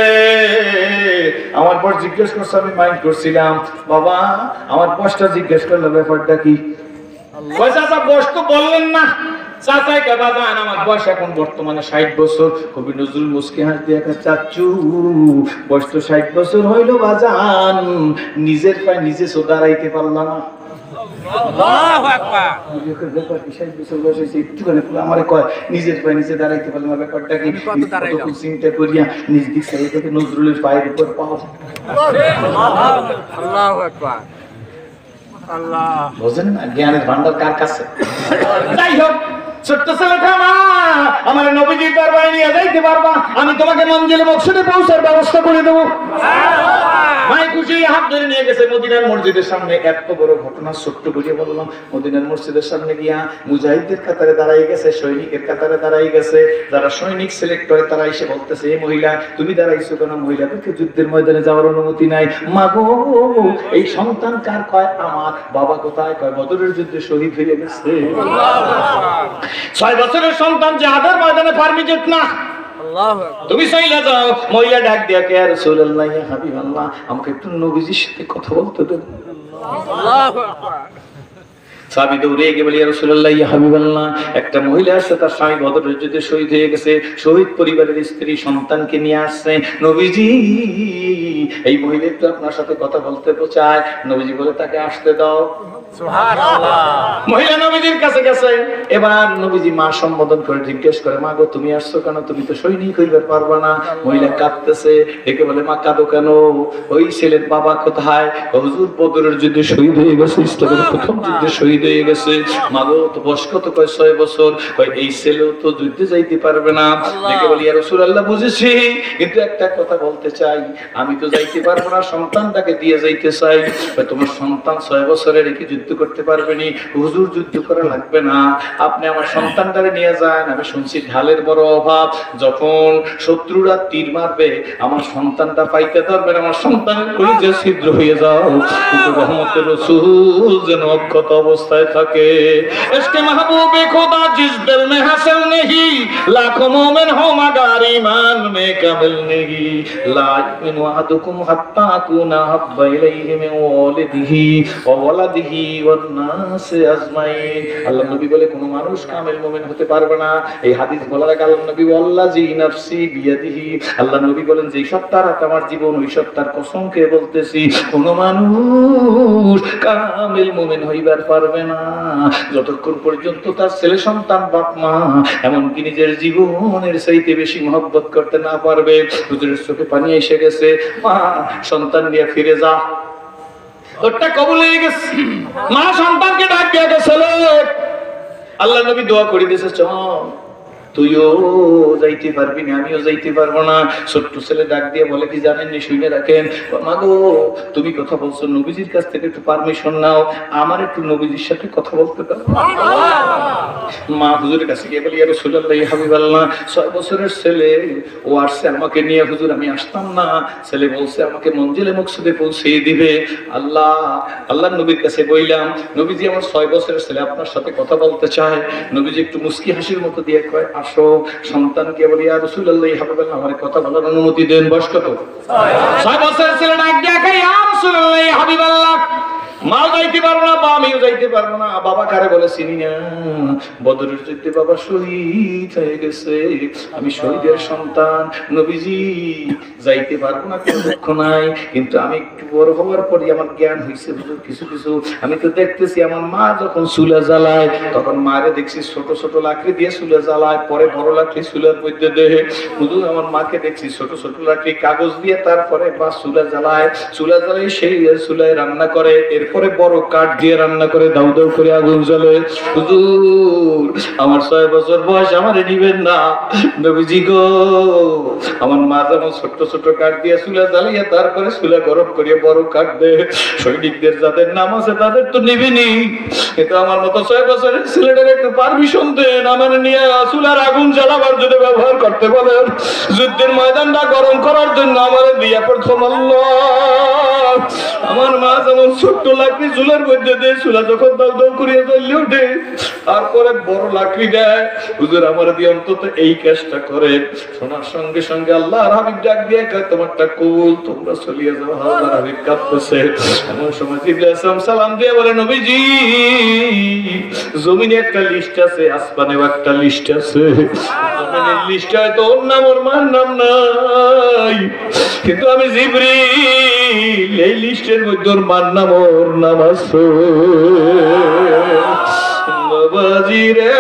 আমার পর জিজ্ঞেস করছে আমি মাইন্ড করছিলাম বাবা আমার বয়সটা জিজ্ঞেস করলো ব্যাপারটা কি চাচা বয়স তো বললেন না চাচাই কে বাজান আমার বয়স এখন বর্তমানে 60 বছর কবি নজরুল মুস্কি হাসি দেখা চাচু বয়স তো 60 বছর হইলো বাজান নিজের পায়ে নিজে দাঁড়াইতে পারলাম না আল্লাহু আকবার। আমারে কয় নিজের পায়ে নিজে দাঁড়াইতে পারলাম না ব্যাপারটা কি চিন্তা করিয়া নিজ দিক থেকে নজরুলের পায়ের উপর পাও আল্লাহু আকবার। আল্লাহ বুঝেন না জ্ঞানের ভান্ডার কার কাছে যাই হোক ছোট্ট ছেলেটা মা আমার নবীজির দরবারে নিয়ে যাইতে পারবা আমি তোমাকে মঞ্জিলে মকসদে পৌঁছার ব্যবস্থা করে দেবো ভাই খুশি হাত ধরে নিয়ে গেছে মদিনার মসজিদের সামনে এত বড় ঘটনা ছোট্ট করে বললাম মদিনার মসজিদের সামনে গিয়া মুজাহিদদের কাতারে দাঁড়াই গেছে সৈনিকের কাতারে দাঁড়াই গেছে যারা সৈনিক সিলেক্ট করে তারা এসে বলতেছে এই মহিলা তুমি দাঁড়াইছো কেন মহিলাদেরকে যুদ্ধের ময়দানে যাওয়ার অনুমতি নাই মা গো এই সন্তান কার কয় আমার বাবা কোথায় কয় বদরের যুদ্ধে শহীদ হয়ে গেছে 6 বছরের সন্তান জিহাদের ময়দানে পারমিটেড না আল্লাহু আকবার। তুমি চলে যাও মহিলা ডাক দিয়া কে রাসূলুল্লাহ ইয়া হাবিবাল্লাহ আমাকে একটু নবীজির সাথে কথা বলতে দেন আল্লাহু আকবার। সাহাবী দৌড়ে গিয়ে বলে ইয়া রাসূলুল্লাহ ইয়া হাবিবাল্লাহ একটা মহিলা আছে তার স্বামী বদরের যুদ্ধে শহীদ হয়ে গেছে শহীদ পরিবারের স্ত্রী সন্তানকে নিয়ে আসছে নবীজি এই মহিলা একটু আপনার সাথে কথা বলতে চায় নবীজি বলে তাকে আসতে দাও সুবহানাল্লাহ। মহিলা নবীজির কাছে গেছে এবার নবীজি মা সম্বোধন করে জিজ্ঞেস করে মা গো তুমি আসছো কেন তুমি তো সৈনিক হইতে পারবা না মহিলা কাঁদতেছে ডেকে বলে মা কাঁদো কেন ওই ছেলের বাবা কোথায় হুজুর বদরের যুদ্ধে শহীদ হয়ে গেছে ইসলামের প্রথম যুদ্ধে শহীদ হয়ে গেছে মা গো তো বয়স কত কয় 6 বছর কয় এই ছেলেও তো যুদ্ধে যাইতে পারবে না ডেকে বলি ইয়া রাসূলুল্লাহ বুঝেছি কিন্তু একটা কথা বলতে চাই আমি তো যাইতে পারবো না সন্তানটাকে দিয়ে যাইতে চাই তোমার সন্তান 6 বছরের কি যুদ্ধ করতে পারবে নি হুজুর যুদ্ধ করা লাগবে না আপনি আমার সন্তানটারে নিয়ে যান আমি শুনছি ঢালের বড় অভাব যখন শত্রুরা তীর মারবে আমার সন্তানটা পাইতে পারবে আমার সন্তানের কলিজা ছিদ্র হয়ে যাও কিন্তু রহমতের রাসূল যেন অক্ষত অবস্থায় থাকে ইশকে মাহবুবে খোদা জিস দিল মে হাসল নেহি লাখো মোমেন হো মগার ঈমান মে কামিল নেহি লা ইউমিনু আহাদুকুম হাত্তা কুনা হাব্বা ইলাইহি মিন ওয়ালিদিহি ওয়া ওয়ালাদিহি ওয়ান নাসি আজমাইন আল্লাহ নবী বলে কোন মানুষ কামিল মুমিন হতে পারবে না এই হাদিস বলার আগে আল্লাহ নবী আল্লাজি নাফসি বিয়াদিহি আল্লাহ নবী বলেন যে সত্তার হাতে আমার জীবন ওই সত্তার কসম খেয়ে বলতেছি কোন মানুষ কামিল মুমিন হইবার পারবে না যতক্ষণ পর্যন্ত তার ছেলে সন্তান বাপ মা এমনকি নিজের জীবনের চাইতে বেশি মহব্বত করতে না পারবে হুজুরের চোখে পানি এসে গেছে মা সন্তান নিয়ে ফিরে যা তোরটা কবুল হয়ে গেছে মা সন্তানকে ডাক দিয়ে গেছিল আল্লাহ নবী দোয়া করে দিয়েছে চল তুইও যাইতে পারবি না, আমিও যাইতে পারবো না। ছোট্ট ছেলে ডাক দিয়ে বলে কি জানেন, শুনে রাখেন, মা গো তুমি কথা বলছো, নবীজির কাছ থেকে একটু পারমিশন নাও, আমার একটু নবীজির সাথে কথা বলতে দাও। মা হুজুরের কাছে গিয়ে বলি, ইয়া রাসূলুল্লাহ ইয়া হাবিবাল্লাহ, 6 বছরের ছেলে, ও আসছে আমাকে নিয়ে, হুজুর আমি আসতাম না, ছেলে বলছে আমাকে মঞ্জিলে মকসুদে পৌঁছিয়ে দিবে। আল্লাহর নবীর কাছে বললাম, নবীজি আমার 6 বছরের ছেলে আপনার সাথে কথা বলতে চায়। নবীজি একটু মুস্কি হাসির মতো দিয়ে কয়, আসো। সন্তানকে বলি, ইয়া রাসূলুল্লাহ ইয়া হাবিবাল্লাহ, আমার কথা বলার অনুমতি দেন। বয়স কত? 6 বছরের ছেলে ডাক দিয়ে কয়, ইয়া রাসূলুল্লাহ ইয়া হাবিবাল্লাহ, মাও যাইতে পারবো না, আমিও যাইতে পারবো না। বাবা কারে বলে চিনি না, বদরের যুদ্ধে বাবা শহীদ হয়ে গেছে, আমি শহীদের সন্তান, নবীজি যাইতে পারবো না, কোনো দুঃখ নাই। কিন্তু আমি একটু বড় হওয়ার পরই আমার জ্ঞান হয়েছে হুজুর কিছু কিছু। আমি তো দেখতেছি আমার মা যখন চুলা জ্বালায়, তখন মারে দেখছি ছোট ছোট লাকড়ি দিয়ে চুলা জ্বালায়, পরে বড় লাকড়ি চুলার মধ্যে দেহে। হুজুর আমার মাকে দেখছি ছোট ছোট লাকড়ি কাগজ দিয়ে তারপরে বা চুলা জ্বালায়, চুলা জ্বালায় সেই চুলায় রান্না করে, এরপরে বড় কাঠ দিয়ে রান্না করে, দাউ দাউ করে আগুন জ্বলে। হুজুর আমার 6 বছর বয়স, আমারে নিবেন না নবীজি গো। আমার মা যেমন ছোট ছোট কাঠ দিয়ে চুলা জ্বালিয়ে তারপরে চুলা গরম করিয়ে বড় কাঠ দেয়, সৈনিকদের যাদের নাম আছে তাদের তো নিবেনি, কিন্তু আমার মতো 6 বছরের ছেলেটার একটু পারমিশন দেন, আমার নিয়ে চুলার আগুন জ্বালাবার জন্য ব্যবহার করতে বলেন, যুদ্ধের ময়দানটা গরম করার জন্য আমার দিয়া প্রথম আল্লাহ। আমার মা যেমন ছোট্ট লাকড়ি চুলার মধ্যে দেয়, চুলা যখন দাউ দাউ করিয়া জ্বলে ওঠে, তারপরে বড় লাকড়ি দেয়। হুজুর আমার দিয়ে অন্তত এই কাজটা করে। শোনার সঙ্গে সঙ্গে আল্লাহর হাবিব ডাক দিয়ে কয়, তোমারটা কবুল, তোমরা চলিয়ে যাও। আল্লাহর হাবিব কাঁদতেছে। এমন সময় জিবরাইল আলাইহিস সালাম দিয়ে বলে, নবীজি জমিনে একটা লিস্ট আছে, আসমানেও একটা লিস্ট আছে। জমিনের লিস্টে হয়তো ওর নাম ওর মার নাম নাই, কিন্তু আমি জিবরিল এই লিস্টের মধ্যে ওর মার নাম ওর নাম আছে। বাবাজি রে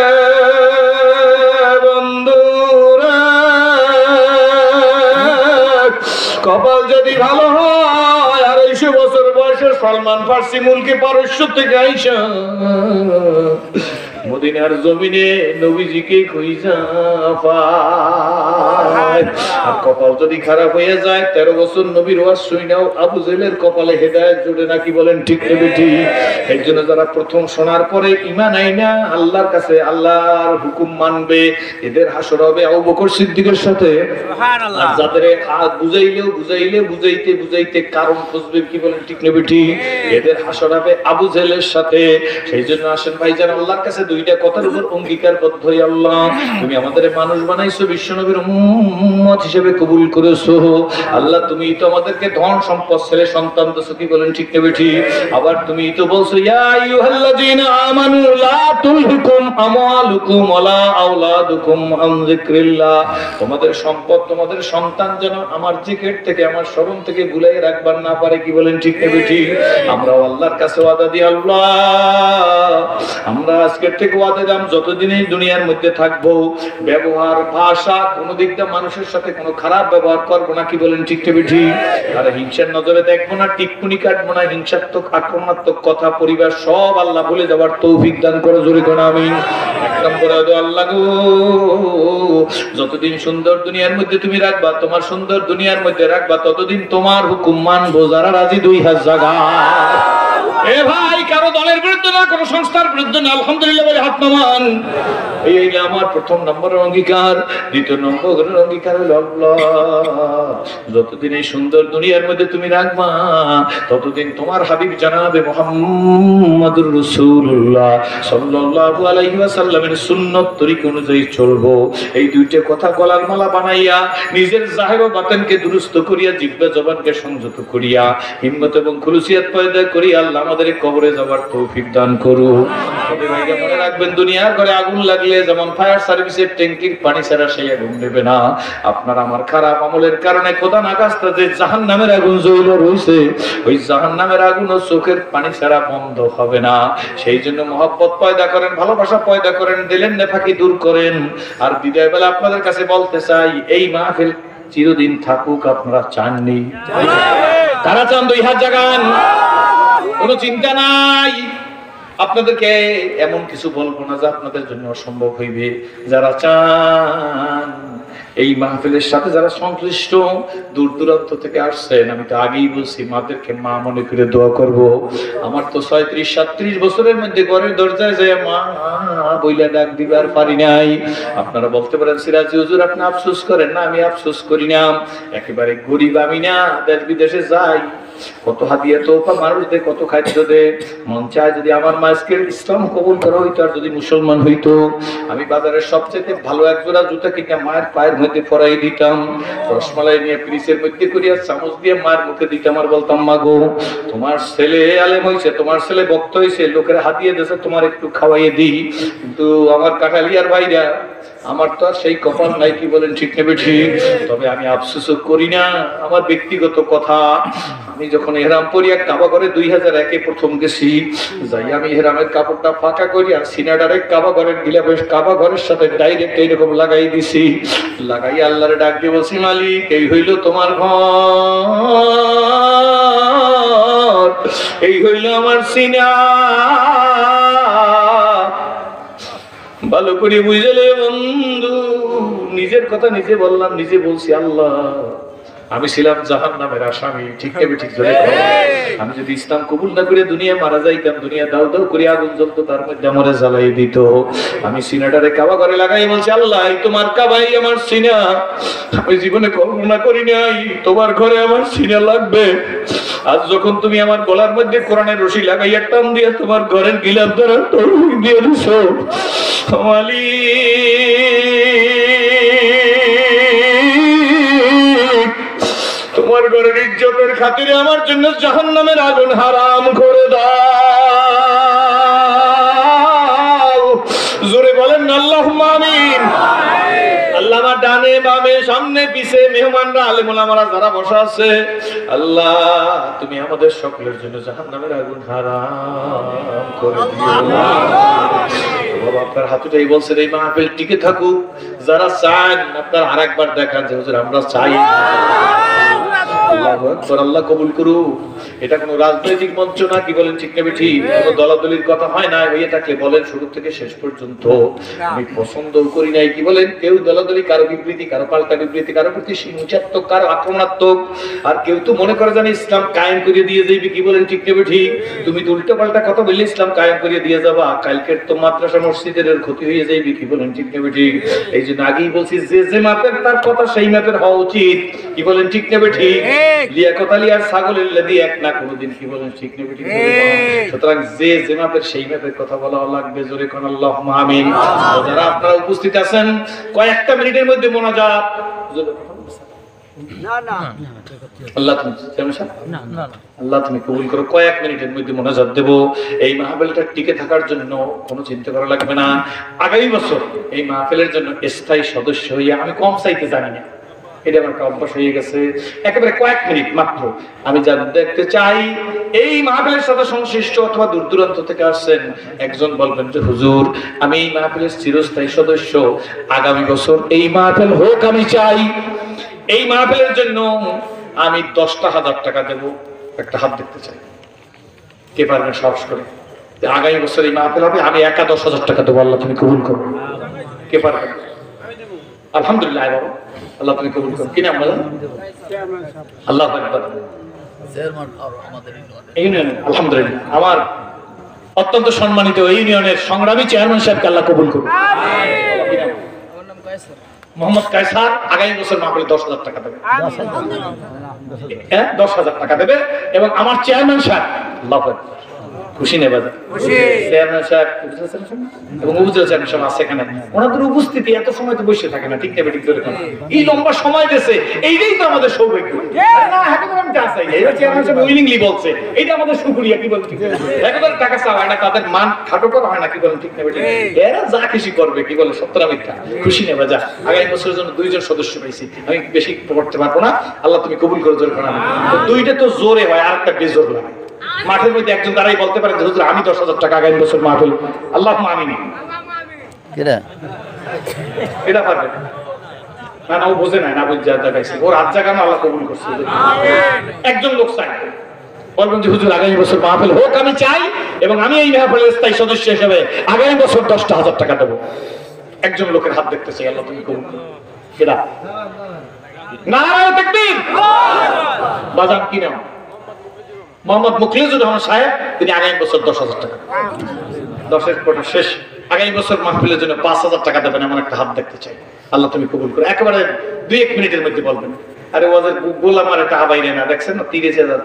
বন্ধুরা, কপাল যদি ভালো হয়, 250 বছর বয়সে সলমান ফার্সি মুলকে পারস্য থেকে আইসা মদিনার জমিনে নবীজিকে খুঁজা পায়। আর কপাল যদি খারাপ হয়ে যায়, 13 বছর নবীর ওয়াজ শুনাও আবু জেহেলের কপালে হেদায়েত জুড়ে নাকি বলেন ঠিক না ঠিক? এর জন্য যারা প্রথম শোনার পরে ঈমান আইনা আল্লাহর কাছে আল্লাহর হুকুম মানবে, এদের হাসর হবে আবু বকর সিদ্দিকের সাথে। সুবহানাল্লাহ। আর যাদের হাত বুঝাইতে কারণ খুঁজবে, কি বলেন ঠিক না ঠিক? এদের হাসর হবে আবু জেহেলের সাথে। সেই জন্য আসেন ভাইজান, আল্লাহর কাছে 2টা কথার উপর অঙ্গীকারবদ্ধ হই। আল্লাহ তুমি আমাদের মানুষ বানাইছো, বিশ্বনবীর উম্মত হিসেবে কবুল করেছো। আল্লাহ তুমি তো আমাদেরকে ধন সম্পদ ছেলে সন্তান দিয়েছো, কি বলেন ঠিক না ঠিক? আবার তুমি তো বলছো, ইয়া আইয়ুহাল্লাযীনা আমানু লা তুলহিকুম আমওয়ালুকুম ওয়ালা আওলাদুকুম আন যিকরিল্লাহ। তোমাদের সম্পদ তোমাদের সন্তান যেন আমার জিকির থেকে, আমার স্মরণ থেকে ভুলাই রাখবার না পারে, কি বলেন ঠিক না ঠিক? আমরা আল্লাহর কাছে ওয়াদা দিই, আল্লাহ আমরা আজকের থেকে ওয়াদা দিলাম, যতদিন এই দুনিয়ার মধ্যে থাকবো, ব্যবহার ভাষা কোন দিক দিয়ে মানুষের সাথে কোনো খারাপ ব্যবহার করবো না, কি বলেন ঠিক না ঠিক? আর হিংসার নজরে দেখবো না, টিকপুনি কাটবো না, হিংসাত্মক আক্রমণাত্মক কথা পরিবার সব আল্লাহ বলে যাবার তৌফিক দান করে, জোরে করে আমিন। এক নম্বরে আল্লাহ গো, যতদিন সুন্দর দুনিয়ার মধ্যে তুমি রাখবা, তোমার সুন্দর দুনিয়ার মধ্যে রাখবা, ততদিন তোমার হুকুম মানবো যারা রাজি 2 হাত জায়গা। এ ভাই, কারো দলের বিরুদ্ধে না, কোন সংস্থার বিরুদ্ধে না, আলহামদুলিল্লাহ বলে হাত নামান। এই আমার প্রথম নম্বরের অঙ্গীকার। দ্বিতীয় নম্বরের অঙ্গীকার হলো, আল্লাহ যতদিন এই সুন্দর দুনিয়ার মধ্যে তুমি রাখবা, ততদিন তোমার হাবিব জানাবে মুহাম্মাদুর রাসূলুল্লাহ সাল্লাল্লাহু আলাইহি ওয়াসাল্লামের সুন্নাত তরিকা অনুযায়ী চলবো। এই 2টা কথা গলার মালা বানাইয়া নিজের জাহির ও বাতিনকে দুরুস্ত করিয়া, জিহ্বা জবানকে সংযত করিয়া, হিম্মত এবং খুলুসিয়াত পয়দা করিয়া আল্লাহ আমাদের কবরে যাবার তৌফিক দান করুন। তবে ভাইরা মনে রাখবেন, দুনিয়ার ঘরে আগুন লাগলে যেমন ফায়ার সার্ভিসের ট্যাঙ্কির পানি ছাড়া সেই আগুন নেবে না। আপনার আমার খারাপ আমলের কারণে খোদা নাগাস্তা যে জাহান্নামের আগুন জ্বলে রয়েছে, ওই জাহান্নামের আগুনও চোখের পানি ছাড়া বন্ধ হবে না। সেই জন্য মহব্বত পয়দা করেন, ভালোবাসা পয়দা করেন, দিলেন নেফাকি দূর করেন। আর বিদায় বেলা আপনাদের কাছে বলতে চাই, এই মাহফিল চিরদিন থাকুক, আপনারা চাননি? কারা চান 2 হাত জাগান? কোনো চিন্তা নাই। আপনাদেরকে এমন কিছু বলবো না যে আপনাদের জন্য অসম্ভব হইবে। যারা চান এই মাহফিলের সাথে যারা সংশ্লিষ্ট, দূর দূরান্ত থেকে আসছেন, আমি তো আগেই বলছি মাদেরকে মা মনে করে দোয়া করব। আমার তো 37-37 বছরের মধ্যে ঘরের দরজায় যায় মা বইলা ডাক দিবার পারি নাই। আপনারা বলতে পারেন সিরাজি হুজুর আপনি আফসোস করেন না, আমি আফসোস করি না। একেবারে গরিব আমি না, দেশ বিদেশে যাই, কত হাদিয়া তোফা মানুষ দে, কত খাদ্য দে। মন চায় যদি আমার মা আজকে ইসলাম কবুল করা হইতো আর যদি মুসলমান হইতো, আমি বাজারের সবচেয়ে ভালো এক জোড়া জুতা কিনে মায়ের পায়ের মধ্যে পরাই দিতাম, রসমালাই নিয়ে পিরিসের মধ্যে করিয়া চামচ দিয়ে মায়ের মুখে দিতাম আর বলতাম মা গো তোমার ছেলে আলেম হয়েছে, তোমার ছেলে বক্তা হয়েছে, লোকের হাতিয়ে দিয়েছে, তোমার একটু খাওয়াইয়ে দিই। কিন্তু আমার কাঠালিয়ার ভাইরা, আমার তো আর সেই কপাল নাই, কি বলেন ঠিক নেবে ঠিক। তবে আমি আফসোস করি না, আমার ব্যক্তিগত কথা। আমি যখন এহরাম পরিয়া কাবা ঘরে 2001-এ প্রথম গেছি, যাই আমি এহরামের কাপড়টা ফাঁকা করি আর সিনাডারে কাবা ঘরের গিলাবেশ কাবা ঘরের সাথে ডাইরেক্ট এইরকম লাগাই দিছি। লাগাই আল্লাহরে ডাক দিয়ে বলছি মালিক এই হইল তোমার ঘর, এই হইল আমার সিনা। ভালো করে বুঝলে বন্ধু, নিজের কথা নিজে বললাম, নিজে বলছি আল্লাহ আমি ছিলাম জাহান্নামের আসামি, ঠিক নেবে ঠিক জোরে। আমি যদি ইসলাম কবুল না করে দুনিয়া মারা যাইতাম, দুনিয়া দাও দাও করে আগুন জ্বলতো, তার মধ্যে আমারে জ্বালাই দিত। আমি সিনাটারে কাবা করে লাগাই বলছি আল্লাহ এই তোমার কাবাই আমার সিনা, আমি জীবনে কল্পনা করি নাই তোমার ঘরে আমার সিনা লাগবে। আজ যখন তুমি আমার গলার মধ্যে কোরআনের রশি লাগাইয়া টান দিয়ে তোমার ঘরের গিলাপ দ্বারা তরুণ দিয়ে দিছো তোমার ঘরের ইজ্জতের খাতিরে আমার জন্য জাহান্নামের আগুন হারাম করে দাও। জোরে বলেন আল্লাহুম্মা আমিন। আল্লাহ আমার ডানে বামে সামনে পিছে মেহমানরা আলেম ওলামারা যারা বসা আছে, আল্লাহ তুমি আমাদের সকলের জন্য জাহান্নামের আগুন হারাম করে দিও। বাবা আপনার হাতুটাই বলছেন এই মাহফিল টিকে থাকুক। যারা চান আপনার আরেকবার দেখান যে হুজুর আমরা চাই। আল্লাহু আকবার, আল্লাহ কবুল করুক। এটা কোনো রাজনৈতিক মঞ্চ না, কি বলেন ঠিক নেবে ঠিক। কোনো দলাদলির কথা হয় না, হয়ে থাকলে বলেন শুরু থেকে শেষ পর্যন্ত। আমি পছন্দ করি নাই, কি বলেন, কেউ দলাদলি, কারো বিবৃতি, কারো পাল্টা বিবৃতি, কারো প্রতি হিংসাত্মক, কারো আক্রমণাত্মক। আর কেউ তো মনে করে জানে ইসলাম কায়েম করে দিয়ে যাইবে, কি বলেন ঠিক নেবে ঠিক। তুমি তো উল্টো পাল্টা কথা বললে ইসলাম কায়েম করে দিয়ে যাবা, কালকের তো মাদ্রাসা মসজিদের ক্ষতি হয়ে যাইবে, কি বলেন ঠিক নেবে ঠিক। এই জন্য আগেই বলছি যে যে মাপের তার কথা সেই মাপের হওয়া উচিত, কি বলেন ঠিক নেবে ঠিক। লিয়াকত আলী আর ছাগলের লেদি এক না কোনোদিন, কি বলেন ঠিক নেবে ঠিক। সুতরাং যে যে মাপের সেই মাপের কথা বলা লাগবে। জোরে কোন আল্লাহুম্মা আমিন। যারা আপনারা উপস্থিত আছেন কয়েকটা মিনিটের মধ্যে মোনাজাত। না না আল্লাহ তুমি আল্লাহ তুমি কবুল করো। কয়েক মিনিটের মধ্যে মোনাজাত দেব। এই মাহফিলটা টিকে থাকার জন্য কোনো চিন্তা করা লাগবে না। আগামী বছর এই মাহফিলের জন্য স্থায়ী সদস্য হইয়া, আমি কম চাইতে জানি না, এটা আমার অভ্যাস হয়ে গেছে। একেবারে কয়েক মিনিট মাত্র আমি যা দেখতে চাই, এই মাহফিলের সাথে সংশ্লিষ্ট অথবা দূর দূরান্ত থেকে আসছেন একজন বলবেন যে হুজুর আমি এই মাহফিলের চিরস্থায়ী সদস্য, আগামী বছর এই মাহফিল হোক আমি চাই। এই মাহফিলের জন্য আমি 10,000 টাকা দেব। একটা হাত দেখতে চাই, কে পারবেন সাহস করে। আগামী বছর এই মাহফিল হবে, আমি একা 10,000 টাকা দেবো। আল্লাহ তুমি কবুল করো। কে পারবেন? আলহামদুলিল্লাহ বাবা, আল্লাহ তুমি কবুল করো। কি নাম বলেন? আল্লাহু আকবার। ইউনিয়ন, আলহামদুলিল্লাহ আমার অত্যন্ত সম্মানিত ইউনিয়নের সংগ্রামী চেয়ারম্যান সাহেবকে আল্লাহ কবুল করুন। মোহাম্মদ কায়সার আগামী বছর মাহফিলে 10,000 টাকা দেবে। 10,000 টাকা দেবে। এবং আমার চেয়ারম্যান সাহেব, আল্লাহু আকবার, খুশি নেই বাজার চেয়ারম্যান সাহেব এবং উপজেলা চেয়ারম্যান সাহেব আছে এখানে। ওনাদের উপস্থিতি এত সময় তো বসে থাকে না, ঠিক নেবে ঠিক। এই লম্বা সময় দিয়েছে, এইটাই তো আমাদের সৌভাগ্য। না আমি চাই, এটা চেয়ারম্যান সাহেব উইলিংলি বলছে, এইটা আমাদের শুকরিয়া, কি বলেন ঠিক। একবার টাকা চাওয়া হয় না, তাদের মান খাটো করা হয় না, কি বলেন ঠিক নেবে ঠিক। এরা যা খুশি করবে, কি বলে সত্যরা মিথ্যা, খুশি নেবে যা। আগামী বছরের জন্য 2 জন সদস্য পেয়েছি, আমি বেশি করতে পারবো না। আল্লাহ তুমি কবুল করে জোর করা। দুইটা তো জোরে হয়, আর একটা বেজোর লাগে। মাঠের মধ্যে একজন দাঁড়াই বলতে পারে হুজুর আমি 10,000 টাকা আগামী বছর মাহফিল। আল্লাহুম্মা আমিন। এটা পারবে না, না ও বোঝে না, না বুঝে দেখাইছে ওর হাত জায়গা আল্লাহ কবুল করছে। একজন লোক চাই, বলবেন যে হুজুর আগামী বছর মাহফিল হোক আমি চাই, এবং আমি এই মাহফিলের স্থায়ী সদস্য হিসেবে আগামী বছর 10,000 টাকা দেবো। একজন লোকের হাত দেখতে চাই, আল্লাহ তুমি কবুল করো। কেডা? নারায়ে তাকবীর। বাজান কি নাম? মোহাম্মদ মুখলিসুর রহমান সাহেব, তিনি আগামী বছর 10,000 টাকা, 10-এর কোটা শেষ, আগামী বছর মাহফিলের জন্য 5,000 টাকা দেবেন, এমন একটা হাত দেখতে চাই, আল্লাহ তুমি কবুল করো। একেবারে 2-1 মিনিটের মধ্যে বলবেন। আরে ওদের গোলাম আর টাকা বাইরে না, দেখছেন না 30,000,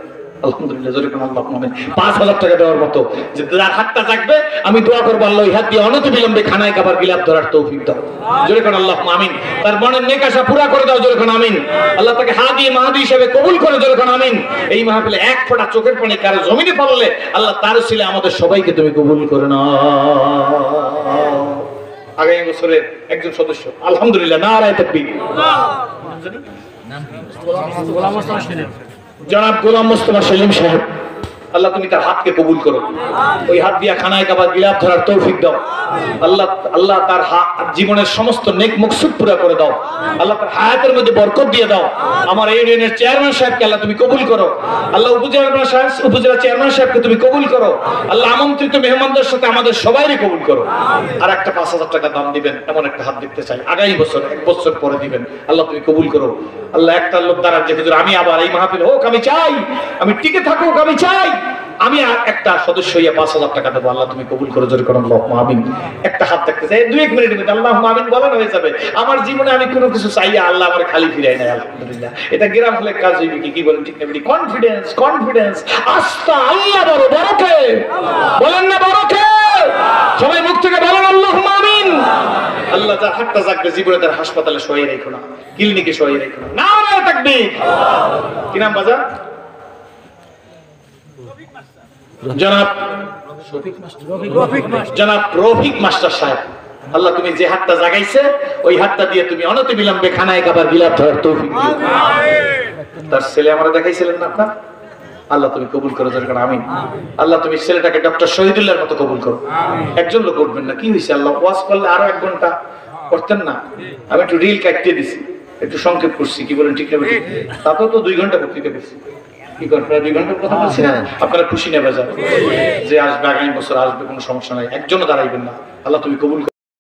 আলহামদুলিল্লাহ, জোরে কোন আল্লাহ মামিন। 5,000 টাকা দেওয়ার মতো যে যার হাতটা থাকবে আমি দোয়া করবো, আল্লাহ এই হাত দিয়ে অনতি বিলম্বে খানায় খাবার গিলাপ ধরার তৌফিক দাও, জোরে কোন আল্লাহ মামিন। তার মনের নেক আশা পুরা করে দাও, জোরে কোন আমিন। আল্লাহ তাকে হাদি মাহাদি হিসেবে কবুল করে, জোরে কোন আমিন। এই মাহফিলে এক ফোঁটা চোখের পানি কারো জমিনে পড়লে আল্লাহ তার ছিলে আমাদের সবাইকে তুমি কবুল করে নাও। আগামী বছরের একজন সদস্য, আলহামদুলিল্লাহ, নারায়ে তাকবীর। জনাব গোলাম মোস্তফা সেলিম সাহেব, আল্লাহ তুমি তার হাতকে কবুল করো, ওই হাত দিয়া খানায় কাবার গিলাপ ধরার তৌফিক দাও। আল্লাহ তার জীবনের সমস্ত নেক মকসুদ পুরা করে দাও। আল্লাহ তার হায়াতের মধ্যে বরকত দিয়ে দাও। আমার এই ইউনিয়নের চেয়ারম্যান সাহেবকে আল্লাহ তুমি কবুল করো। আল্লাহ উপজেলা চেয়ারম্যান সাহেবকে তুমি কবুল করো। আল্লাহ আমন্ত্রিত মেহমানদের সাথে আমাদের সবাইকে কবুল করো। আর একটা 5,000 টাকা দাম দিবেন, এমন একটা হাত দেখতে চাই, আগামী বছর 1 বছর পরে দিবেন, আল্লাহ তুমি কবুল করো। আল্লাহ একটা লোক দ্বারা যে হুজুর আমি আবার এই মাহফিল হোক আমি চাই, আমি টিকে থাকুক আমি চাই, আমি আর একটা সদস্য হইয়া 5,000 টাকা দেবো, আল্লাহ তুমি কবুল করো, জোরে করো আল্লাহুম্মা আমিন। একটা হাত দেখতে চাই, 2-1 মিনিটের মধ্যে আল্লাহুম্মা আমিন বলেন, হয়ে যাবে। আমার জীবনে আমি কোনো কিছু চাইয়া আল্লাহ আমার খালি ফিরাই নাই, আলহামদুলিল্লাহ। এটা গ্রাম হলে কাজ হইবে কি বলেন, ঠিক না? কনফিডেন্স, আস্থা, আল্লাহ বড়, বড় কে বলেন না, বড় কে? সবাই মুখ থেকে বলেন আল্লাহুম্মা আমিন। আল্লাহ যার হাতটা জাগবে জীবনে তার হাসপাতালে শোয়ে রেখো না, ক্লিনিকে শোয়ে রেখো না। নারায়ে তাকবীর। কি নাম বাজার? জনাব রফিক মাস্টার সাহেব, আল্লাহ তুমি যে হাতটা জাগাইছে ওই হাতটা দিয়ে তুমি অনতি বিলম্বে খানায় খাবার গিলাপ ধরার তৌফিক দিও। তার ছেলে আমরা দেখাইছিলেন না আপনার, আল্লাহ তুমি কবুল করো, জোরে করো আমিন। আল্লাহ তুমি ছেলেটাকে ডক্টর শহীদুল্লাহর মতো কবুল করো। একজন লোক উঠবেন না, কি হয়েছে? আল্লাহ ওয়াজ করলে আরো 1 ঘন্টা করতেন না, আমি একটু রিল কাটিয়ে দিছি, একটু সংক্ষেপ করছি, কি বলেন, ঠিক না? তাতেও তো 2 ঘন্টা বক্তৃতা করছি, কি করেন, প্রায় 2 ঘন্টার কথা বলছি না। আপনারা খুশি নেবে যান যে আসবে, আগামী বছর আসবে, কোনো সমস্যা নাই, একজনও দাঁড়াইবেন না, আল্লাহ তুমি কবুল করো।